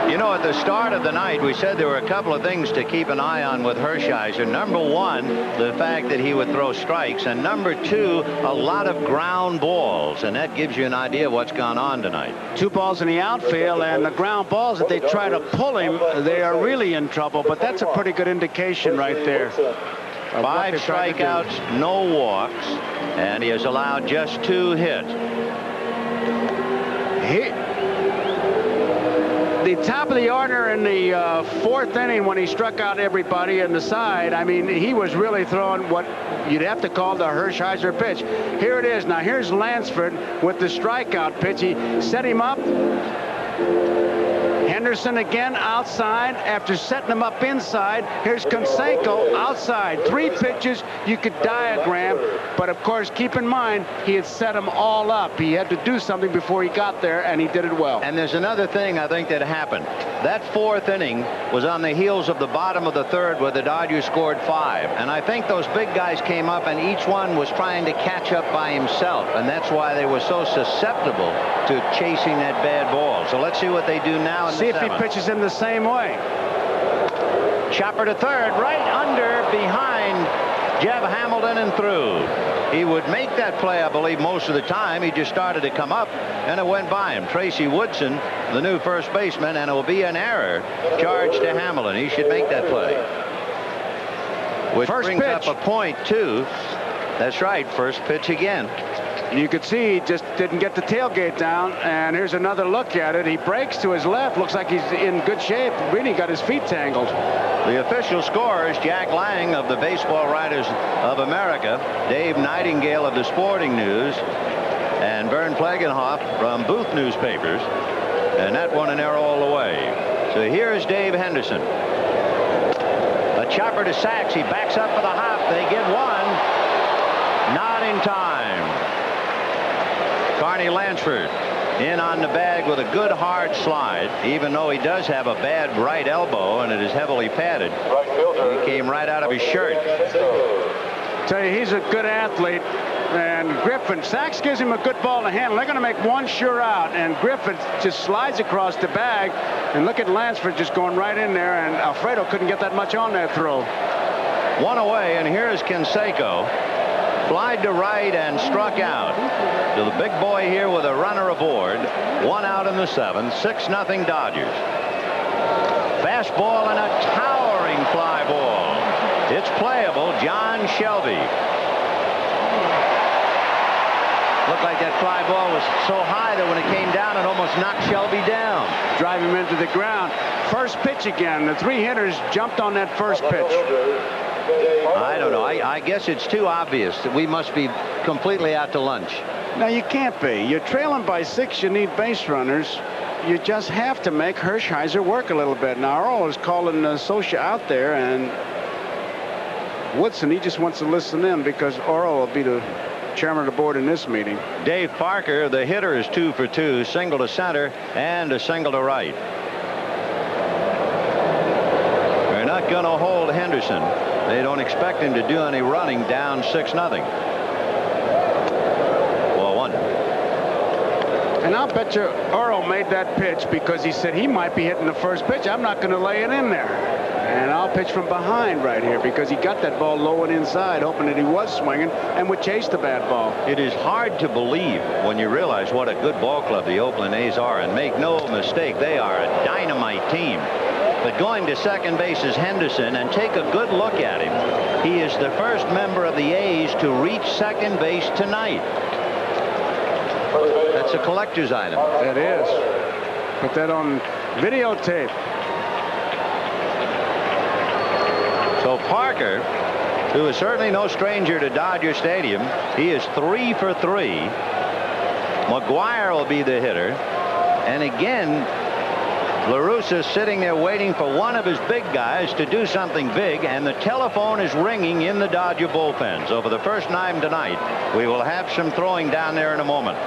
You know, at the start of the night, we said there were a couple of things to keep an eye on with Hershiser. Number 1, the fact that he would throw strikes. And number 2, a lot of ground balls. And that gives you an idea of what's gone on tonight. 2 balls in the outfield, and the ground balls, if they try to pull him, they are really in trouble. But that's a pretty good indication right there. 5 strikeouts, no walks, and he has allowed just 2 hits. The top of the order in the 4th inning when he struck out everybody in the side, I mean, he was really throwing what you'd have to call the Hershiser pitch. Here it is. Now, here's Lansford with the strikeout pitch. He set him up. Henderson again outside after setting him up inside. Here's Canseco outside. 3 pitches you could diagram, but of course keep in mind he had set them all up. He had to do something before he got there, and he did it well. And there's another thing I think that happened. That 4th inning was on the heels of the bottom of the 3rd where the Dodgers scored 5. And I think those big guys came up and each one was trying to catch up by himself, and that's why they were so susceptible to chasing that bad ball. So let's see what they do now. See if he pitches him the same way. Chopper to 3rd, right under behind Jeff Hamilton and through. He would make that play, I believe, most of the time. He just started to come up, and it went by him. Tracy Woodson, the new first baseman, and it will be an error charged to Hamilton. He should make that play. Which first brings pitch. up a point, too. That's right, first pitch again. You could see he just didn't get the tailgate down, and here's another look at it. He breaks to his left. Looks like he's in good shape. Really got his feet tangled. The official scorer is Jack Lang of the Baseball Writers of America, Dave Nightingale of the Sporting News, and Vern Plagenhoff from Booth Newspapers. And that one an error all the way. So here's Dave Henderson. A chopper to Sachs. He backs up for the hop. They get one. Not in time. Carney Lansford in on the bag with a good hard slide, even though he does have a bad right elbow and it is heavily padded. He came right out of his shirt. Tell you, he's a good athlete. And Griffin, Sachs gives him a good ball to handle. They're going to make one sure out, and Griffin just slides across the bag. And look at Lansford just going right in there, and Alfredo couldn't get that much on that throw. One away, and here's Canseco. Flied to right and struck out. So the big boy here with a runner aboard. 1 out in the 7th. 6-0 Dodgers. Fastball and a towering fly ball. Shelby. Looked like that fly ball was so high that when it came down, it almost knocked Shelby down. Drive him into the ground. First pitch again. The three hitters jumped on that first pitch. I don't know. I guess it's too obvious that we must be completely out to lunch. No, you can't be. You're trailing by 6. You need base runners. You just have to make Hershiser work a little bit. Now, Orel is calling Socia out there, and Woodson, he just wants to listen in because Orel will be the chairman of the board in this meeting. Dave Parker, the hitter, is 2 for 2, single to center and a single to right. They're not going to hold Henderson. They don't expect him to do any running down 6-0. And I'll bet you Orel made that pitch because he said he might be hitting the first pitch. I'm not going to lay it in there. And I'll pitch from behind right here because he got that ball low and inside, hoping that he was swinging and would chase the bad ball. It is hard to believe when you realize what a good ball club the Oakland A's are. And make no mistake, they are a dynamite team. But going to second base is Henderson, and take a good look at him. He is the first member of the A's to reach second base tonight. That's a collector's item. It is. Put that on videotape. So Parker, who is certainly no stranger to Dodger Stadium, he is 3 for 3. McGuire will be the hitter. And again, La Russa sitting there waiting for one of his big guys to do something big, and the telephone is ringing in the Dodger bullpen. So for the first time tonight, we will have some throwing down there in a moment.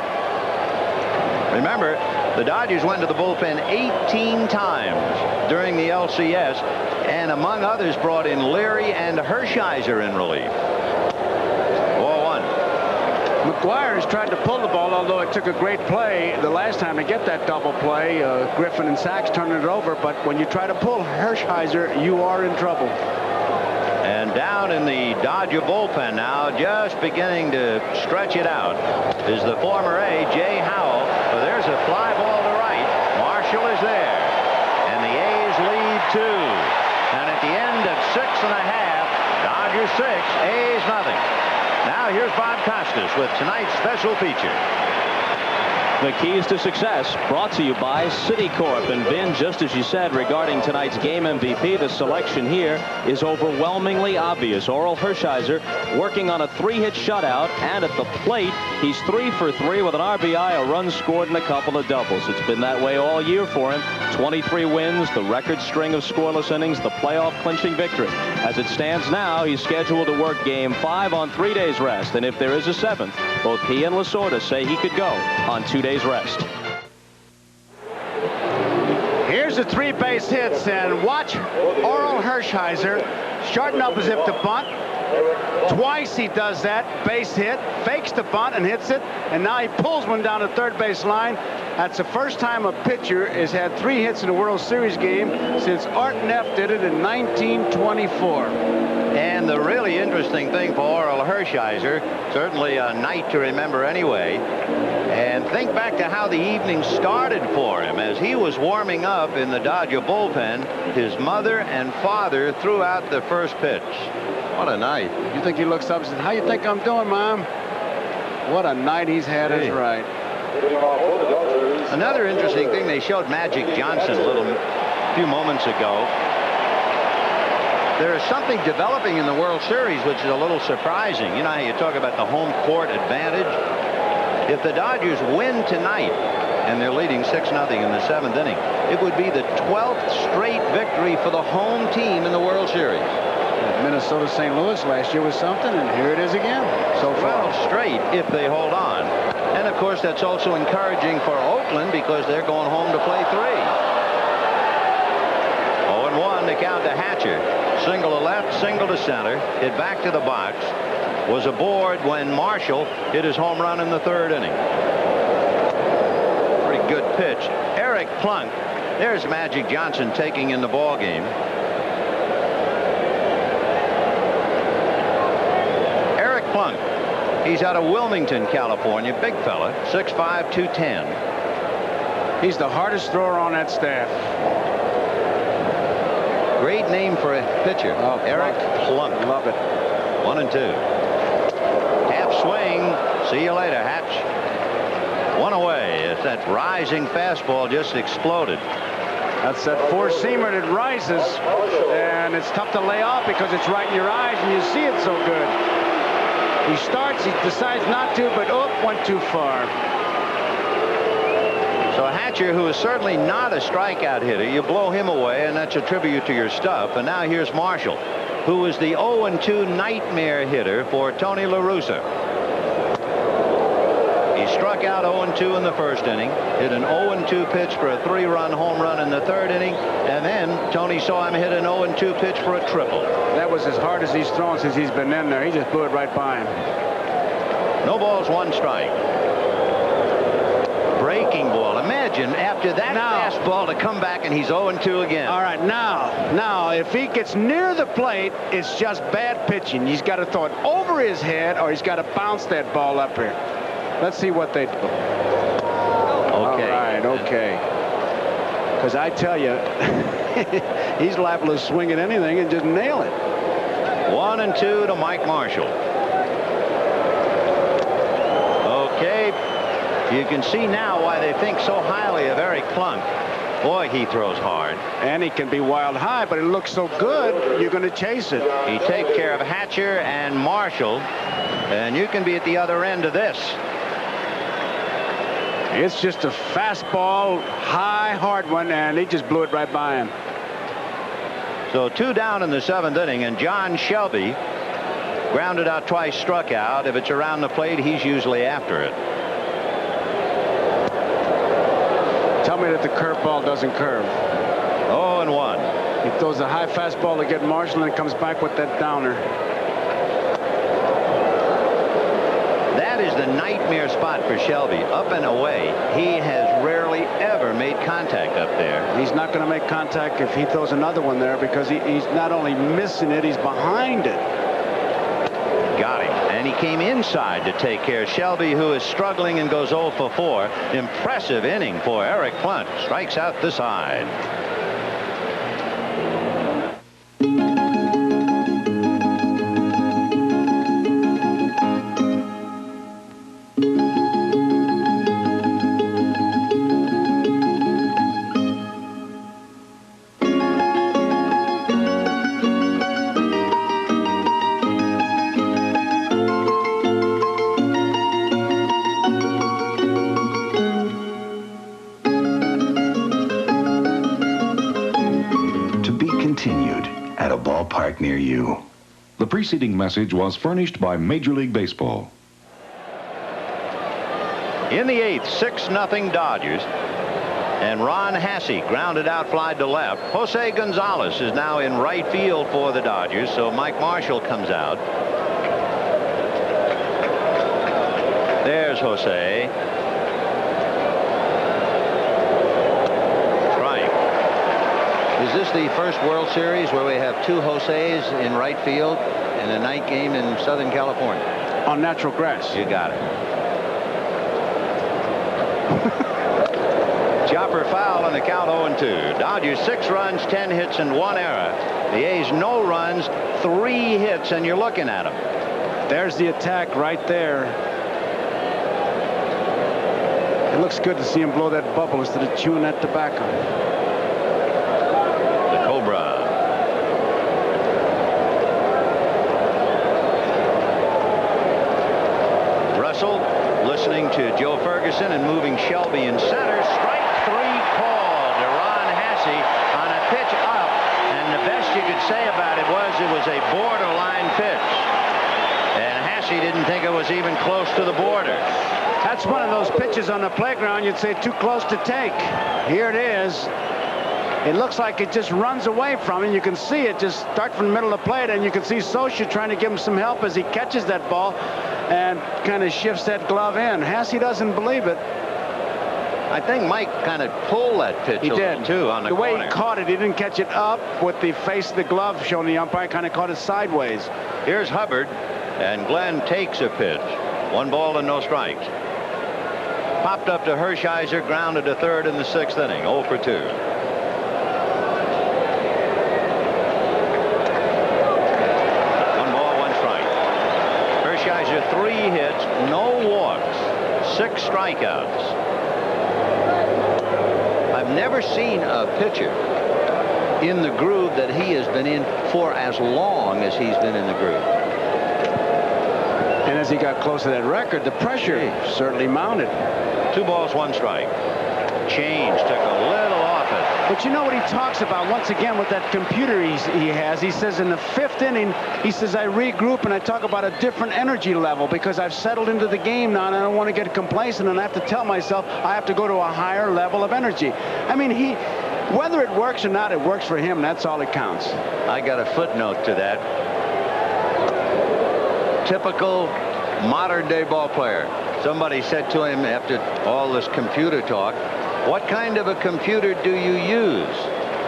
Remember, the Dodgers went to the bullpen 18 times during the LCS, and among others brought in Leary and Hershiser in relief. 4-1. McGuire has tried to pull the ball, although it took a great play the last time to get that double play. Griffin and Sachs turned it over, but when you try to pull Hershiser, you are in trouble. And down in the Dodger bullpen now, just beginning to stretch it out, is the former A, Jay Howell. But there's a fly ball to right. Marshall is there. And the A's lead 2. And at the end of 6 1/2, Dodgers 6, A's nothing. Now here's Bob Costas with tonight's special feature. The keys to success brought to you by Citicorp. And Vin, just as you said regarding tonight's game MVP, the selection here is overwhelmingly obvious. Orel Hershiser working on a 3-hit shutout, and at the plate he's 3 for 3 with an RBI, a run scored, and a couple of doubles. It's been that way all year for him. 23 wins, the record string of scoreless innings, the playoff clinching victory. As it stands now, he's scheduled to work game 5 on 3 days rest, and if there is a 7th, both he and Lasorda say he could go on 2 days rest. Here's the 3 base hits, and watch Orel Hershiser starting up as if to bunt. Twice he does that, base hit, fakes the bunt and hits it, and now he pulls one down the third base line. That's the first time a pitcher has had 3 hits in a World Series game since Art Neff did it in 1924. And the really interesting thing for Orel Hershiser, certainly a night to remember anyway, and think back to how the evening started for him. As he was warming up in the Dodger bullpen, his mother and father threw out the first pitch. What a night. You think he looks up and says, "How you think I'm doing, Mom?" What a night he's had is right. Another interesting thing, they showed Magic Johnson a few moments ago. There is something developing in the World Series which is a little surprising. You know how you talk about the home court advantage? If the Dodgers win tonight, and they're leading 6-0 in the 7th inning, it would be the 12th straight victory for the home team in the World Series. Minnesota St. Louis last year was something, and here it is again. So 12 straight if they hold on. And of course that's also encouraging for Oakland because they're going home to play 3. 0-1 to count to Hatcher. Single to left, single to center, hit back to the box, was aboard when Marshall hit his home run in the 3rd inning. Pretty good pitch. Eric Plunk. There's Magic Johnson taking in the ball game. Eric Plunk. He's out of Wilmington, California. Big fella, 6'5", 210. He's the hardest thrower on that staff. Great name for a pitcher. Oh, Eric Plunk. Love it. 1-2. Half swing. See you later, Hatch. One away. It's that rising fastball just exploded. That's that four-seamer that rises, and it's tough to lay off because it's right in your eyes, and you see it so good. He starts, he decides not to, but went too far. So Hatcher, who is certainly not a strikeout hitter, you blow him away, and that's a tribute to your stuff. And now here's Marshall, who is the 0-2 nightmare hitter for Tony La Russa. He struck out 0-2 in the first inning, hit an 0-2 pitch for a 3-run home run in the third inning, and then Tony saw him hit an 0-2 pitch for a triple. That was as hard as he's thrown since he's been in there. He just blew it right by him. No balls, 1 strike. Breaking ball. Imagine after that fastball to come back and he's 0-2 again. All right, now, if he gets near the plate, it's just bad pitching. He's got to throw it over his head, or he's got to bounce that ball up here. Let's see what they do. Okay. All right, okay. Because I tell you, he's liable to swing at anything and just nail it. 1-2 to Mike Marshall. Okay. You can see now why they think so highly of Eric Klunk. Boy, he throws hard. And he can be wild high, but it looks so good, you're going to chase it. He takes care of Hatcher and Marshall, and you can be at the other end of this. It's just a fastball, high, hard one, and he just blew it right by him. So 2 down in the 7th inning, and John Shelby grounded out twice, struck out. If it's around the plate, he's usually after it. Tell me that the curveball doesn't curve. 0-1. He throws a high fastball to get Marshall and comes back with that downer. That is the nightmare spot for Shelby. Up and away. He has rarely ever made contact up there. He's not going to make contact if he throws another one there, because he's not only missing it, he's behind it. Got him. And he came inside to take care of Shelby, who is struggling and goes 0 for 4. Impressive inning for Eric Klunk. Strikes out the side. Near you. The preceding message was furnished by Major League Baseball. In the 8th, 6-0 Dodgers. And Ron Hasse grounded out, fly to left. Jose Gonzalez is now in right field for the Dodgers, so Mike Marshall comes out. There's Jose. Is this the first World Series where we have 2 Jose's in right field in a night game in Southern California? On natural grass. You got it. Chopper foul on the count, 0-2. Dodgers 6 runs, 10 hits, and 1 error. The A's no runs, 3 hits, and you're looking at them. There's the attack right there. It looks good to see him blow that bubble instead of chewing that tobacco. Listening to Joe Ferguson and moving Shelby in center. Strike 3 called to Ron Hasse on a pitch up, and the best you could say about it was a borderline pitch, and Hasse didn't think it was even close to the border. That's one of those pitches on the playground you'd say too close to take. Here it is. It looks like it just runs away from him. You can see it just start from the middle of the plate, and you can see Socia trying to give him some help as he catches that ball and kind of shifts that glove in. Hasse doesn't believe it. I think Mike kind of pulled that pitch he a did. little too on the way corner. He caught it, he didn't catch it up with the face of the glove showing the umpire, kind of caught it sideways. Here's Hubbard, and Glenn takes a pitch. 1 ball and no strikes. Popped up to Hershiser, grounded to third in the 6th inning, 0 for 2. 3 hits, no walks, 6 strikeouts. I've never seen a pitcher in the groove that he has been in for as long as he's been in the groove. And as he got close to that record, the pressure certainly mounted. 2 balls, 1 strike. Change took a little off it. But you know what he talks about once again with that computer he has? He says in the 5th inning, he says, I regroup and I talk about a different energy level because I've settled into the game now and I don't want to get complacent and I have to tell myself I have to go to a higher level of energy. I mean, whether it works or not, it works for him. That's all that counts. I got a footnote to that. Typical modern-day ball player. Somebody said to him after all this computer talk, what kind of a computer do you use?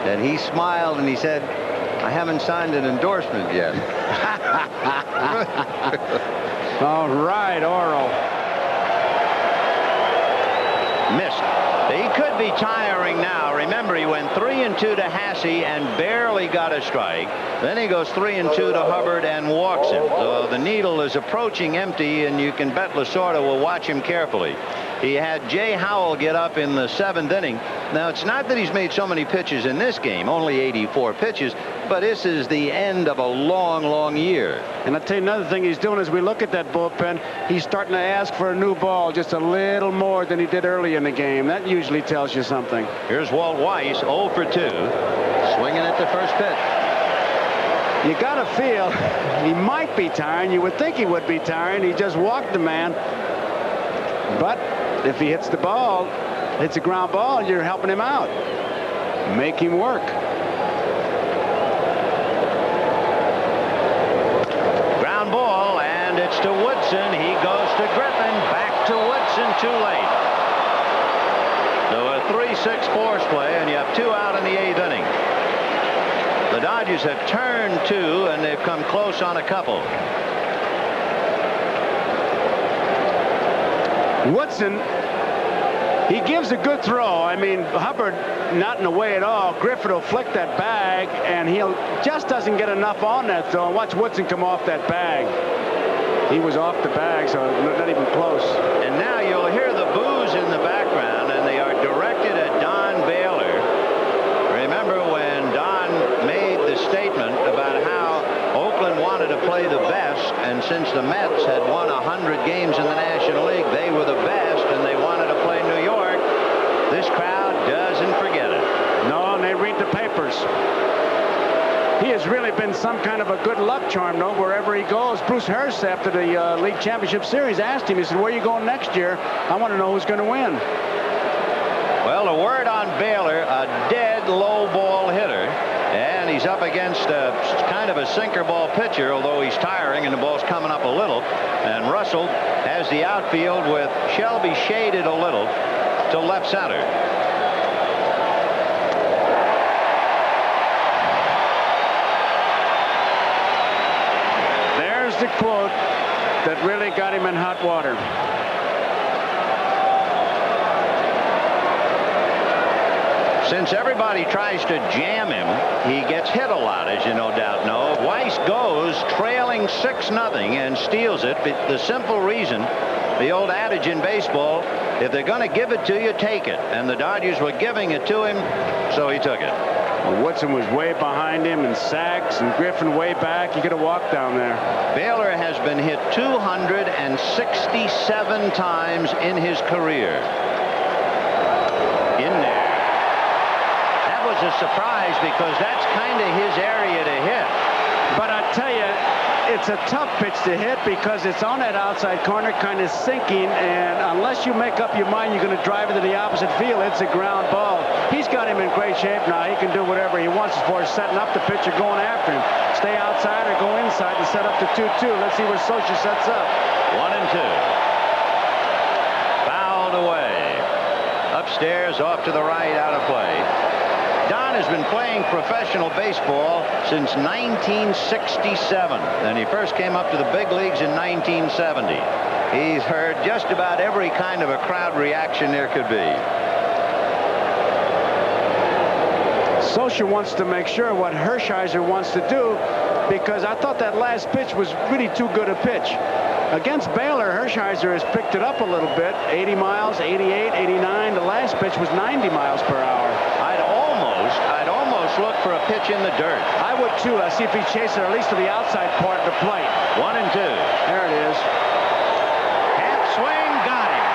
And he smiled and he said, I haven't signed an endorsement yet. All right, Orel. Missed. He could be tiring now. Remember, he went 3-2 to Hasse and barely got a strike. Then he goes 3-2 to Hubbard and walks him. So the needle is approaching empty, and you can bet Lasorda will watch him carefully. He had Jay Howell get up in the 7th inning. Now, it's not that he's made so many pitches in this game, only 84 pitches, but this is the end of a long, long year. And I'll tell you another thing he's doing as we look at that bullpen, he's starting to ask for a new ball just a little more than he did early in the game. That usually tells you something. Here's Walt Weiss, 0 for 2, swinging at the first pitch. You got to feel he might be tiring. You would think he would be tiring. He just walked the man. But if he hits the ball, hits a ground ball, you're helping him out. Make him work. Ground ball, and it's to Woodson. He goes to Griffin. Back to Woodson, too late. So a 3-6 force play, and you have 2 out in the 8th inning. The Dodgers have turned 2, and they've come close on a couple. Woodson, he gives a good throw. I mean, Hubbard not in the way at all. Griffin will flick that bag, and he'll just doesn't get enough on that throw. And watch Woodson come off that bag. He was off the bag, so not even close. And now you'll hear the boos in the background, and they are directed at Don Baylor. Remember when Don made the statement about how Oakland wanted to play the best, and since the Mets had won 100 games in the National League, they were the best, and they wanted to play New York. This crowd doesn't forget it. No, and they read the papers. He has really been some kind of a good luck charm, though, wherever he goes. Bruce Hurst, after the League Championship Series, asked him, he said, where are you going next year? I want to know who's going to win. Well, a word on Baylor, a dead low ball hitter. And he's up against kind of a sinker ball pitcher, although he's tiring and the ball's coming up a little. And Russell has the outfield with Shelby shaded a little to left center. There's the quote that really got him in hot water. Since everybody tries to jam him, he gets hit a lot, as you no doubt know. Weiss goes trailing 6-0 and steals it. But the simple reason, the old adage in baseball, if they're going to give it to you, take it. And the Dodgers were giving it to him, so he took it. Well, Woodson was way behind him, and Sachs and Griffin way back. He could have walked down there. Baylor has been hit 267 times in his career. In there. A surprise because that's kind of his area to hit. But I tell you, it's a tough pitch to hit because it's on that outside corner, kind of sinking, and unless you make up your mind you're going to drive it to the opposite field, it's a ground ball. He's got him in great shape now. He can do whatever he wants as far as setting up the pitcher going after him. Stay outside or go inside to set up the 2-2. Let's see where Socha sets up. 1-2. Fouled away. Upstairs, off to the right, out of play. Don has been playing professional baseball since 1967, and he first came up to the big leagues in 1970. He's heard just about every kind of a crowd reaction there could be. Socha wants to make sure what Hershiser wants to do, because I thought that last pitch was really too good a pitch. Against Baylor, Hershiser has picked it up a little bit. 80 miles, 88, 89. The last pitch was 90 miles per hour. I'd almost look for a pitch in the dirt. I would too. Let's see if he chases it at least to the outside part of the plate. 1-2. There it is. Half swing, got him.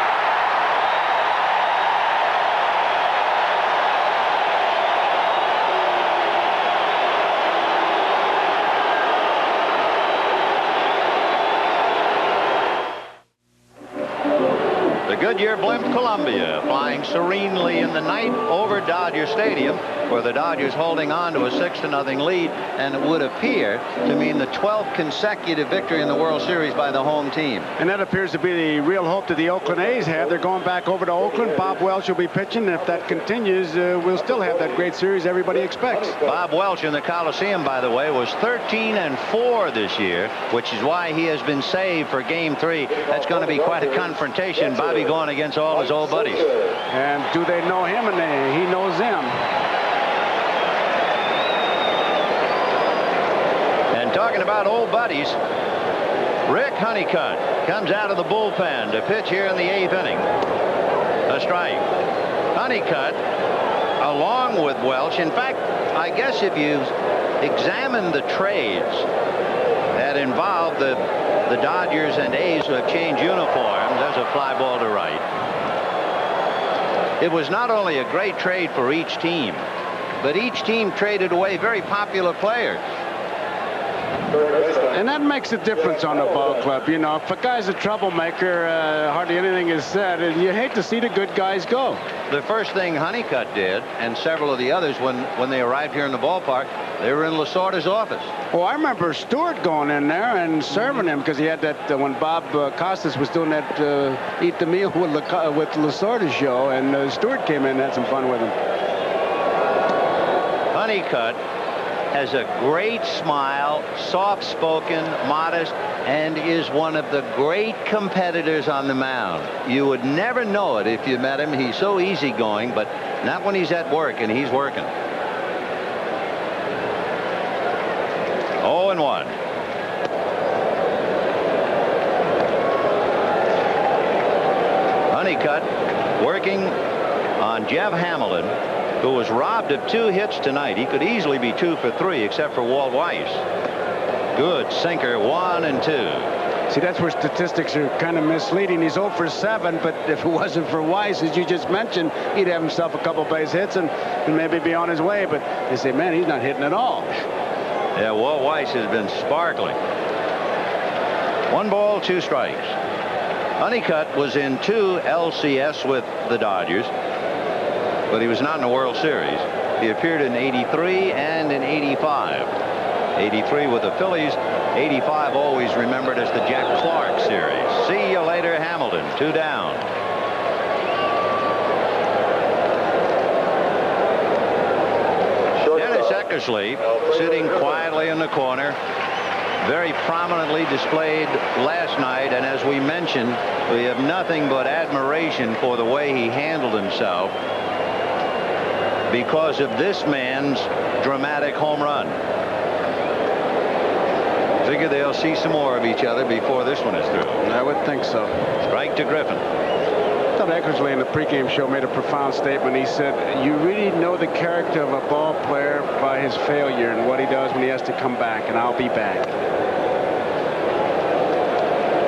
The Goodyear blimp Columbia flying serenely in the night over Dodger Stadium, where the Dodgers holding on to a 6-0 lead, and it would appear to mean the 12th consecutive victory in the World Series by the home team. And that appears to be the real hope that the Oakland A's have. They're going back over to Oakland. Bob Welch will be pitching, and if that continues, we'll still have that great series everybody expects. Bob Welch in the Coliseum, by the way, was 13-4 this year, which is why he has been saved for Game 3. That's going to be quite a confrontation. Bobby going against all his old buddies. And do they know him, and he knows them. And talking about old buddies, Rick Honeycutt comes out of the bullpen to pitch here in the 8th inning. A strike. Honeycutt, along with Welch. In fact, I guess if you examine the trades that involve the Dodgers and A's who have changed uniforms, there's a fly ball to right. It was not only a great trade for each team, but each team traded away very popular players. And that makes a difference on the ball club. You know, if a guy's a troublemaker, hardly anything is said, and you hate to see the good guys go. The first thing Honeycutt did, and several of the others, when they arrived here in the ballpark, they were in Lasorda's office. Oh, I remember Stewart going in there and serving him, because he had that when Bob Costas was doing that Eat the Meal with Lasorda's show, and Stewart came in and had some fun with him. Honeycutt has a great smile, soft-spoken, modest, and is one of the great competitors on the mound. You would never know it if you met him. He's so easygoing, but not when he's at work, and he's working. 0-1. Honeycutt working on Jeff Hamilton, who was robbed of 2 hits tonight. He could easily be 2 for 3, except for Walt Weiss. Good sinker, 1 and 2. See, that's where statistics are kind of misleading. He's 0 for 7, but if it wasn't for Weiss, as you just mentioned, he'd have himself a couple base hits and maybe be on his way. But they say, man, he's not hitting at all. Yeah, Walt Weiss has been sparkling. 1 ball, 2 strikes. Honeycutt was in 2 LCS with the Dodgers, but he was not in the World Series. He appeared in 83 and in 85. 83 with the Phillies, 85 always remembered as the Jack Clark series. See you later, Hamilton. 2 down. Dennis Eckersley sitting quietly in the corner, very prominently displayed last night, and as we mentioned, we have nothing but admiration for the way he handled himself because of this man's dramatic home run. Figure they'll see some more of each other before this one is through. I would think so. Strike to Griffin. I thought Eckersley in the pregame show made a profound statement. He said, you really know the character of a ball player by his failure and what he does when he has to come back, and I'll be back.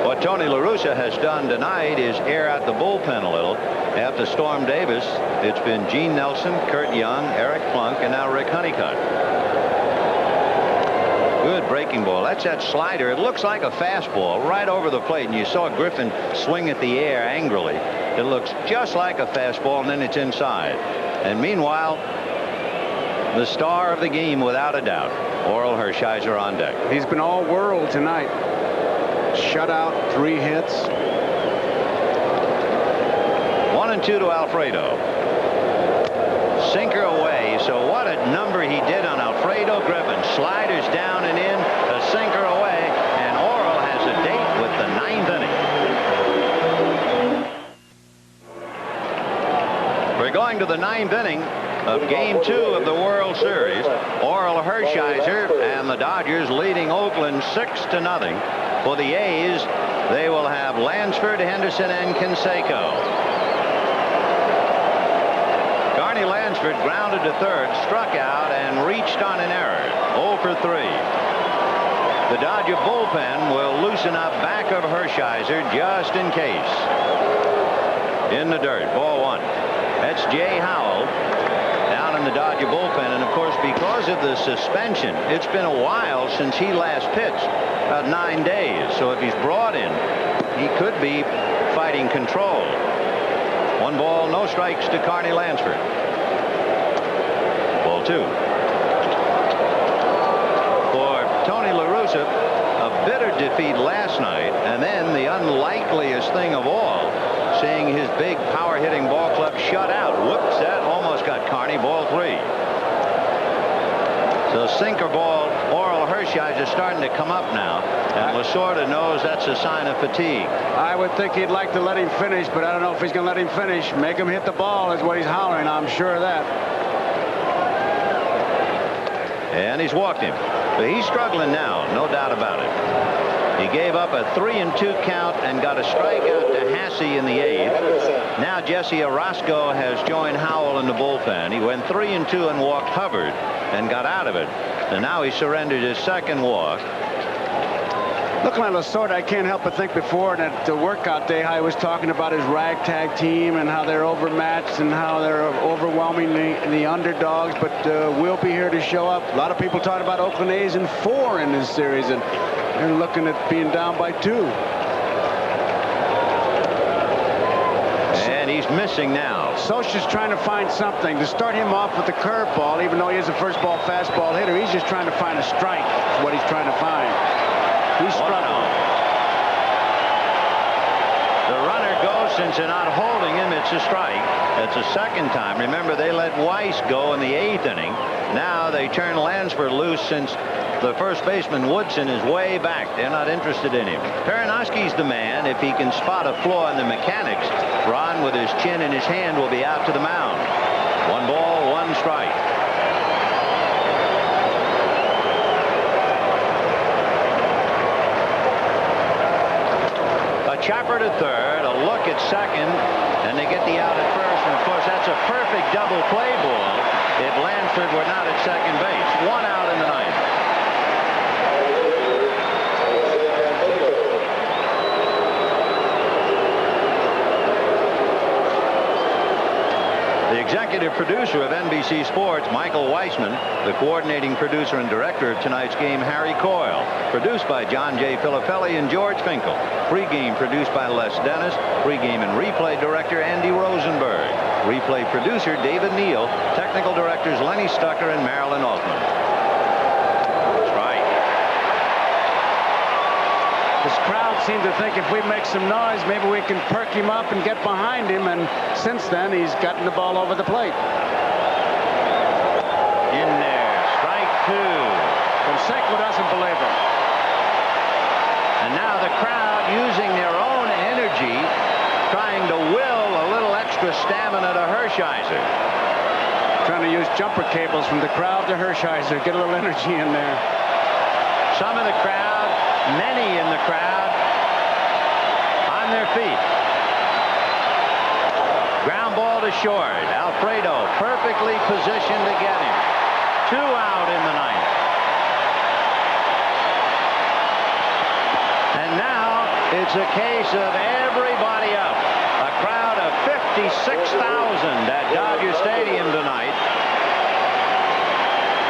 What Tony La Russa has done tonight is air out the bullpen a little. After Storm Davis, it's been Gene Nelson, Kurt Young, Eric Plunk, and now Rick Honeycutt. Good breaking ball. That's that slider. It looks like a fastball right over the plate, and you saw Griffin swing at the air angrily. It looks just like a fastball, and then it's inside. And meanwhile, the star of the game, without a doubt, Orel Hershiser on deck. He's been all world tonight. Shutout, 3 hits. 1 and 2 to Alfredo. Sinker away. So what a number he did on Alfredo Griffin. Sliders down and in, a sinker away, and Orel has a date with the 9th inning. We're going to the 9th inning of Game 2 of the World Series. Orel Hershiser and the Dodgers leading Oakland 6-0. For the A's, they will have Lansford, Henderson, and Canseco. Carney Lansford grounded to third, struck out, and reached on an error. 0 for 3. The Dodger bullpen will loosen up back of Hershiser just in case. In the dirt, ball 1. That's Jay Howell down in the Dodger bullpen. And, of course, because of the suspension, it's been a while since he last pitched, about 9 days. So if he's brought in, he could be fighting control. 1 ball, no strikes to Carney Lansford. Ball 2. For Tony La Russa, a bitter defeat last night, and then the unlikeliest thing of all, seeing his big power-hitting ball club shut out. Whoops, that almost got Carney. Ball 3. So sinker ball, Orel Hershiser is starting to come up now, and Lasorda knows that's a sign of fatigue. I would think he'd like to let him finish, but I don't know if he's going to let him finish. Make him hit the ball is what he's hollering. I'm sure of that. And he's walked him. But he's struggling now, no doubt about it. He gave up a 3-2 count and got a strikeout to Hasse in the 8th. Now Jesse Orozco has joined Howell in the bullpen. He went 3-2 and walked Hubbard and got out of it. And now he surrendered his second walk. Looking at Lasorda, I can't help but think before that the workout day, how he was talking about his ragtag team and how they're overmatched and how they're overwhelming the underdogs, but we'll be here to show up. A lot of people talking about Oakland A's in 4 in this series, and they're looking at being down by 2. And he's missing now. Socha's trying to find something to start him off with the curveball, even though he is a first ball fastball hitter. He's just trying to find a strike. That's what he's trying to find. He's struggling. The runner goes. Since they're not holding him, it's a strike. It's a second time. Remember, they let Weiss go in the 8th inning. Now they turn Lansford loose since the first baseman Woodson is way back. They're not interested in him. Perinoski's the man. If he can spot a flaw in the mechanics, Ron with his chin in his hand will be out to the mound. 1 ball, 1 strike. Chopper to third, a look at second, and they get the out at first. And of course, that's a perfect double play ball if Lansford were not at second base. 1 out in the 9th. The executive producer of NBC Sports, Michael Weissman, the coordinating producer and director of tonight's game, Harry Coyle. Produced by John J. Filifelli and George Finkel. Pregame produced by Les Dennis. Pregame and replay director Andy Rosenberg. Replay producer David Neal. Technical directors Lenny Stucker and Marilyn Altman. Strike. This crowd seemed to think if we make some noise, maybe we can perk him up and get behind him. And since then, he's gotten the ball over the plate. In there. Strike 2. Canseco doesn't believe it. And now the crowd using their own energy, trying to will a little extra stamina to Hershiser. Trying to use jumper cables from the crowd to Hershiser. Get a little energy in there. Some of the crowd, many in the crowd, on their feet. Ground ball to short. Alfredo perfectly positioned to get him. 2 out in the 9th. And now it's a case of everybody up. A crowd of 56,000 at Dodger Stadium tonight.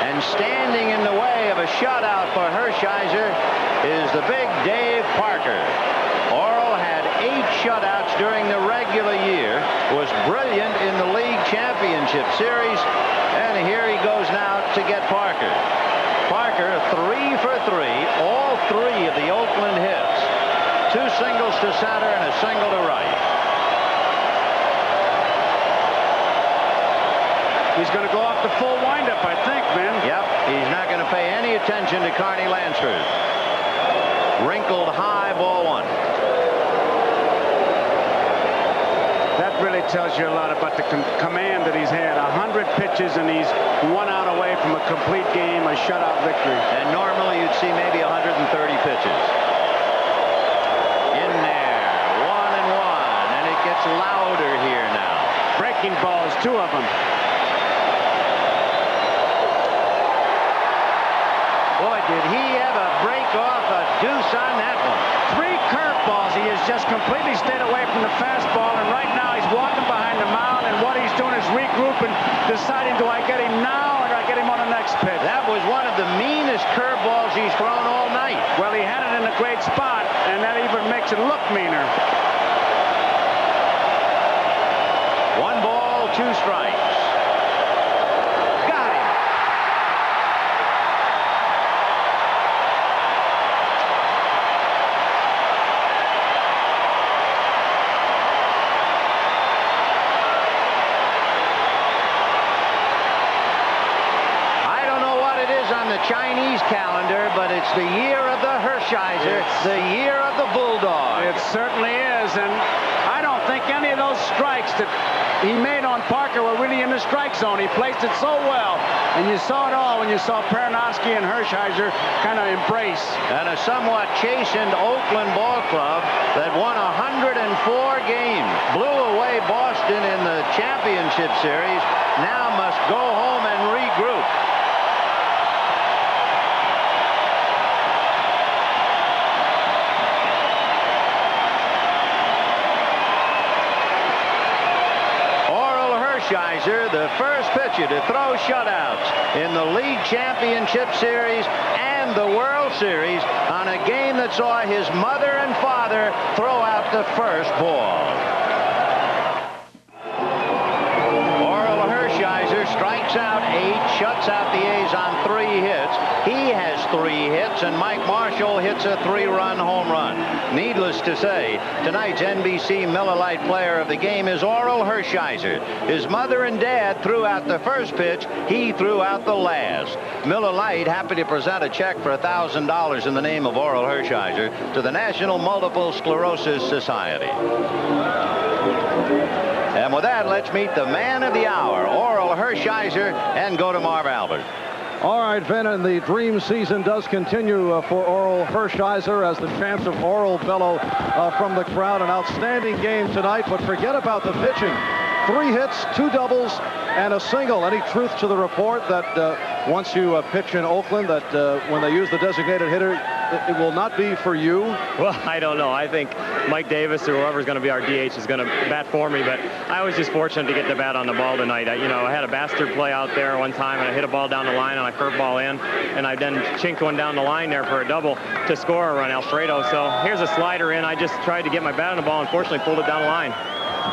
And standing in the way of a shutout for Hershiser is the big Dave Parker. Orel had 8 shutouts during the regular year, was brilliant in the league championship series, and here he goes now to get Parker. Parker 3 for 3, all 3 of the Oakland hits. 2 singles to center and a single to right. He's going to go off the full windup, I think, Ben. Yep, he's not going to pay any attention to Carney Lansford. Wrinkled high, ball 1. That really tells you a lot about the command that he's had. 100 pitches, and he's 1 out away from a complete game, a shutout victory. And normally you'd see maybe 130 pitches. In 2 of them. Boy, did he ever break off a deuce on that one. 3 curveballs. He has just completely stayed away from the fastball, and right now he's walking behind the mound, and what he's doing is regrouping, deciding, do I get him now or do I get him on the next pitch? That was one of the meanest curveballs he's thrown all night. Well, he had it in a great spot, and that even makes it look meaner. 1 ball, 2 strikes. Got him. I don't know what it is on the Chinese calendar, but it's the year of the Hershiser, the year of the Bulldog. It certainly is, and I don't think any of those strikes that he made on Parker were really in the strike zone. He placed it so well, and you saw it all when you saw Peranowski and Hershiser kind of embrace. And a somewhat chastened Oakland ball club that won 104 games, blew away Boston in the championship series, now must go home and regroup. The first pitcher to throw shutouts in the league championship series and the World Series on a game that saw his mother and father throw out the first ball. Orel Hershiser strikes out 8, shuts out the A's on 3 hits. He has 3 hits, and Mike Marshall hits a 3-run home run. Needless to say, tonight's NBC Miller Lite player of the game is Orel Hershiser. His mother and dad threw out the first pitch. He threw out the last. Miller Lite happy to present a check for $1,000 in the name of Orel Hershiser to the National Multiple Sclerosis Society. And with that, let's meet the man of the hour, Orel Hershiser, and go to Marv Albert. All right, Vin, and the dream season does continue for Orel Hershiser as the chants of Orel bellow from the crowd. An outstanding game tonight, but forget about the pitching. 3 hits, 2 doubles, and a single. Any truth to the report that once you pitch in Oakland, that when they use the designated hitter, it will not be for you? Well, I don't know. I think Mike Davis or whoever's going to be our DH is going to bat for me, but I was just fortunate to get the bat on the ball tonight. I had a bastard play out there one time, and I hit a ball down the line, and I curveball in, and I then chinked one down the line there for a double to score a run, Alfredo. So here's a slider in. I just tried to get my bat on the ball, and fortunately pulled it down the line.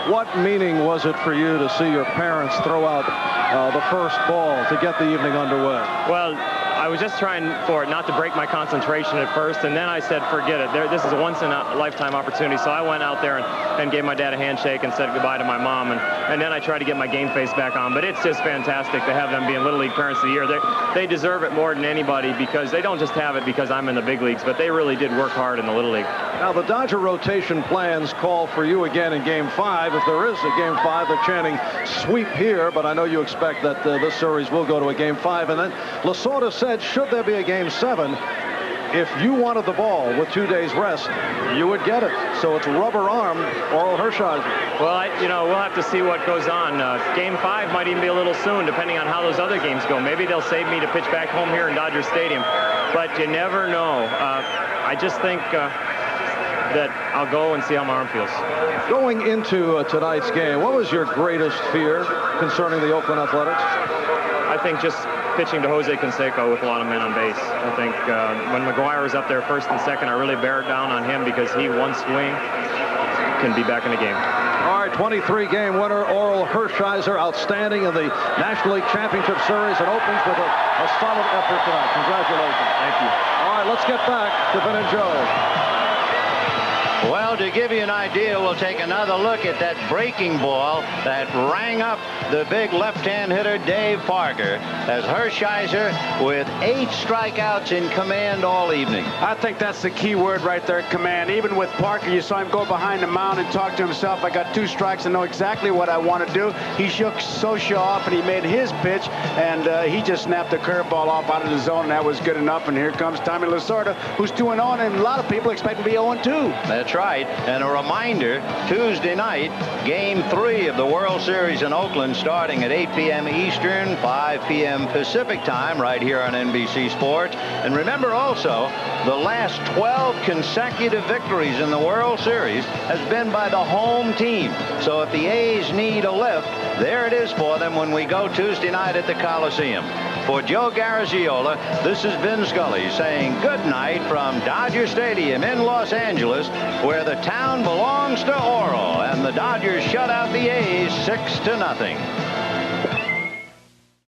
What meaning was it for you to see your parents throw out the first ball to get the evening underway? Well, I was just trying for it not to break my concentration at first, and then I said, forget it. This is a once-in-a-lifetime opportunity. So I went out there and gave my dad a handshake and said goodbye to my mom, and then I tried to get my game face back on. But it's just fantastic to have them being Little League Parents of the Year. They deserve it more than anybody because they don't just have it because I'm in the big leagues, but they really did work hard in the Little League. Now, the Dodger rotation plans call for you again in Game 5. If there is a Game 5, they're chanting sweep here, but I know you expect that this series will go to a Game 5. And then Lasorda said, should there be a Game 7, if you wanted the ball with 2 days rest, you would get it. So it's rubber arm Orel Hershiser. Well, we'll have to see what goes on. Game 5 might even be a little soon, depending on how those other games go. Maybe they'll save me to pitch back home here in Dodger Stadium, but you never know. I just think that I'll go and see how my arm feels. Going into tonight's game, what was your greatest fear concerning the Oakland Athletics? I think just pitching to Jose Canseco with a lot of men on base. I think when McGuire was up there first and second, I really bared down on him because he, one swing, can be back in the game. All right, 23-game winner Orel Hershiser, outstanding in the National League Championship Series, and opens with a solid effort tonight. Congratulations. Thank you. All right, let's get back to Vin and Joe. Well, to give you an idea, we'll take another look at that breaking ball that rang up the big left-hand hitter Dave Parker as Hershiser with 8 strikeouts in command all evening. I think that's the key word right there, command. Even with Parker, you saw him go behind the mound and talk to himself. I got 2 strikes and know exactly what I want to do. He shook Socia off and he made his pitch, and he just snapped the curveball off out of the zone, and that was good enough. And here comes Tommy Lasorda, who's 2-0, and a lot of people expect him to be 0-2. That's right. And a reminder, Tuesday night, Game 3 of the World Series in Oakland starting at 8 p.m. Eastern, 5 p.m. Pacific time, right here on NBC Sports. And remember also, the last 12 consecutive victories in the World Series has been by the home team. So if the A's need a lift, there it is for them when we go Tuesday night at the Coliseum. For Joe Garagiola, this is Vin Scully saying good night from Dodger Stadium in Los Angeles, where the town belongs to Orel, and the Dodgers shut out the A's 6-0.